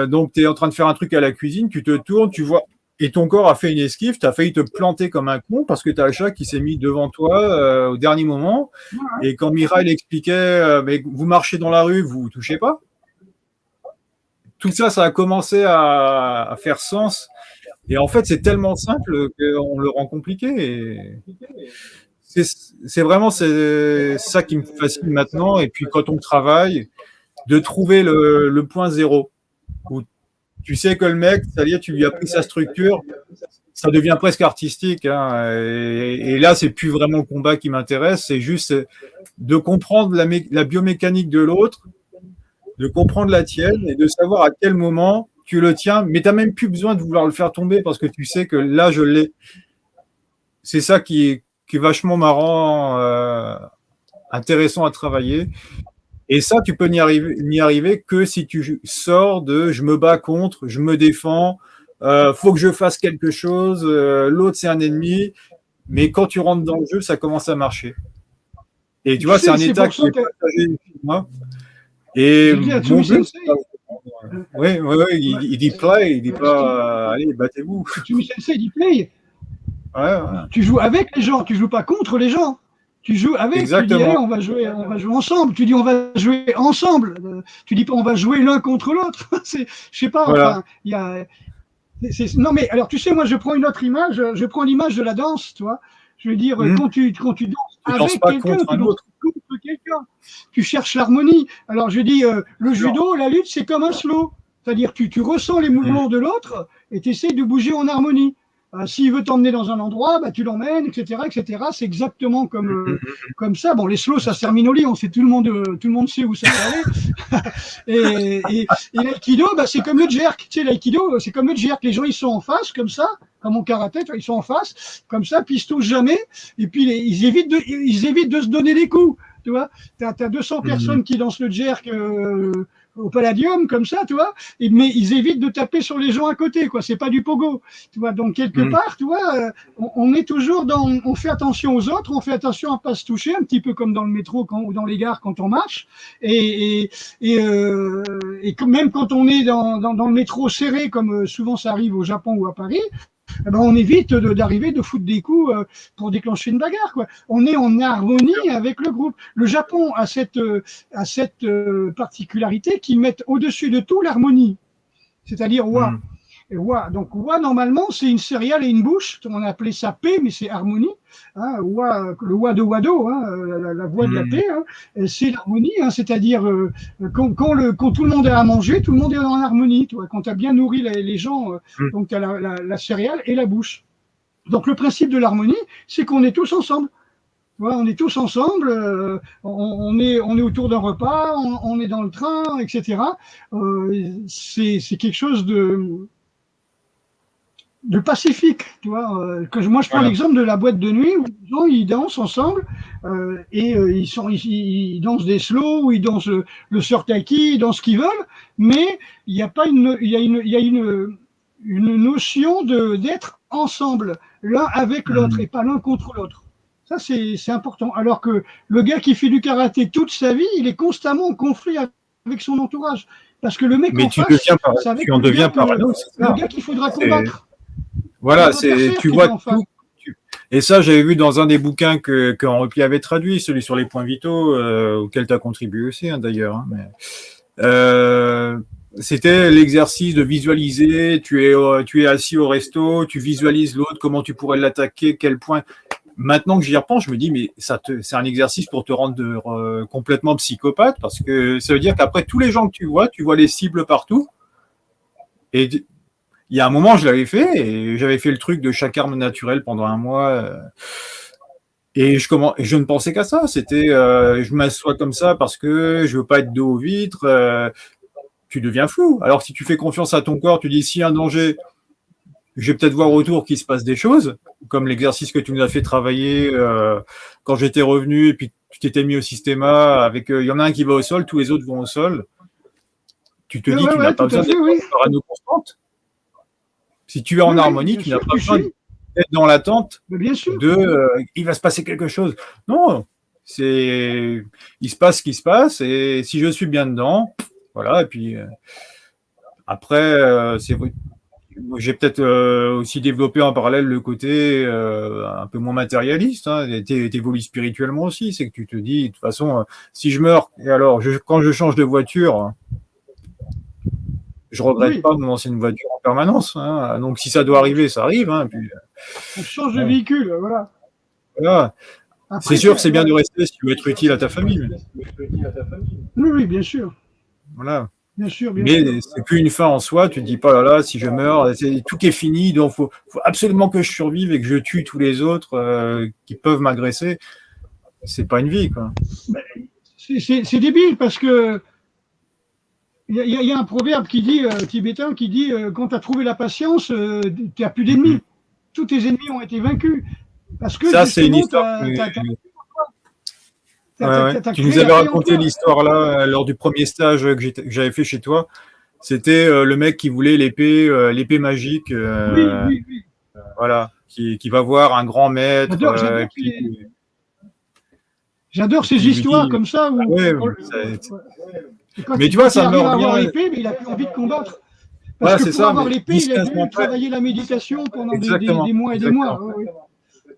Donc, tu es en train de faire un truc à la cuisine, tu te tournes, tu vois, et ton corps a fait une esquive, tu as failli te planter comme un con parce que tu as le chat qui s'est mis devant toi au dernier moment. Et quand Mireille expliquait, mais vous marchez dans la rue, vous ne touchez pas. Tout ça, ça a commencé à faire sens. Et en fait, c'est tellement simple qu'on le rend compliqué. Et c'est vraiment ça qui me fascine maintenant. Et puis quand on travaille, de trouver le point zéro. Où tu sais que le mec, c'est-à-dire tu lui as pris sa structure, ça devient presque artistique. Hein, et là, c'est plus vraiment le combat qui m'intéresse, c'est juste de comprendre la biomécanique de l'autre, de comprendre la tienne et de savoir à quel moment tu le tiens. Mais tu n'as même plus besoin de vouloir le faire tomber parce que tu sais que là, je l'ai. C'est ça qui est vachement marrant, intéressant à travailler. Et ça, tu peux n'y arriver que si tu sors de je me bats contre, je me défends, faut que je fasse quelque chose, l'autre c'est un ennemi. Mais quand tu rentres dans le jeu, ça commence à marcher. Et tu vois, c'est un état qui est partagé chez moi. Et mon but, oui, il dit play, il dit pas allez, battez-vous. Tsumi Sensei dit play. Ouais. Tu joues avec les gens, tu joues pas contre les gens. Tu joues avec. Exactement. Tu dis, allez, on va jouer ensemble. Tu dis, on va jouer ensemble. Tu dis pas, on va jouer l'un contre l'autre. Je sais pas. Voilà. Enfin, il y a. Non mais alors, tu sais, moi, je prends une autre image. Je prends l'image de la danse, tu vois. Je veux dire, quand tu danses avec quelqu'un, tu danses contre quelqu'un. Tu cherches l'harmonie. Alors, je dis, le judo, la lutte, c'est comme un slow. C'est-à-dire, tu ressens les mouvements de l'autre et tu essaies de bouger en harmonie. S'il veut t'emmener dans un endroit, bah, tu l'emmènes, etc., etc. C'est exactement comme ça. Bon, les slows, ça se termine au lit. On sait, tout le monde sait où ça va aller. et l'aïkido, bah, c'est comme le jerk. Tu sais, l'aïkido, c'est comme le jerk. Les gens, ils sont en face, comme ça, comme au karaté, ils sont en face, comme ça, puis ils se touchent jamais. Et puis, ils évitent de se donner des coups. Tu vois, t'as 200 personnes qui dansent le jerk au Palladium, comme ça, tu vois, mais ils évitent de taper sur les gens à côté, quoi. C'est pas du pogo, tu vois. Donc, quelque part, tu vois, on est toujours on fait attention aux autres, on fait attention à pas se toucher, un petit peu comme dans le métro ou dans les gares quand on marche. Et même quand on est dans le métro serré, comme souvent ça arrive au Japon ou à Paris, eh ben on évite d'arriver de foutre des coups pour déclencher une bagarre, quoi. On est en harmonie avec le groupe. Le Japon a cette particularité qu'ils mettent au-dessus de tout l'harmonie. c'est-à-dire Wa. Et Wa. Donc Wa, normalement, c'est une céréale et une bouche. On a appelé ça paix, mais c'est harmonie. Hein, Wa, le Wa de Wado, hein, la voix de la paix, hein, c'est l'harmonie. Hein, c'est-à-dire quand tout le monde a à manger, tout le monde est en harmonie. Tu vois, quand tu as bien nourri les gens, donc tu as la céréale et la bouche. Donc le principe de l'harmonie, c'est qu'on est tous ensemble. Voilà, on est tous ensemble, on est autour d'un repas, on est dans le train, etc. C'est quelque chose de pacifique, tu vois. Moi, je prends l'exemple de la boîte de nuit où les gens ils dansent ensemble ils dansent des slow, ou ils dansent le surtaki, ils dansent ce qu'ils veulent, mais il y a pas une notion d'être ensemble, l'un avec l'autre et pas l'un contre l'autre. Ça, c'est important. Alors que le gars qui fait du karaté toute sa vie, il est constamment en conflit avec son entourage. Parce que le mec en face, tu en deviens parano. Le gars qu'il faudra combattre. Voilà, tu vois tout. Et ça, j'avais vu dans un des bouquins qu'Henri avait traduit, celui sur les points vitaux, auquel tu as contribué aussi, hein, d'ailleurs. Hein, mais, c'était l'exercice de visualiser. Tu es assis au resto, tu visualises l'autre, comment tu pourrais l'attaquer, quel point. Maintenant que j'y repense, je me dis, mais c'est un exercice pour te rendre complètement psychopathe, parce que ça veut dire qu'après tous les gens que tu vois les cibles partout. Et il y a un moment, je l'avais fait, et j'avais fait le truc de chaque arme naturelle pendant un mois. Et je ne pensais qu'à ça. C'était, je m'assois comme ça parce que je veux pas être dos aux vitres. Tu deviens fou. Alors si tu fais confiance à ton corps, tu dis, s'il y a un danger, je vais peut-être voir autour qu'il se passe des choses, comme l'exercice que tu nous as fait travailler quand j'étais revenu et puis tu t'étais mis au systéma avec il y en a un qui va au sol, tous les autres vont au sol. Tu te dis tu n'as pas besoin d'être parano constante. Si tu es en harmonie, tu n'as pas besoin d'être dans l'attente il va se passer quelque chose. Non, il se passe ce qui se passe et si je suis bien dedans, voilà. Et puis après, c'est vrai. J'ai peut-être aussi développé en parallèle le côté un peu moins matérialiste. Hein. T'évolues spirituellement aussi. C'est que tu te dis, de toute façon, si je meurs, et alors, quand je change de voiture, je regrette pas de me lancer une voiture en permanence. Hein. Donc, si ça doit arriver, ça arrive. Hein. Puis, on change de véhicule, voilà. Après, c'est sûr que c'est bien de rester si tu veux être utile à ta famille. Oui, bien sûr. Voilà. Bien sûr, mais c'est plus une fin en soi, tu te dis pas là, si je meurs, tout est fini, donc faut absolument que je survive et que je tue tous les autres qui peuvent m'agresser. C'est pas une vie, quoi. C'est débile parce que il y a un proverbe qui dit tibétain qui dit quand tu as trouvé la patience, tu n'as plus d'ennemis. Tous tes ennemis ont été vaincus. Parce que ça, c'est une histoire. Tu nous avais raconté l'histoire là lors du premier stage que j'avais fait chez toi. C'était le mec qui voulait l'épée magique. Oui. Voilà, qui va voir un grand maître. J'adore ces histoires comme ça. Où, mais tu vois, ça me revient. L'épée, mais il n'a plus envie de combattre. Parce que pour avoir l'épée, il a dû travailler la méditation pendant des mois et des mois.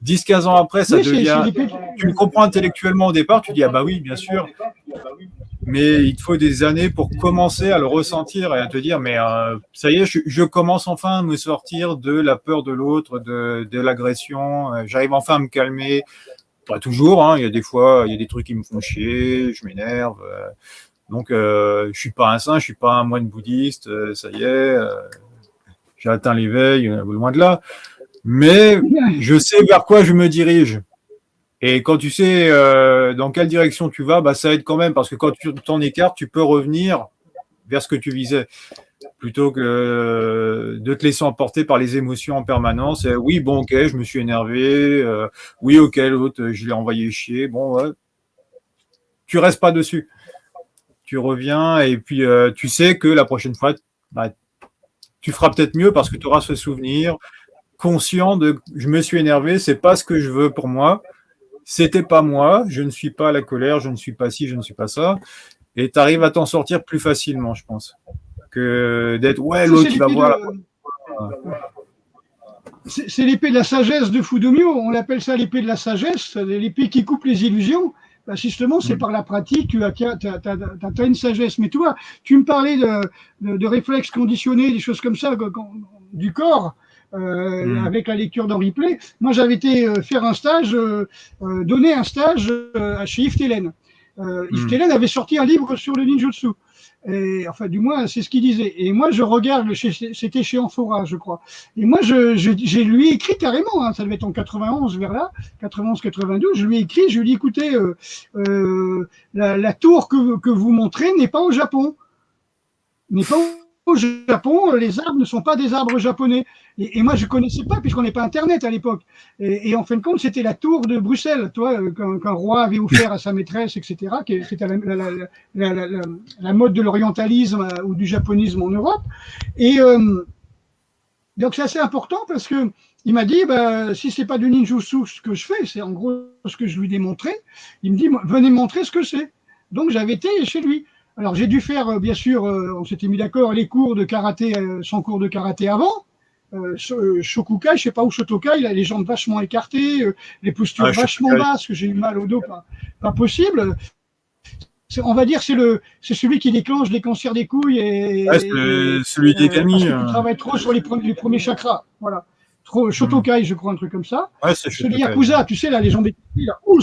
10-15 ans après, ça devient. Tu le comprends intellectuellement au départ, tu dis ah bah oui, bien sûr. Mais il te faut des années pour commencer à le ressentir et à te dire mais ça y est, je commence enfin à me sortir de la peur de l'autre, de l'agression. J'arrive enfin à me calmer. Pas toujours, hein. Il y a des fois, il y a des trucs qui me font chier, je m'énerve. Donc je suis pas un saint, je suis pas un moine bouddhiste. Ça y est, j'ai atteint l'éveil, loin de là. Mais je sais vers quoi je me dirige. Et quand tu sais dans quelle direction tu vas, bah, ça aide quand même, parce que quand tu t'en écartes, tu peux revenir vers ce que tu visais, plutôt que de te laisser emporter par les émotions en permanence. Et, oui, bon, ok, je me suis énervé. Oui, ok, l'autre, je l'ai envoyé chier. Bon, ouais. Tu restes pas dessus. Tu reviens et puis tu sais que la prochaine fois, bah, tu feras peut-être mieux parce que tu auras ce souvenir conscient de je me suis énervé, c'est pas ce que je veux pour moi, c'était pas moi, je ne suis pas à la colère, je ne suis pas ci, je ne suis pas ça, et tu arrives à t'en sortir plus facilement, je pense, que d'être l'autre qui va voir. C'est l'épée de la sagesse de Fudomyo, on l'appelle ça l'épée de la sagesse, l'épée qui coupe les illusions, Bah, justement, c'est par la pratique, tu as une sagesse. Mais toi, tu me parlais de réflexes conditionnés, des choses comme ça, du corps, avec la lecture d'Henri Play. Moi, j'avais été faire un stage, donner un stage chez Yves Télène. Yves Télène avait sorti un livre sur le ninjutsu. Et, enfin, du moins, c'est ce qu'il disait. Et moi, je regarde, c'était chez Amphora, je crois. Et moi, j'ai lui écrit carrément, hein, ça devait être en 91, vers là, 91-92, je lui ai écrit, je lui ai dit, écoutez, la tour que vous montrez n'est pas au Japon. N'est pas au Japon, les arbres ne sont pas des arbres japonais. Et moi, je ne connaissais pas, puisqu'on n'est pas Internet à l'époque. Et en fin de compte, c'était la tour de Bruxelles, toi, qu'un roi avait offert à sa maîtresse, etc. C'était la mode de l'orientalisme ou du japonisme en Europe. Et donc, c'est assez important parce que il m'a dit, bah, si c'est pas du ninjutsu ce que je fais, c'est en gros ce que je lui ai démontré. Il me dit, venez me montrer ce que c'est. Donc, j'avais été chez lui. Alors, j'ai dû faire, bien sûr, on s'était mis d'accord, les cours de karaté, son cours de karaté avant. Shokukai, je sais pas où Shotokai, il a les jambes vachement écartées, les postures vachement basses, que j'ai eu mal au dos, pas possible. On va dire c'est celui qui déclenche les cancers des couilles celui des Kami. Parce que tu travailles trop sur les premiers chakras. Voilà. Trop Shotokai, je crois, un truc comme ça. Ouais, c'est Ceux des Yakuza, tu sais, là, les jambes écartées, là, ous,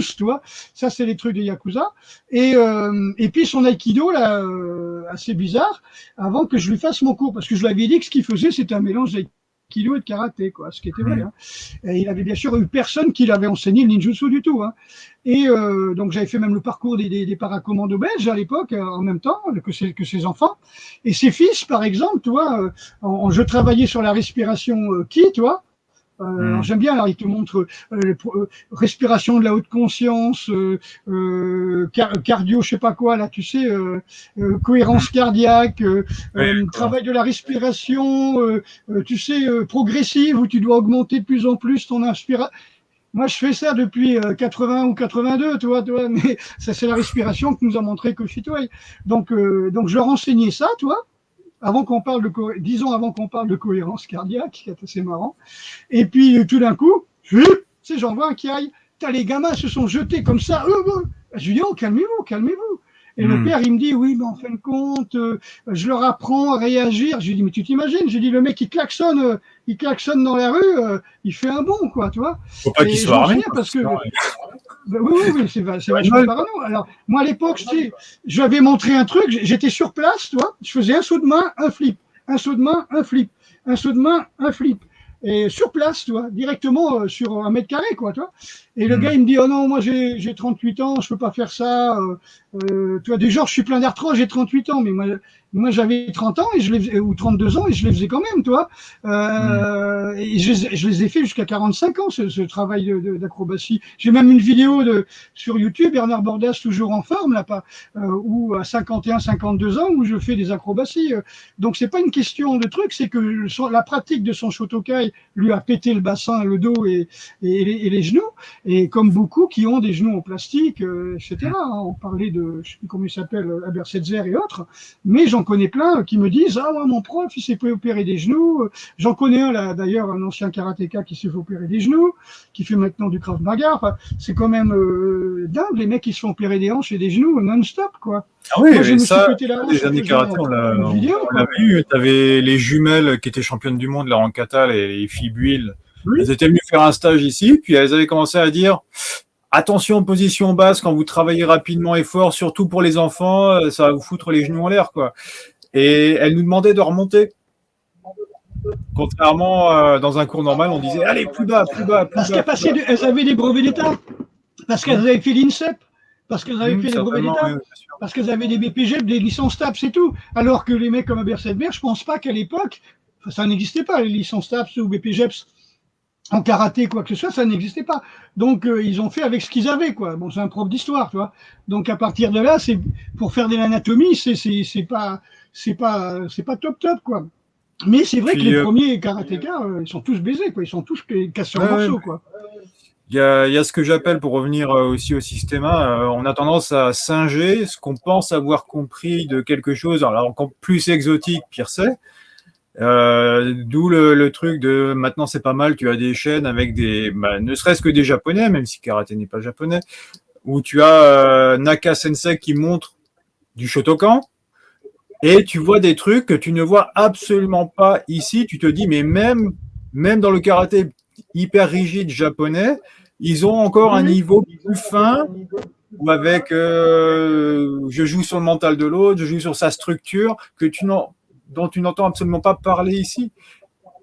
tu vois. Ça, c'est les trucs des Yakuza. Et puis son Aikido, là, assez bizarre, avant que je lui fasse mon cours, parce que je lui avais dit que ce qu'il faisait, c'était un mélange d'aïkido et de karaté, quoi, ce qui était vrai. Hein. Et il avait bien sûr eu personne qui l'avait enseigné le ninjutsu du tout. Hein. Et donc j'avais fait même le parcours des paracommandos belges à l'époque, en même temps que ses enfants. Et ses fils, par exemple, tu vois, je travaillais sur la respiration ki, tu vois. J'aime bien, alors il te montre respiration de la haute conscience, cardio, je sais pas quoi, là, tu sais, cohérence cardiaque, travail de la respiration, tu sais, progressive, où tu dois augmenter de plus en plus ton inspiration. Moi, je fais ça depuis 80 ou 82, tu vois, mais ça, c'est la respiration que nous a montré Koshitoei. Donc, je leur enseignais ça, tu vois, avant qu'on parle disons avant qu'on parle de cohérence cardiaque, qui est assez marrant. Et puis, tout d'un coup, tu sais, j'en vois un qui aille, les gamins se sont jetés comme ça. Je lui dis, oh, calmez-vous, calmez-vous. Et le père, il me dit, oui, mais en fin de compte, je leur apprends à réagir. Je lui dis, mais tu t'imagines? J'ai dit, le mec, il klaxonne dans la rue, il fait un bond, quoi, tu vois. Faut pas qu'il soit armé. Parce que, oui, c'est vachement parano. Alors, moi, à l'époque, je lui avais montré un truc, j'étais sur place, tu vois, je faisais un saut de main, un flip, un saut de main, un flip, un saut de main, un flip. Et sur place, tu vois, directement sur 1 mètre carré, quoi, tu vois. Et le gars, il me dit, oh non, moi, j'ai 38 ans, je peux pas faire ça. Tu vois, déjà, je suis plein d'arthrose, j'ai 38 ans, mais moi j'avais 30 ans ou 32 ans et je les faisais quand même, tu vois. Et je les ai fait jusqu'à 45 ans, ce travail d'acrobatie. J'ai même une vidéo sur YouTube, Bernard Bordas, toujours en forme, là, ou à 51, 52 ans, où je fais des acrobaties. Donc, c'est pas une question de truc, c'est que la pratique de son Shotokai lui a pété le bassin, le dos et les genoux. Et comme beaucoup qui ont des genoux en plastique, etc. On parlait de, je sais plus comment il s'appelle, Abersetzer et autres, mais j'en connais plein qui me disent, ah ouais, mon prof, il s'est fait opérer des genoux. J'en connais un, là, d'ailleurs, un ancien karatéka qui s'est fait opérer des genoux, qui fait maintenant du Krav Maga. Enfin, c'est quand même dingue, les mecs qui se font opérer des hanches et des genoux non-stop, quoi. Ah oui, moi, je me suis pété la hanche. Les années karaté, on l'avait eu. T'avais les jumelles qui étaient championnes du monde, la Rankata, les filles Buil. Oui. Elles étaient venues faire un stage ici, puis elles avaient commencé à dire attention, position basse, quand vous travaillez rapidement et fort, surtout pour les enfants, ça va vous foutre les genoux en l'air, quoi. Et elles nous demandaient de remonter. Contrairement, dans un cours normal, on disait allez, plus bas, plus bas, plus parce bas. Parce qu'elles avaient des brevets d'État, parce qu'elles avaient fait l'INSEP, parce qu'elles avaient fait des brevets d'État, parce qu'elles avaient des BPGEP, des licences TAPS, c'est tout. Alors que les mecs comme Abersetzer, je pense pas qu'à l'époque, ça n'existait pas, les licences TAPS ou BPGEPS. En karaté, quoi que ce soit, ça n'existait pas. Donc, ils ont fait avec ce qu'ils avaient, quoi. Bon, c'est un prof d'histoire, tu vois. Donc, à partir de là, c'est pour faire de l'anatomie, c'est pas top, quoi. Mais c'est vrai que les premiers karatékas, ils sont tous baisés, quoi. Ils sont tous cassés en morceaux, quoi. Il y a ce que j'appelle, pour revenir aussi au système, on a tendance à singer ce qu'on pense avoir compris de quelque chose. Alors, encore plus exotique, pire c'est. D'où le truc de maintenant c'est pas mal, tu as des chaînes avec ne serait-ce que des japonais, même si karaté n'est pas japonais, où tu as Naka Sensei qui montre du Shotokan, et tu vois des trucs que tu ne vois absolument pas ici. Tu te dis, mais même dans le karaté hyper rigide japonais, ils ont encore un niveau plus fin, ou avec je joue sur le mental de l'autre, je joue sur sa structure, dont tu n'entends absolument pas parler ici.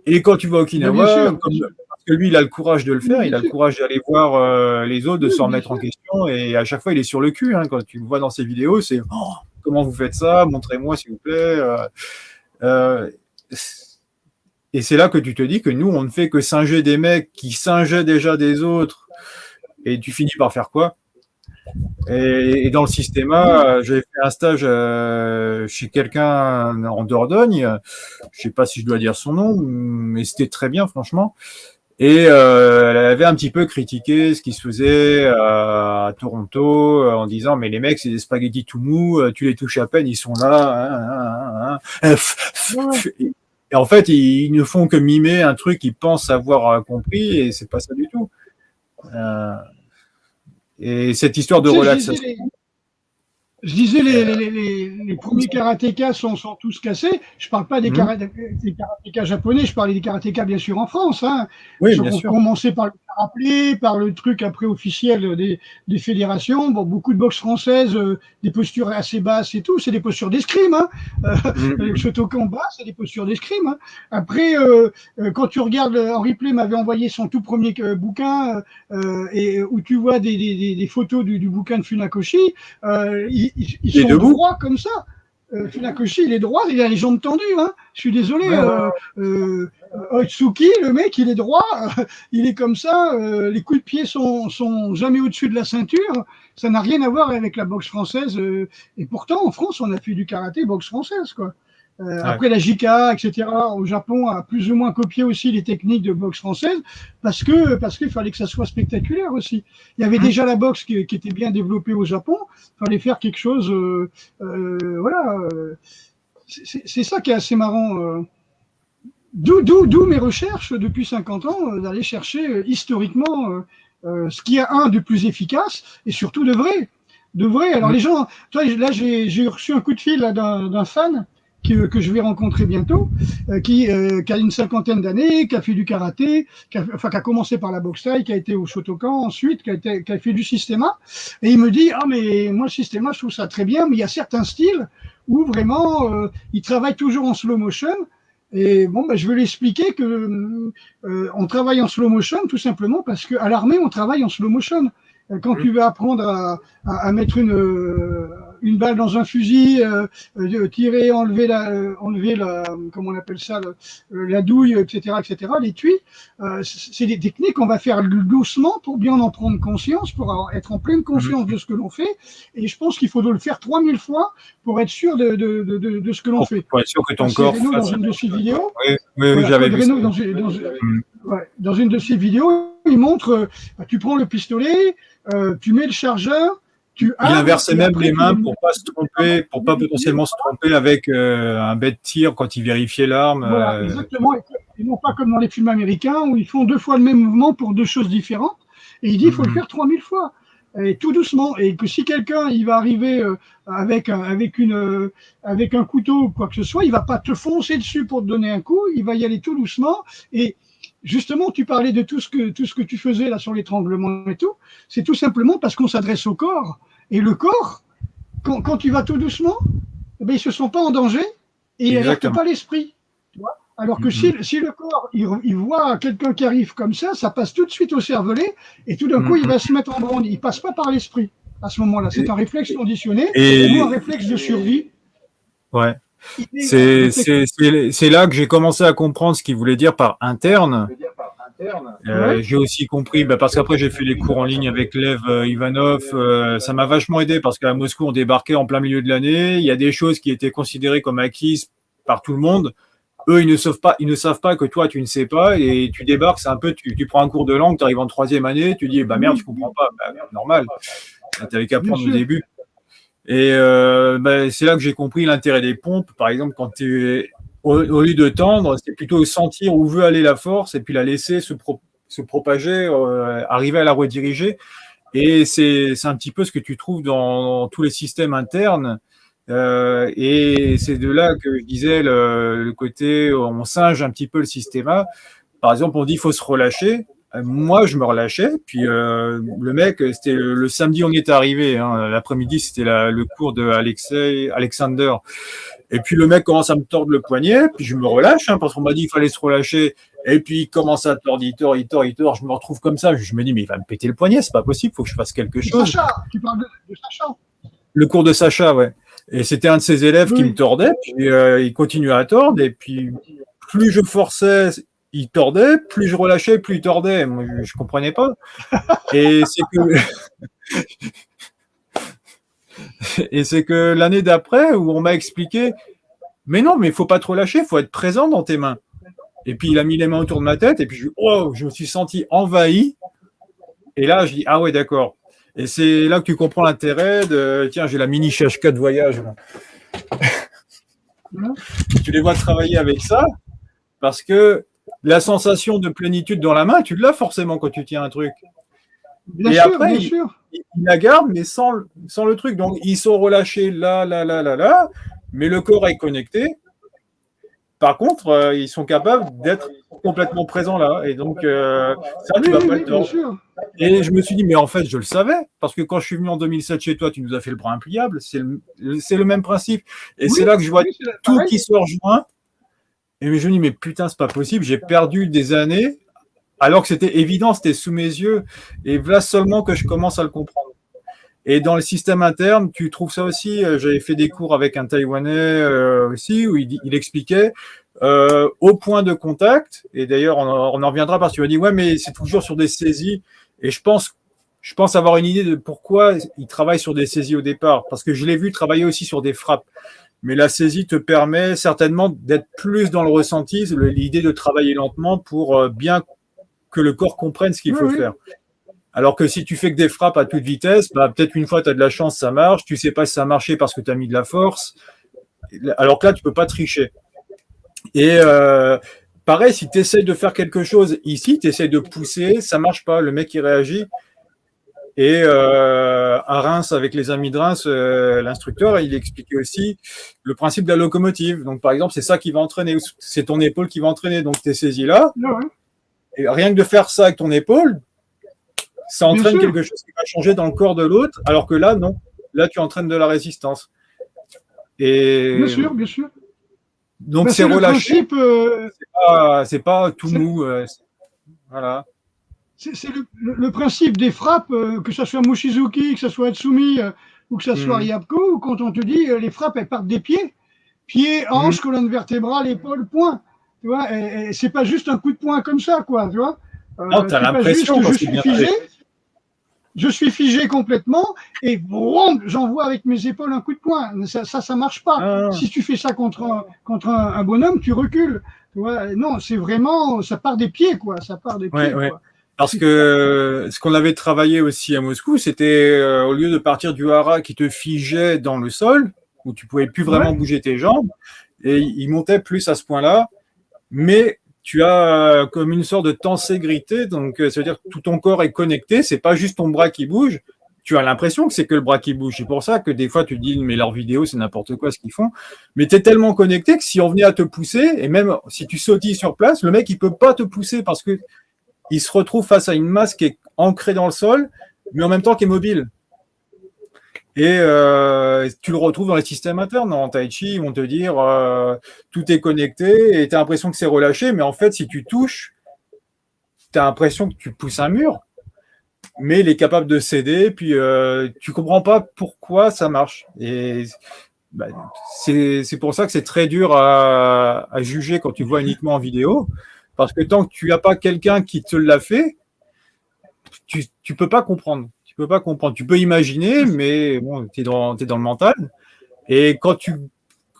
Et quand tu vas à Okinawa, parce que lui, il a le courage de le faire, il a le courage d'aller voir les autres, de s'en remettre en question, et à chaque fois, il est sur le cul. Hein, quand tu le vois dans ses vidéos, c'est comment vous faites ça, montrez-moi s'il vous plaît. Et c'est là que tu te dis que nous, on ne fait que singer des mecs qui singeaient déjà des autres, et tu finis par faire quoi? Et dans le systéma, j'avais fait un stage chez quelqu'un en Dordogne, je ne sais pas si je dois dire son nom, mais c'était très bien, franchement. Et elle avait un petit peu critiqué ce qui se faisait à Toronto en disant mais les mecs c'est des spaghettis tout mous, tu les touches à peine, ils sont là. Et en fait ils ne font que mimer un truc qu'ils pensent avoir compris et c'est pas ça du tout. Et cette histoire de relaxation. Je disais, les premiers karatékas sont tous cassés. Je parle pas des karatékas japonais, je parlais des karatékas bien sûr en France. Hein. Oui, bien sûr. Commencé par le rappelé, par le truc après officiel des fédérations. Bon, beaucoup de boxe françaises, des postures assez basses et tout, c'est des postures d'escrime. Hein. Le Shotokan bas, c'est des postures d'escrime. Hein. Après, quand tu regardes, Henri Play m'avait envoyé son tout premier bouquin et où tu vois des photos du bouquin de Funakoshi. Ils sont droits comme ça. Funakoshi, il est droit, il a les jambes tendues. Hein. Je suis désolé. Oitsuki, le mec, il est droit. Il est comme ça. Les coups de pied sont jamais au-dessus de la ceinture. Ça n'a rien à voir avec la boxe française. Et pourtant, en France, on a fait du karaté boxe française, quoi. Après la JK, etc. Au Japon a plus ou moins copié aussi les techniques de boxe française parce qu'il fallait que ça soit spectaculaire aussi. Il y avait déjà la boxe qui était bien développée au Japon. Il fallait faire quelque chose. Voilà. C'est ça qui est assez marrant. D'où mes recherches depuis 50 ans d'aller chercher historiquement ce qu'il y a de plus efficace et surtout de vrai. De vrai. Alors les gens, là j'ai reçu un coup de fil d'un fan que je vais rencontrer bientôt, qui a une 50aine d'années, qui a fait du karaté, qui a commencé par la boxe thaï, qui a été au Shotokan ensuite, qui a fait du systéma. Et il me dit, mais moi le systéma, je trouve ça très bien, mais il y a certains styles où vraiment, il travaille toujours en slow motion. Et bon, je vais lui expliquer que on travaille en slow motion tout simplement parce qu'à l'armée, on travaille en slow motion. Quand tu veux apprendre à mettre une balle dans un fusil, tirer, enlever la, comment on appelle ça, la douille, etc., les tuiles, c'est des techniques qu'on va faire doucement pour bien en prendre conscience, pour être en pleine conscience de ce que l'on fait. Et je pense qu'il faut le faire 3000 fois pour être sûr de ce que l'on fait. Pour être sûr que ton corps fasse... Dans une de ses vidéos, oui, j'avais vu ça. Dans une de ses vidéos, il montre, tu prends le pistolet, tu mets le chargeur, il inversait même les mains pour pas se tromper, pour pas potentiellement se tromper avec un bête de tir quand il vérifiait l'arme. Voilà, exactement. Et non pas comme dans les films américains où ils font 2 fois le même mouvement pour 2 choses différentes. Et il dit il faut le faire 3000 fois. Et tout doucement. Et que si quelqu'un il va arriver avec un couteau ou quoi que ce soit, il va pas te foncer dessus pour te donner un coup. Il va y aller tout doucement. Et justement, tu parlais de tout ce que tu faisais là sur l'étranglement et tout. C'est tout simplement parce qu'on s'adresse au corps. Et le corps, quand tu vas tout doucement, ils ne se sont pas en danger et il n'alerte pas l'esprit. Alors que si le corps il voit quelqu'un qui arrive comme ça passe tout de suite au cervelet et tout d'un coup, il va se mettre en branle. Il ne passe pas par l'esprit à ce moment-là. C'est un réflexe conditionné ou un réflexe de survie. Ouais. C'est là que j'ai commencé à comprendre ce qu'il voulait dire par interne. J'ai aussi compris, parce qu'après j'ai fait les cours en ligne avec Lev Ivanov, ça m'a vachement aidé parce qu'à Moscou on débarquait en plein milieu de l'année, il y a des choses qui étaient considérées comme acquises par tout le monde, eux ils ne savent pas que toi tu ne sais pas et tu débarques, c'est un peu, tu prends un cours de langue, tu arrives en 3e année, tu dis merde tu comprends pas, normal, t'avais qu'à apprendre au début. Et c'est là que j'ai compris l'intérêt des pompes, par exemple quand tu au lieu de tendre, c'est plutôt sentir où veut aller la force et puis la laisser se propager, arriver à la rediriger. Et c'est un petit peu ce que tu trouves dans tous les systèmes internes. Et c'est de là que je disais le côté, on singe un petit peu le système. Par exemple, on dit qu'il faut se relâcher. Moi, je me relâchais. Puis le mec, c'était le samedi, on est arrivé. Hein, l'après-midi, c'était le cours de Alexander. Et puis le mec commence à me tordre le poignet. Puis je me relâche parce qu'on m'a dit qu'il fallait se relâcher. Et puis il commence à tordre, il tord. Je me retrouve comme ça. Je me dis, mais il va me péter le poignet, c'est pas possible, il faut que je fasse quelque chose. Sacha, tu parles de Sacha. Le cours de Sacha, ouais. Et c'était un de ses élèves qui me tordait, puis il continuait à tordre, et puis plus je forçais, il tordait, plus je relâchais, plus il tordait. Moi, je comprenais pas. Et c'est que l'année d'après, où on m'a expliqué, mais non, mais il faut pas te relâcher, il faut être présent dans tes mains. Et puis il a mis les mains autour de ma tête, et puis je me suis senti envahi. Et là, je dis, ah ouais, d'accord. Et c'est là que tu comprends l'intérêt de, tiens, j'ai la mini CH4 de voyage. Tu les vois travailler avec ça, parce que la sensation de plénitude dans la main, tu l'as forcément quand tu tiens un truc. Bien et sûr, après, bien sûr. Ils la gardent, mais sans le truc. Donc, ils sont relâchés là, mais le corps est connecté. Par contre, ils sont capables d'être complètement présents là. Et donc, ça, tu vas pas le tordre. Et je me suis dit, mais en fait, je le savais, parce que quand je suis venu en 2007 chez toi, tu nous as fait le bras impliable. C'est le même principe. Et c'est là que je vois tout qui se rejoint. Et je me dis, mais putain, c'est pas possible. J'ai perdu des années, alors que c'était évident, c'était sous mes yeux. Et là seulement que je commence à le comprendre. Et dans le système interne, tu trouves ça aussi. J'avais fait des cours avec un Taïwanais aussi, où il expliquait au point de contact. Et d'ailleurs, on en reviendra parce que tu m'as dit, ouais, mais c'est toujours sur des saisies. Et je pense avoir une idée de pourquoi il travaille sur des saisies au départ. Parce que je l'ai vu travailler aussi sur des frappes. Mais la saisie te permet certainement d'être plus dans le ressenti, l'idée de travailler lentement pour bien que le corps comprenne ce qu'il faut faire. Alors que si tu fais que des frappes à toute vitesse, bah, peut-être une fois tu as de la chance, ça marche. Tu sais pas si ça a marché parce que tu as mis de la force. Alors que là, tu peux pas tricher. Et pareil, si tu essaies de faire quelque chose ici, tu essaies de pousser, ça marche pas. Le mec, il réagit. Et à Reims, avec les amis de Reims, l'instructeur, il expliquait aussi le principe de la locomotive. Donc, par exemple, c'est ça qui va entraîner. C'est ton épaule qui va entraîner. Donc, tu es saisi là. Et rien que de faire ça avec ton épaule, ça entraîne quelque chose qui va changer dans le corps de l'autre, alors que là, non. Là, tu entraînes de la résistance. Et bien sûr, bien sûr. Donc, c'est relâché. C'est pas tout mou. Voilà. C'est le principe des frappes, que ce soit Mochizuki, que ce soit Atsumi, ou que ce soit Ryabko, où quand on te dit les frappes, elles partent des pieds. Pieds, hanches, colonne vertébrale, épaule, poing. Tu vois, et c'est pas juste un coup de poing comme ça, quoi. Tu vois. Non, t'as l'impression que je suis figé complètement et boum, j'envoie avec mes épaules un coup de poing. Ça marche pas. Si tu fais ça contre un bonhomme, tu recules. Tu vois, non, c'est vraiment, ça part des pieds, quoi. Ça part des pieds. Ouais. Quoi. Parce que ce qu'on avait travaillé aussi à Moscou, c'était au lieu de partir du hara qui te figeait dans le sol, où tu pouvais plus vraiment bouger tes jambes, et il montait plus à ce point-là, mais tu as comme une sorte de tenségrité, donc ça veut dire que tout ton corps est connecté, c'est pas juste ton bras qui bouge, tu as l'impression que c'est que le bras qui bouge. C'est pour ça que des fois tu te dis, mais leurs vidéos, c'est n'importe quoi ce qu'ils font. Mais tu es tellement connecté que si on venait à te pousser, et même si tu sautilles sur place, le mec, il peut pas te pousser parce que il se retrouve face à une masse qui est ancrée dans le sol, mais en même temps qui est mobile. Et tu le retrouves dans les systèmes internes. En Tai Chi, ils vont te dire tout est connecté et tu as l'impression que c'est relâché, mais en fait, si tu touches, tu as l'impression que tu pousses un mur, mais il est capable de céder, puis tu comprends pas pourquoi ça marche. Et c'est pour ça que c'est très dur à juger quand tu vois uniquement en vidéo. Parce que tant que tu n'as pas quelqu'un qui te l'a fait, tu peux pas comprendre. Tu peux pas comprendre. Tu peux imaginer, mais bon, tu es dans le mental. Et quand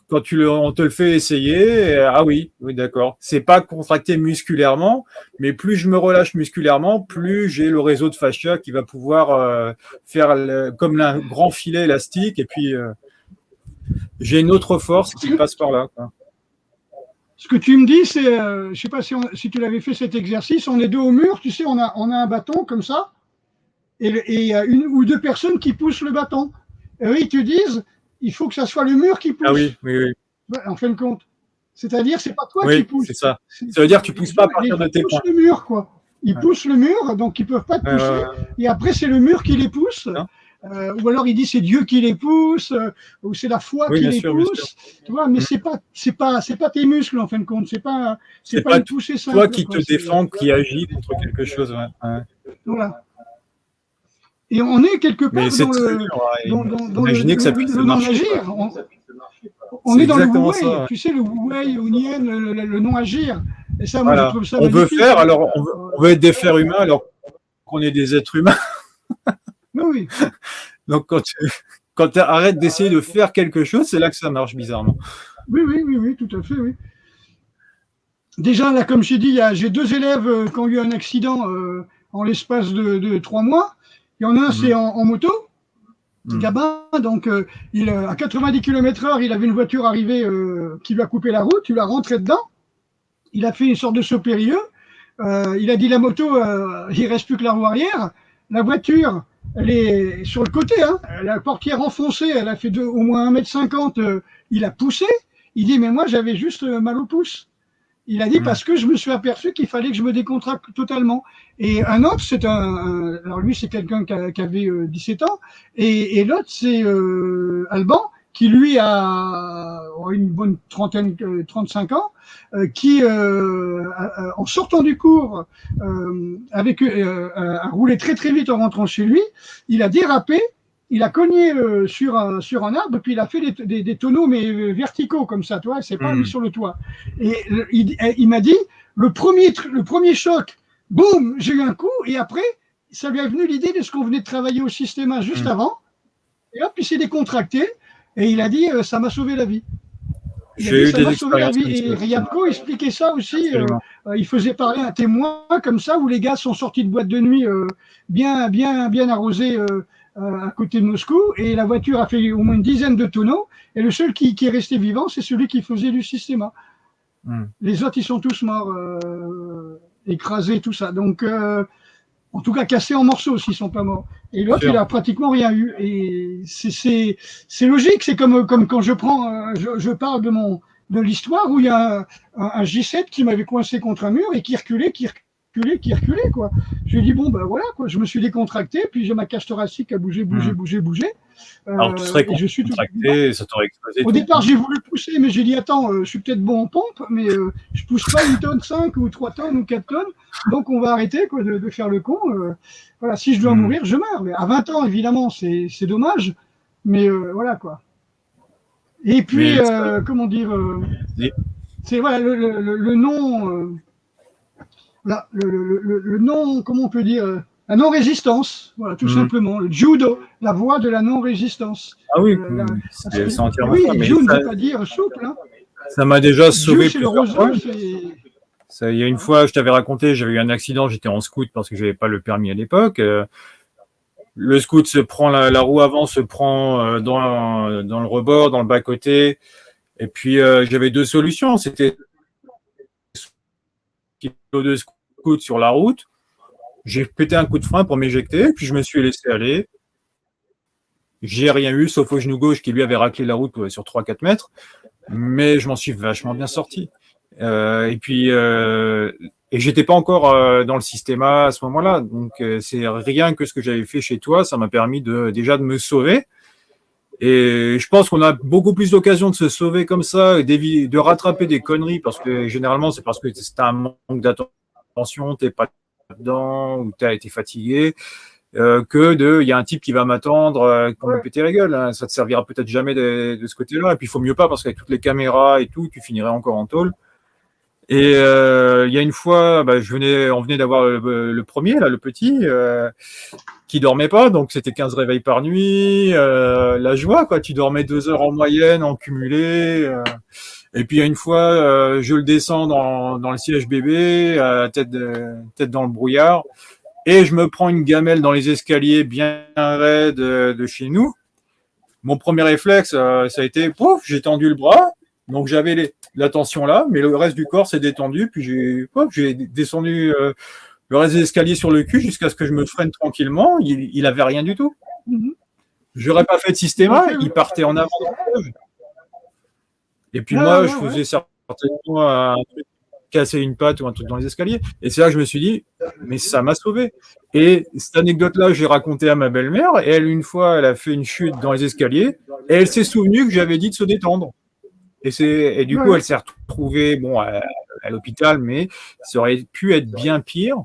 on te le fait essayer, ah oui, d'accord. C'est pas contracté musculairement, mais plus je me relâche musculairement, plus j'ai le réseau de fascia qui va pouvoir faire comme un grand filet élastique. Et puis j'ai une autre force qui passe par là, quoi. Ce que tu me dis, c'est, je ne sais pas si tu l'avais fait cet exercice, on est deux au mur, tu sais, on a un bâton comme ça, et il y a une ou deux personnes qui poussent le bâton. Et eux, ils te disent, il faut que ça soit le mur qui pousse. Ah oui, oui, oui. En fin de compte. C'est-à-dire, c'est pas toi qui Oui, pousse. c'est ça. Ça veut dire que tu pousses pas à partir de tes points. Ils poussent le mur, quoi. Ils Ouais. poussent le mur, donc ils peuvent pas te pousser. Et après, c'est le mur qui les pousse. Ou alors il dit c'est Dieu qui les pousse, ou c'est la foi qui les pousse. Tu vois, mais c'est pas tes muscles en fin de compte. C'est pas une poussée simple. Toi qui te défends, qui agit contre quelque chose. Ouais. Voilà. Et on est quelque part dans le non-agir. On est dans le wu-wei, tu sais, le wu-wei, ou nien, le non-agir. Et ça, moi, je trouve ça magnifique. On veut faire, alors on veut être des fers humains alors qu'on est des êtres humains. Oui. Donc quand tu arrêtes d'essayer de faire quelque chose, c'est là que ça marche bizarrement. Oui, tout à fait, oui. Déjà, là, comme j'ai dit, j'ai 2 élèves qui ont eu un accident en l'espace de 3 mois. Il y en a un, c'est en moto. Gabin, donc à 90 km/h, il avait une voiture arrivée qui lui a coupé la route, il lui a rentré dedans, il a fait une sorte de saut périlleux, il a dit la moto, il reste plus que la roue arrière, la voiture, elle est sur le côté, hein, la portière enfoncée, elle a fait au moins 1,50 m, il a poussé, il dit mais moi j'avais juste mal au pouce. Il a dit parce que je me suis aperçu qu'il fallait que je me décontracte totalement. Et un autre, alors lui, c'est quelqu'un qui avait 17 ans, et l'autre, c'est Alban, qui lui a une bonne 35 ans, qui, en sortant du cours, a roulé très très vite en rentrant chez lui, il a dérapé, il a cogné sur un arbre, puis il a fait des tonneaux, mais verticaux comme ça, tu vois, c'est pas mis sur le toit. Et il m'a dit, le premier choc, boum, j'ai eu un coup, et après, ça lui est venu l'idée de ce qu'on venait de travailler au Systéma juste avant, et hop, il s'est décontracté, et il a dit, ça m'a sauvé la vie. Ça m'a sauvé la vie. Et Ryabko expliquait ça aussi. Il faisait parler un témoin comme ça, où les gars sont sortis de boîte de nuit bien arrosés à côté de Moscou, et la voiture a fait au moins une dizaine de tonneaux, et le seul qui est resté vivant, c'est celui qui faisait du Systéma. Les autres, ils sont tous morts, écrasés, tout ça. Donc, en tout cas, cassés en morceaux s'ils ne sont pas morts. Et l'autre, il a pratiquement rien eu. Et c'est logique. C'est comme quand je parle de l'histoire où il y a un J7 qui m'avait coincé contre un mur et qui reculait, quoi. Je lui ai dit, bon, ben voilà, quoi. Je me suis décontracté, puis j'ai ma cage thoracique à bouger. Alors, tu serais contracté, ça t'aurait explosé. Au départ, j'ai voulu pousser, mais j'ai dit, attends, je suis peut-être bon en pompe, mais je pousse pas 1 tonne 5 ou 3 tonnes ou 4 tonnes, donc on va arrêter quoi, de faire le con. Voilà, si je dois mourir, je meurs. Mais à 20 ans, évidemment, c'est dommage, mais voilà, quoi. Et puis, comment dire, c'est voilà, le nom, le non, comment on peut dire, la non-résistance, voilà, tout simplement. Le judo, la voie de la non-résistance. Ah oui, c'est entièrement ça. Oui, judo ne veut pas dire souple. Hein. Ça m'a déjà sauvé plusieurs fois. Il y a une fois, je t'avais raconté, j'avais eu un accident, j'étais en scout parce que je n'avais pas le permis à l'époque. Le scout se prend, la roue avant se prend dans le rebord, dans le bas-côté. Et puis, j'avais 2 solutions. C'était kilo de scout sur la route. J'ai pété un coup de frein pour m'éjecter, puis je me suis laissé aller. J'ai rien eu, sauf au genou gauche qui lui avait raclé la route sur 3-4 mètres. Mais je m'en suis vachement bien sorti. Et puis, et j'étais pas encore dans le Systéma à ce moment-là. Donc, c'est rien que ce que j'avais fait chez toi, ça m'a permis déjà de me sauver. Et je pense qu'on a beaucoup plus d'occasions de se sauver comme ça, de rattraper des conneries, parce que généralement, c'est parce que c'est un manque d'attention, t'es pas dedans, ou t'as été fatigué, il y a un type qui va m'attendre pour me péter la gueule. Hein. Ça te servira peut-être jamais de ce côté-là. Et puis, il faut mieux pas, parce qu'avec toutes les caméras et tout, tu finirais encore en tôle. Et il y a une fois, on venait d'avoir le premier, là, le petit, qui dormait pas, donc c'était 15 réveils par nuit, la joie, quoi. Tu dormais 2 heures en moyenne, en cumulé. Et puis il y a une fois, je le descends dans le siège bébé, tête dans le brouillard, et je me prends une gamelle dans les escaliers bien raides de chez nous. Mon premier réflexe, ça a été, pouf, j'ai tendu le bras. Donc j'avais la tension là, mais le reste du corps s'est détendu, puis j'ai descendu le reste des escaliers sur le cul jusqu'à ce que je me freine tranquillement. Il avait rien du tout. J'aurais pas fait de systéma, il partait en avant. Et puis moi, je faisais certainement un truc, casser une patte ou un truc dans les escaliers. Et c'est là que je me suis dit, mais ça m'a sauvé. Et cette anecdote-là, j'ai raconté à ma belle-mère. Et elle, une fois, elle a fait une chute dans les escaliers. Et elle s'est souvenue que j'avais dit de se détendre. Et du coup, elle s'est retrouvée à l'hôpital, mais ça aurait pu être bien pire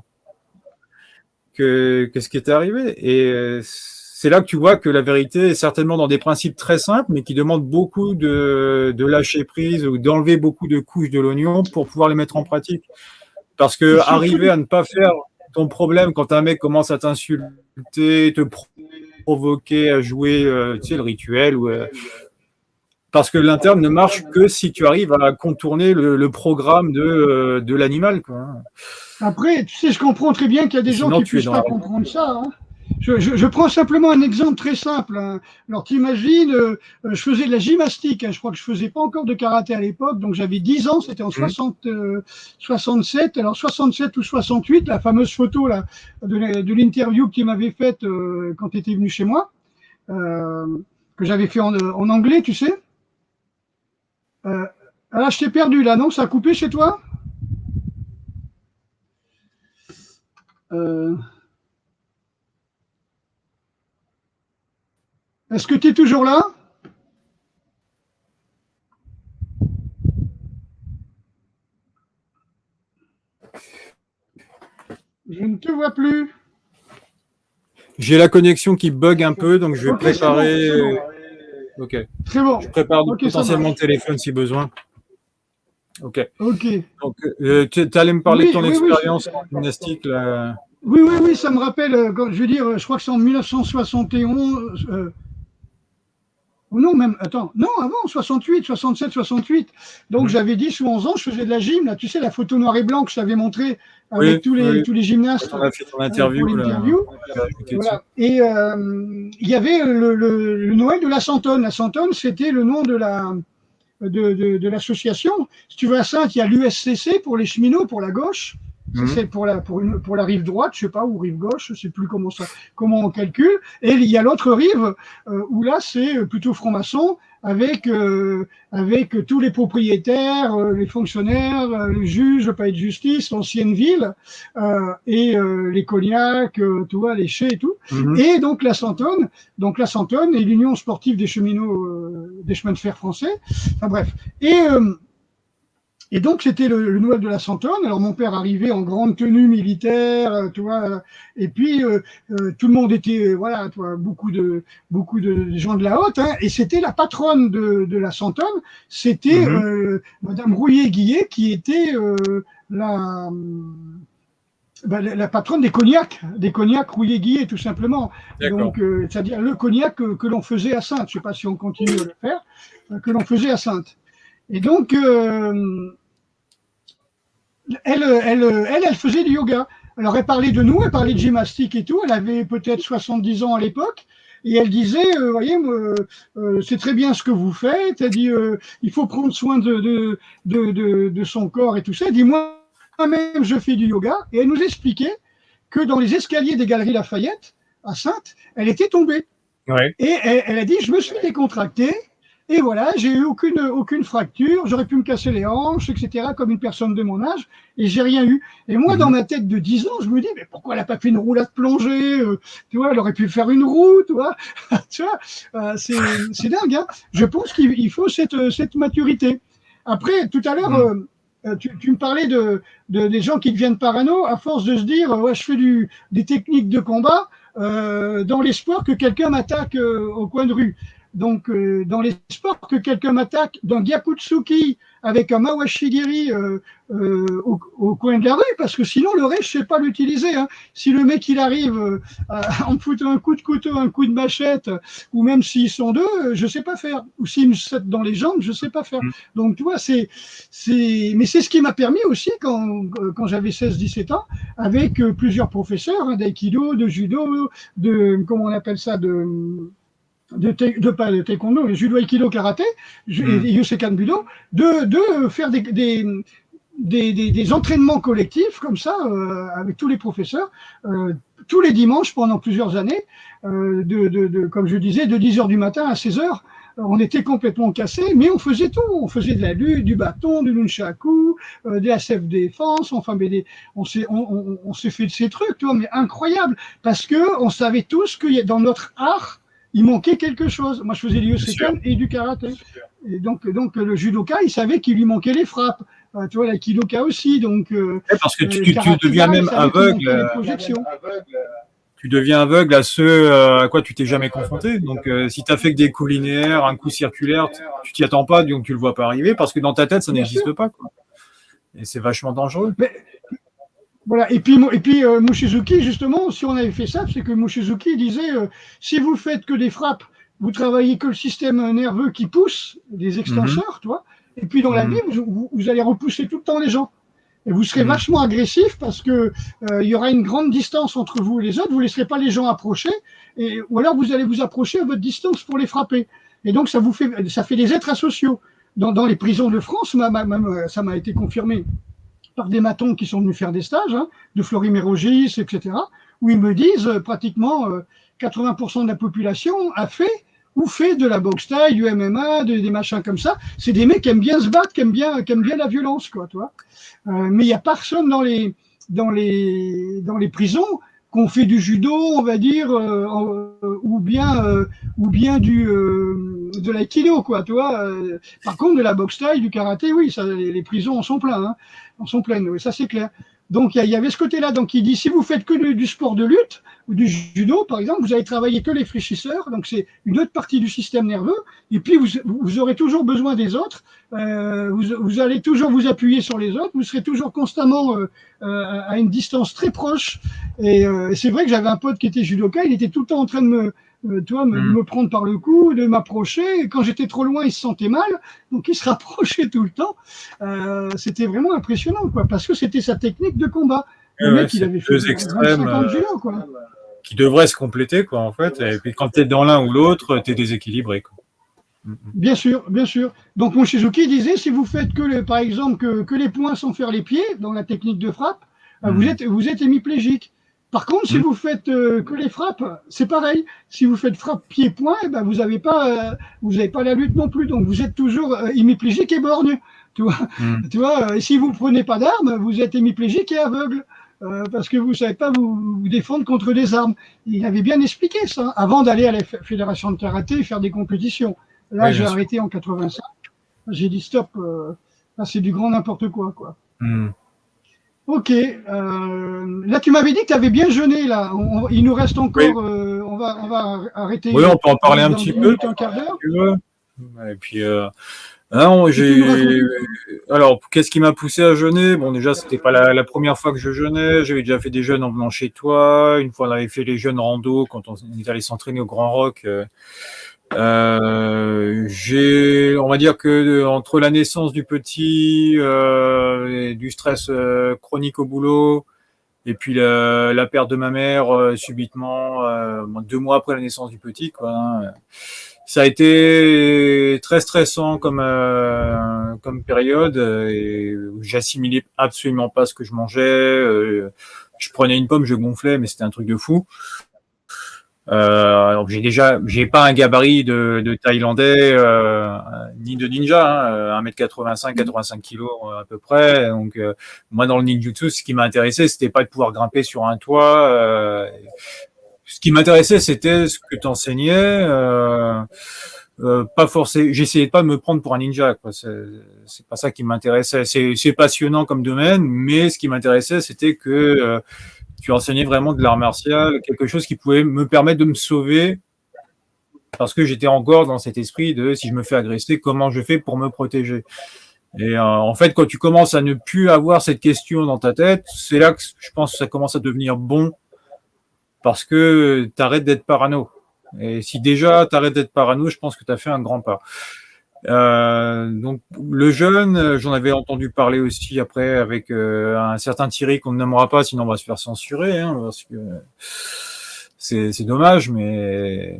que ce qui est arrivé. Et c'est là que tu vois que la vérité est certainement dans des principes très simples, mais qui demandent beaucoup de lâcher prise ou d'enlever beaucoup de couches de l'oignon pour pouvoir les mettre en pratique. Parce que arriver à ne pas faire ton problème quand un mec commence à t'insulter, te provoquer à jouer, tu sais, le rituel parce que l'interne ne marche que si tu arrives à contourner le programme de l'animal, quoi. Après, tu sais, je comprends très bien qu'il y a des gens qui ne puissent pas comprendre ça. Hein. Je prends simplement un exemple très simple. Hein. Alors, t'imagines, je faisais de la gymnastique. Hein. Je crois que je faisais pas encore de karaté à l'époque. Donc, j'avais 10 ans. C'était en 67. Alors, 67 ou 68, la fameuse photo là, de l'interview que tu m'avais faite quand tu étais venu chez moi, que j'avais fait en anglais, tu sais. Ah, je t'ai perdu là, non? Ça a coupé chez toi? Est-ce que tu es toujours là? Je ne te vois plus. J'ai la connexion qui bug un peu, donc je vais préparer. C'est bon. Ok. Très bon. Je prépare potentiellement le téléphone si besoin. Ok. Ok. Donc, tu allais me parler de ton expérience en gymnastique là. Oui, ça me rappelle, je veux dire, je crois que c'est en 1971. Ou non, même, attends, non, avant, 68, 67, 68. Donc j'avais 10 ou 11 ans, je faisais de la gym, là, tu sais, la photo noir et blanc que je t'avais montrée avec tous les gymnastes. On a fait ton interview. Voilà. Et il y avait le Noël de la Santonne. La Santonne, c'était le nom de l'association. Si tu veux, à Saintes, il y a l'USCC pour les cheminots, pour la gauche. C'est pour la rive droite, je sais pas, ou rive gauche, je sais plus comment on calcule. Et il y a l'autre rive où là c'est plutôt franc-maçon avec tous les propriétaires, les fonctionnaires, les juges, le palais de justice, l'ancienne ville et les cognacs, tu vois, les chais et tout. Et donc la Santonne et l'Union sportive des cheminots des chemins de fer français. Enfin bref. Et donc, c'était le Noël de la Santonne. Alors, mon père arrivait en grande tenue militaire, tu vois, et puis tout le monde était, voilà, tu vois, beaucoup de gens de la haute, hein, et c'était la patronne de la Santonne, c'était Madame Rouillet-Guillet, qui était la patronne des cognacs Rouillet-Guillet, tout simplement. Donc, c'est-à-dire le cognac que l'on faisait à Saintes. Je ne sais pas si on continue à le faire, que l'on faisait à Saintes. Et donc, elle faisait du yoga. Alors, elle parlait de nous, elle parlait de gymnastique et tout. Elle avait peut-être 70 ans à l'époque. Et elle disait, voyez, c'est très bien ce que vous faites. Elle dit, il faut prendre soin de son corps et tout ça. Elle dit, moi-même, je fais du yoga. Et elle nous expliquait que dans les escaliers des Galeries Lafayette, à Saintes, elle était tombée. Ouais. Et elle a dit, je me suis décontractée. Et voilà, j'ai eu aucune fracture, j'aurais pu me casser les hanches, etc., comme une personne de mon âge, et j'ai rien eu. Et moi, dans ma tête de 10 ans, je me dis, mais pourquoi elle n'a pas fait une roulade plongée tu vois, elle aurait pu faire une roue, tu vois. Tu vois, c'est dingue, hein. Je pense qu'il faut cette maturité. Après, tout à l'heure, tu me parlais des gens qui deviennent parano à force de se dire, ouais, je fais des techniques de combat dans l'espoir que quelqu'un m'attaque au coin de rue. Donc, dans les sports, que quelqu'un m'attaque d'un gyakutsuki avec un mawashigiri au coin de la rue, parce que sinon, le reste, je ne sais pas l'utiliser. Hein. Si le mec, il arrive en me foutant un coup de couteau, un coup de machette, ou même s'ils sont deux, je ne sais pas faire. Ou s'ils me sautent dans les jambes, je ne sais pas faire. Donc, tu vois, mais c'est ce qui m'a permis aussi, quand j'avais 16-17 ans, avec plusieurs professeurs, hein, d'aïkido, de judo, comment on appelle ça, pas de taekwondo, mais judo, aikido, karaté, et Yosekan Budo, de faire des des entraînements collectifs comme ça, avec tous les professeurs, tous les dimanches pendant plusieurs années, comme je disais, de 10h du matin à 16h. On était complètement cassés, mais on faisait tout. On faisait de la lutte, du bâton, du nunchaku, de la self-défense. Enfin, on s'est fait de ces trucs, tu vois, mais incroyable, parce que on savait tous que dans notre art, il manquait quelque chose. Moi, je faisais du yosekan et du karaté. Et donc, le judoka, il savait qu'il lui manquait les frappes. Tu vois, l'aïkidoka aussi. Donc, parce que tu deviens même aveugle. Tu deviens aveugle à ce à quoi tu t'es jamais confronté. Donc, si tu as fait que des coups linéaires, un coup circulaire, tu t'y attends pas, donc tu le vois pas arriver, parce que dans ta tête, ça n'existe pas, quoi. Et c'est vachement dangereux. Mais, voilà. Et puis Mushizuki, justement, si on avait fait ça, c'est que Mushizuki disait si vous faites que des frappes, vous travaillez que le système nerveux qui pousse, des extenseurs, tu vois. Et puis dans la vie, vous allez repousser tout le temps les gens. Et vous serez vachement agressif parce que il y aura une grande distance entre vous et les autres. Vous ne laisserez pas les gens approcher, ou alors vous allez vous approcher à votre distance pour les frapper. Et donc ça fait des êtres asociaux. Dans les prisons de France, ça m'a été confirmé par des matons qui sont venus faire des stages, de Florimérogis, etc., où ils me disent pratiquement 80% de la population a fait ou fait de la boxe thaï, du MMA, des machins comme ça. C'est des mecs qui aiment bien se battre, qui aiment bien la violence, quoi, tu vois. Mais il n'y a personne dans les prisons qu'on fait du judo, on va dire, ou bien de l'aïkido, quoi, tu vois. Par contre, de la boxe thaï, du karaté, oui, ça, les prisons en sont pleines, oui, ça c'est clair. Donc il y avait ce côté-là. Donc il dit si vous faites que du sport de lutte ou du judo, par exemple, vous allez travailler que les fléchisseurs, donc c'est une autre partie du système nerveux. Et puis vous aurez toujours besoin des autres. Vous allez toujours vous appuyer sur les autres. Vous serez toujours constamment à une distance très proche. Et c'est vrai que j'avais un pote qui était judoka. Il était tout le temps en train de me prendre par le cou, de m'approcher. Et quand j'étais trop loin, il se sentait mal, donc il se rapprochait tout le temps. C'était vraiment impressionnant, quoi, parce que c'était sa technique de combat. Le mec, il avait fait deux extrêmes judo, quoi. Qui devraient se compléter, quoi, en fait. Et puis quand tu es dans l'un ou l'autre, tu es déséquilibré, quoi. Bien sûr, bien sûr. Donc mon Shizuki disait, si vous faites par exemple que les poings sans faire les pieds dans la technique de frappe, vous êtes hémiplégique. Par contre, si vous faites que les frappes, c'est pareil. Si vous faites frappe pied-point, eh ben vous n'avez pas la lutte non plus. Donc vous êtes toujours hémiplégique et borgne. Tu vois, et si vous ne prenez pas d'armes, vous êtes hémiplégique et aveugle. Parce que vous ne savez pas vous défendre contre des armes. Il avait bien expliqué ça avant d'aller à la fédération de karaté et faire des compétitions. Là, j'ai arrêté en 85. J'ai dit stop. Là, c'est du grand n'importe quoi, quoi. Ok. Là, tu m'avais dit que tu avais bien jeûné. Là, il nous reste encore. On va arrêter. Oui, on peut en parler un petit peu. Un quart d'heure. Et puis. Alors, qu'est-ce qui m'a poussé à jeûner? Bon, déjà, c'était pas la première fois que je jeûnais. J'avais déjà fait des jeûnes en venant chez toi. Une fois, on avait fait les jeûnes rando quand on est allé s'entraîner au Grand Rock. On va dire que entre la naissance du petit, et du stress chronique au boulot, et puis la perte de ma mère subitement 2 mois après la naissance du petit, quoi. Ça a été très stressant comme période, et j'assimilais absolument pas ce que je mangeais. Je prenais une pomme, je gonflais, mais c'était un truc de fou. Alors j'ai pas un gabarit de Thaïlandais ni de ninja, 1m85, 85 kilos à peu près. Donc moi dans le ninjutsu, ce qui m'intéressait, c'était pas de pouvoir grimper sur un toit. Ce qui m'intéressait, c'était ce que t'enseignais. Pas forcément. J'essayais pas de me prendre pour un ninja, quoi. C'est pas ça qui m'intéressait. C'est passionnant comme domaine, mais ce qui m'intéressait, c'était que tu enseignais vraiment de l'art martial, quelque chose qui pouvait me permettre de me sauver, parce que j'étais encore dans cet esprit de si je me fais agresser, comment je fais pour me protéger. Et en fait, quand tu commences à ne plus avoir cette question dans ta tête, c'est là que je pense que ça commence à devenir bon, parce que tu arrêtes d'être parano. Et si déjà tu arrêtes d'être parano, je pense que tu as fait un grand pas. Donc le jeûne, j'en avais entendu parler aussi après avec un certain Thierry qu'on ne nommera pas, sinon on va se faire censurer, parce que c'est dommage, mais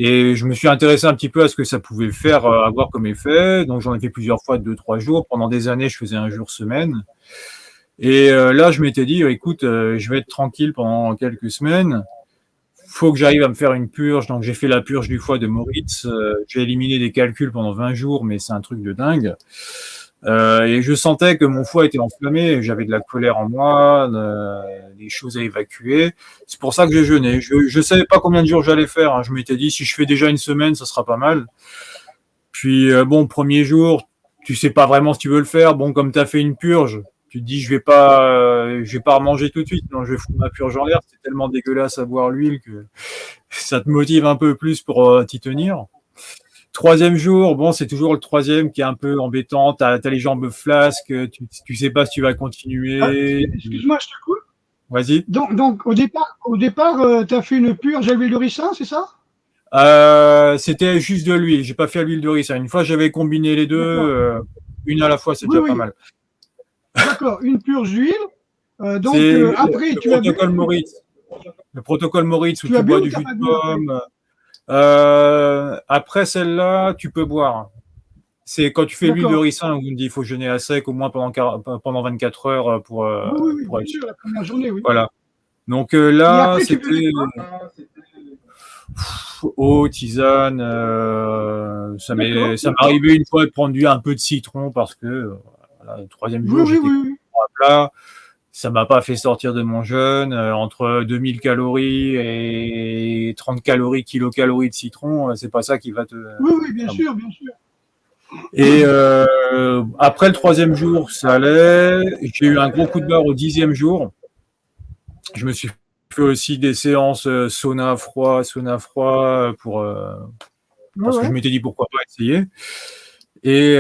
Et je me suis intéressé un petit peu à ce que ça pouvait faire, avoir comme effet. Donc j'en ai fait plusieurs fois, 2-3 jours. Pendant des années, je faisais un jour semaine. Et là, je m'étais dit, écoute, je vais être tranquille pendant quelques semaines. Faut que j'arrive à me faire une purge. Donc j'ai fait la purge du foie de Moritz. J'ai éliminé des calculs pendant 20 jours, mais c'est un truc de dingue. Et je sentais que mon foie était enflammé, j'avais de la colère en moi, des choses à évacuer. C'est pour ça que j'ai jeûné. Je savais pas combien de jours j'allais faire, hein. Je m'étais dit, si je fais déjà une semaine, ça sera pas mal. Puis bon, premier jour, tu sais pas vraiment si tu veux le faire. Bon, comme tu as fait une purge, tu te dis, je vais pas remanger tout de suite. Non, je vais foutre ma purge en l'air. C'est tellement dégueulasse à boire l'huile que ça te motive un peu plus pour t'y tenir. Troisième jour, bon, c'est toujours le troisième qui est un peu embêtant. T'as les jambes flasques, tu sais pas si tu vas continuer. Excuse-moi, je te coupe. Vas-y. Donc au départ, tu as fait une purge à l'huile de ricin, c'est ça? C'était juste de l'huile. J'ai pas fait à l'huile de ricin. Une fois, j'avais combiné les deux. Une à la fois, c'est déjà pas mal. D'accord, une purge d'huile. Donc après, tu as bu. Le protocole Moritz où tu bois du jus de pomme. Après celle-là, tu peux boire. C'est quand tu fais l'huile de ricin, on me dit il faut jeûner à sec au moins pendant 24 heures pour bien sûr, la première journée, oui. Voilà. Donc là, c'était eau, tisane. Ça m'est arrivé une fois de prendre un peu de citron parce que le troisième jour, j'étais à plat. Ça m'a pas fait sortir de mon jeûne. Entre 2000 calories et 30 calories, kilocalories de citron, c'est pas ça qui va te... Oui, bien sûr, bien sûr. Et après le troisième jour, ça allait. J'ai eu un gros coup de barre au 10e jour. Je me suis fait aussi des séances sauna froid pour parce que je m'étais dit pourquoi pas essayer. Et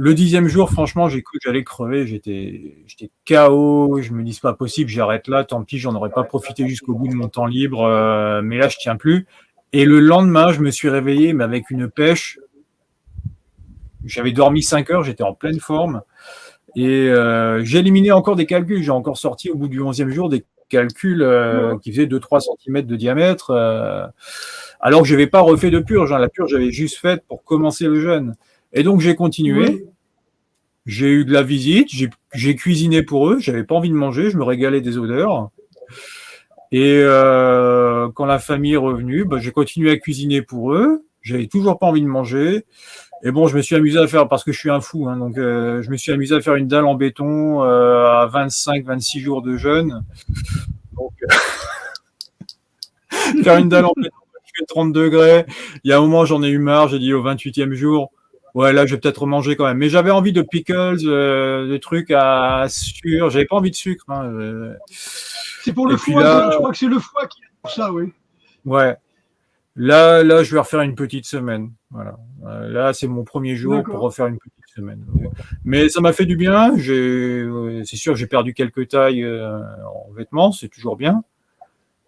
le 10e jour, franchement, j'ai cru que j'allais crever. J'étais KO. Je me dis c'est pas possible, j'arrête là. Tant pis, j'en aurais pas profité jusqu'au bout de mon temps libre. Mais là, je tiens plus. Et le lendemain, je me suis réveillé, mais avec une pêche. J'avais dormi 5 heures, j'étais en pleine forme. Et j'ai éliminé encore des calculs. J'ai encore sorti au bout du 11e jour des calculs qui faisaient 2-3 cm de diamètre. Alors que je n'avais pas refait de purge. La purge, j'avais juste faite pour commencer le jeûne. Et donc, j'ai continué. J'ai eu de la visite. J'ai cuisiné pour eux. Je n'avais pas envie de manger. Je me régalais des odeurs. Et quand la famille est revenue, j'ai continué à cuisiner pour eux. J'avais toujours pas envie de manger. Et bon, je me suis amusé à faire, parce que je suis un fou, hein, donc je me suis amusé à faire une dalle en béton à 25-26 jours de jeûne. Donc, faire une dalle en béton, je fais 30 degrés. Il y a un moment, j'en ai eu marre, j'ai dit au 28e jour, ouais, là, je vais peut-être manger quand même. Mais j'avais envie de pickles, de trucs à sucre. J'avais pas envie de sucre. Hein. C'est pour le foie, là, je crois que c'est le foie qui est pour ça, oui. Ouais. Là, je vais refaire une petite semaine. Voilà. Là, c'est mon premier jour pour refaire une petite semaine. Mais ça m'a fait du bien. C'est sûr que j'ai perdu quelques tailles en vêtements, c'est toujours bien.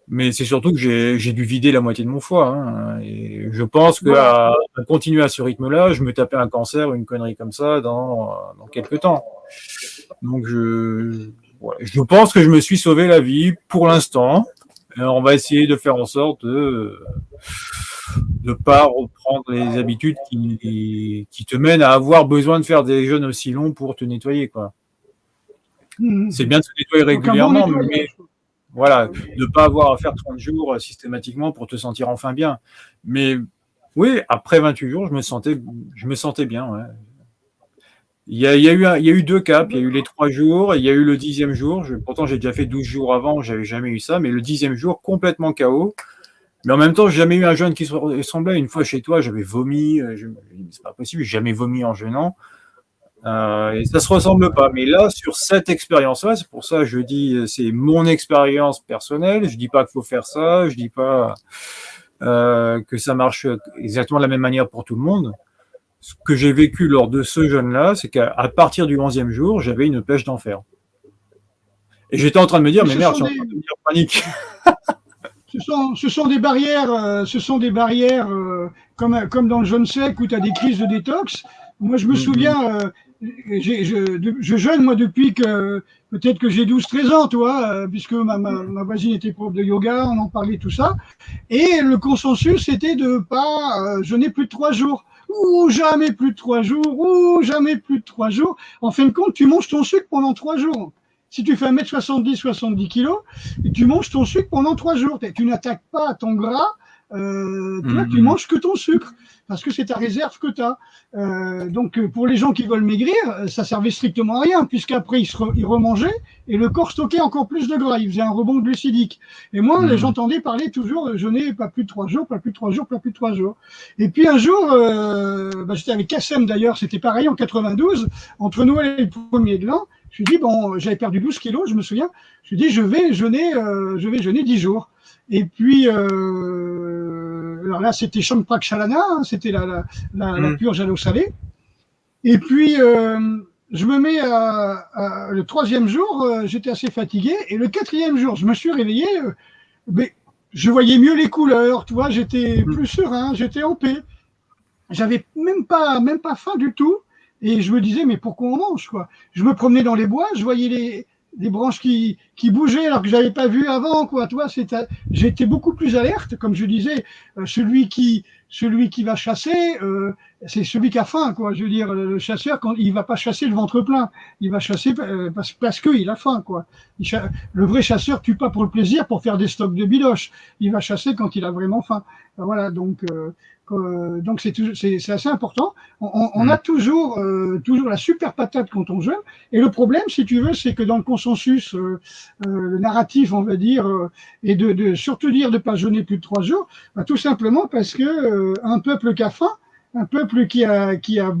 Mais c'est surtout que j'ai dû vider la moitié de mon foie. Hein. Et je pense qu'à continuer à ce rythme-là, je me tapais un cancer ou une connerie comme ça dans quelques temps. Donc, je pense que je me suis sauvé la vie pour l'instant. On va essayer de faire en sorte de pas reprendre les habitudes qui te mènent à avoir besoin de faire des jeûnes aussi longs pour te nettoyer, quoi. C'est bien de se nettoyer régulièrement, mais voilà, ne pas avoir à faire 30 jours systématiquement pour te sentir enfin bien. Mais oui, après 28 jours, je me sentais bien, ouais. Il y a eu 2 caps, il y a eu les 3 jours, et il y a eu le 10e jour. Pourtant, j'ai déjà fait 12 jours avant, j'avais jamais eu ça, mais le 10e jour, complètement KO. Mais en même temps, j'ai jamais eu un jeûne qui se ressemblait. Une fois chez toi, j'avais vomi. C'est pas possible, j'ai jamais vomi en jeûnant. Et ça se ressemble pas. Mais là, sur cette expérience-là, c'est pour ça que je dis, c'est mon expérience personnelle. Je dis pas qu'il faut faire ça. Je dis pas que ça marche exactement de la même manière pour tout le monde. Ce que j'ai vécu lors de ce jeûne-là, c'est qu'à partir du 11e jour, j'avais une pêche d'enfer. Et j'étais en train de me dire, mais merde, je suis en train de devenir panique. Ce sont des barrières, comme dans le jeûne sec où tu as des crises de détox. Moi, je me souviens, je jeûne, moi, depuis que peut-être que j'ai 12-13 ans, tu vois, puisque ma voisine était prof de yoga, on en parlait, tout ça. Et le consensus, c'était de pas jeûner plus de 3 jours. Ou jamais plus de 3 jours, ou jamais plus de 3 jours. En fin de compte, tu manges ton sucre pendant 3 jours. Si tu fais 1m70, 70 kilos, tu manges ton sucre pendant 3 jours. Tu n'attaques pas ton gras, toi, tu manges que ton sucre, parce que c'est ta réserve que tu as. Donc, pour les gens qui veulent maigrir, ça servait strictement à rien, puisqu'après, ils remangeaient et le corps stockait encore plus de gras. Il faisait un rebond glucidique. Et moi, j'entendais parler toujours, je n'ai pas plus de 3 jours, pas plus de 3 jours, pas plus de 3 jours. Et puis un jour, j'étais avec Kassem d'ailleurs, c'était pareil en 92, entre Noël et le 1er de l'an. Je me suis dit, bon, j'avais perdu 12 kilos, je me souviens. Je me suis dit, je vais jeûner 10 jours. Et puis, alors là, c'était Champrak Chalana, hein, c'était la purge à l'eau salée. Et puis, je me mets le 3e jour, j'étais assez fatigué. Et le 4e jour, je me suis réveillé, mais je voyais mieux les couleurs, tu vois, j'étais plus serein, j'étais en paix. J'avais même pas faim du tout. Et je me disais, mais pourquoi on mange, quoi? Je me promenais dans les bois, je voyais des branches qui bougeaient alors que je n'avais pas vu avant, quoi. Tu vois, j'étais beaucoup plus alerte, comme je disais, celui qui va chasser, c'est celui qui a faim, quoi. Je veux dire, le chasseur, quand il va pas chasser le ventre plein, il va chasser parce qu'il a faim, quoi. Le vrai chasseur tue pas pour le plaisir, pour faire des stocks de bidoches. Il va chasser quand il a vraiment faim. Voilà, donc c'est assez important. On a toujours la super patate quand on jeûne. Et le problème, si tu veux, c'est que dans le consensus, le narratif, on va dire, est de surtout dire de ne pas jeûner plus de 3 jours, bah, tout simplement parce que un peuple qui a faim, un peuple qui a qui a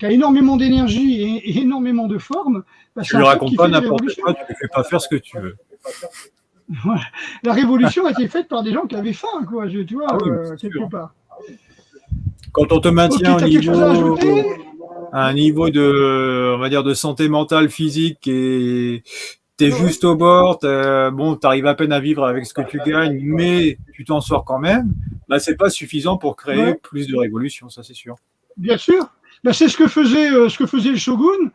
énormément d'énergie et énormément de forme, bah, tu ne racontes pas n'importe quoi, tu ne fais pas faire ce que tu veux. La révolution a été faite par des gens qui avaient faim, quoi, tu vois, quelque part. Quand on te maintient à un niveau de, on va dire, de santé mentale, physique, et t'es juste au bord, t'arrives à peine à vivre avec ce que tu gagnes, mais tu t'en sors quand même, bah, c'est pas suffisant pour créer plus de révolution, ça c'est sûr. Bien sûr. Bah, c'est ce que faisait le shogun.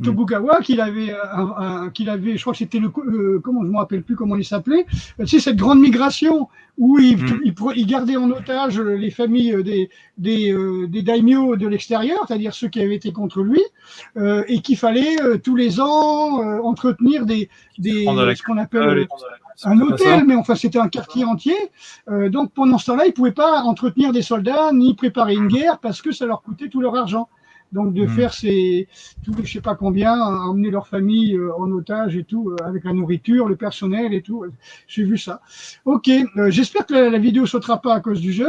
Tokugawa, qu'il avait, je crois que c'était comment, je ne me rappelle plus comment il s'appelait, tu sais, cette grande migration où il gardait en otage les familles des daimyo de l'extérieur, c'est-à-dire ceux qui avaient été contre lui, et qu'il fallait tous les ans entretenir ce qu'on appelle un hôtel, mais enfin c'était un quartier entier. Donc pendant ce temps-là, ils ne pouvaient pas entretenir des soldats ni préparer une guerre parce que ça leur coûtait tout leur argent. Donc de faire tous les je sais pas combien, emmener leur famille en otage et tout, avec la nourriture, le personnel et tout. J'ai vu ça. Ok, j'espère que la vidéo sautera pas à cause du jeûne.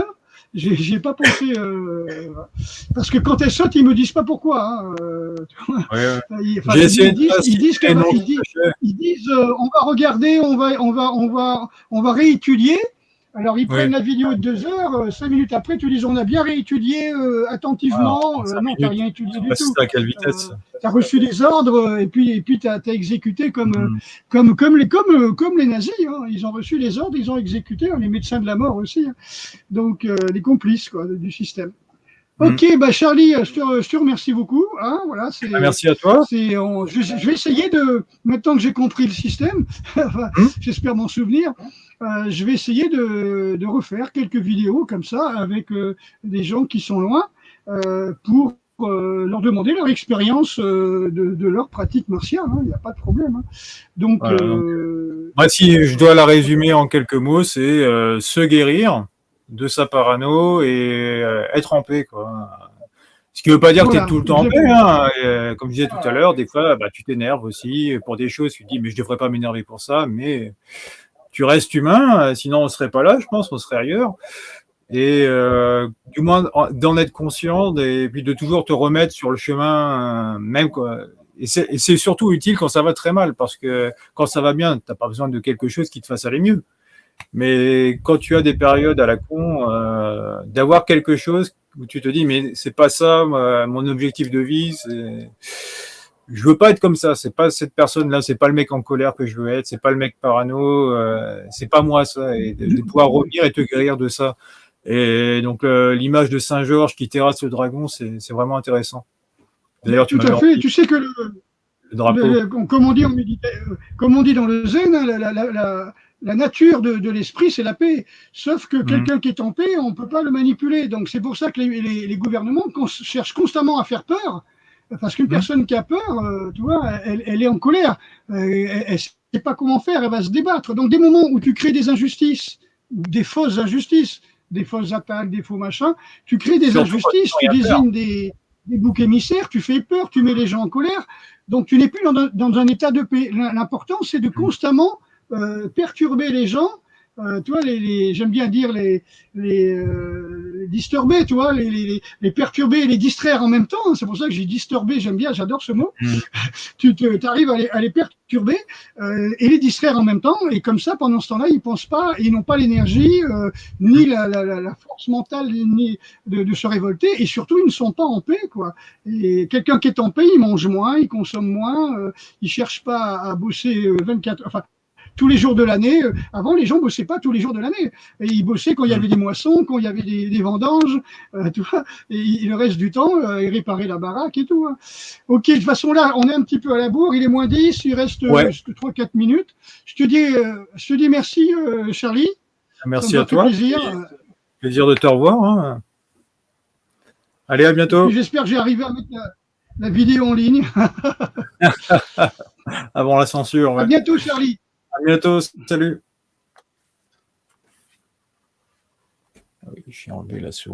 J'ai pas pensé parce que quand elle saute, ils me disent pas pourquoi. Hein, ils disent on va regarder, on va réétudier. Alors, ils prennent la vidéo de 2 heures, 5 minutes après, tu dis on a bien réétudié attentivement. Non, tu n'as rien étudié du tout. À quelle vitesse tu as reçu des ordres et puis tu as exécuté comme les nazis. Hein. Ils ont reçu les ordres, ils ont exécuté, les médecins de la mort aussi. Hein. Donc, les complices quoi, du système. Ok, bah Charlie, je te remercie beaucoup. Hein, voilà, merci à toi. Je vais essayer maintenant que j'ai compris le système, j'espère m'en souvenir, je vais essayer de refaire quelques vidéos comme ça avec des gens qui sont loin pour leur demander leur expérience de leur pratique martiale. Il n'y a pas de problème. Hein. Donc, moi, si je dois la résumer en quelques mots, c'est se guérir de sa parano et être en paix, quoi. Ce qui ne veut pas dire que tu es tout le temps en paix. Hein. Comme je disais tout à l'heure, des fois, tu t'énerves aussi pour des choses. Tu te dis, mais je ne devrais pas m'énerver pour ça. Mais tu restes humain, sinon on ne serait pas là, je pense, on serait ailleurs. Et du moins, d'en être conscient et puis de toujours te remettre sur le chemin, même quoi. Et c'est surtout utile quand ça va très mal, parce que quand ça va bien, tu n'as pas besoin de quelque chose qui te fasse aller mieux. Mais quand tu as des périodes à la con, d'avoir quelque chose où tu te dis mais c'est pas ça mon objectif de vie, je veux pas être comme ça, c'est pas cette personne-là, c'est pas le mec en colère que je veux être, c'est pas le mec parano, c'est pas moi ça, et de pouvoir revenir et te guérir de ça. Et donc l'image de Saint-Georges qui terrasse le dragon, c'est vraiment intéressant. D'ailleurs, tu Tout m'avais à fait. envoyé Tu sais que le drapeau. comme on dit comme on dit dans le zen, hein, la nature de l'esprit, c'est la paix. Sauf que Mm. quelqu'un qui est en paix, on ne peut pas le manipuler. Donc c'est pour ça que les gouvernements cherchent constamment à faire peur. Parce qu'une Mm. personne qui a peur, tu vois, elle est en colère. Elle ne sait pas comment faire, elle va se débattre. Donc des moments où tu crées des injustices, des fausses injustices, des fausses attaques, des faux machins, tu crées des Surtout quand ils injustices, n'ont tu rien à faire. désignes des boucs émissaires, tu fais peur, tu mets les gens en colère. Donc tu n'es plus dans un état de paix. L'important, c'est de Mm. constamment perturber les gens. Tu vois, j'aime bien dire les disturber, tu vois, les perturber et les distraire en même temps. C'est pour ça que j'ai disturbé, j'aime bien, j'adore ce mot. Mm. Tu arrives à les perturber et les distraire en même temps. Et comme ça, pendant ce temps-là, ils pensent pas, ils n'ont pas l'énergie, ni la force mentale, ni de se révolter. Et surtout, ils ne sont pas en paix, quoi. Et quelqu'un qui est en paix, il mange moins, il consomme moins, il cherche pas à bosser 24, enfin, tous les jours de l'année. Avant, les gens ne bossaient pas tous les jours de l'année. Et ils bossaient quand il y Mm. avait des moissons, quand il y avait des vendanges, tu vois, et le reste du temps, ils réparaient la baraque et tout. Hein. Ok, de toute façon, là, on est un petit peu à la bourre, il est -10, il reste Ouais, 3-4 minutes. Je te dis merci, Charlie, ça merci à m'a fait toi. plaisir. Plaisir de te revoir. Hein. Allez, à Et puis bientôt. j'espère que j'ai arrivé à mettre la vidéo en ligne. Avant la censure. À Ouais. bientôt, Charlie. À bientôt. Salut. Ah oui, j'ai enlevé la souris.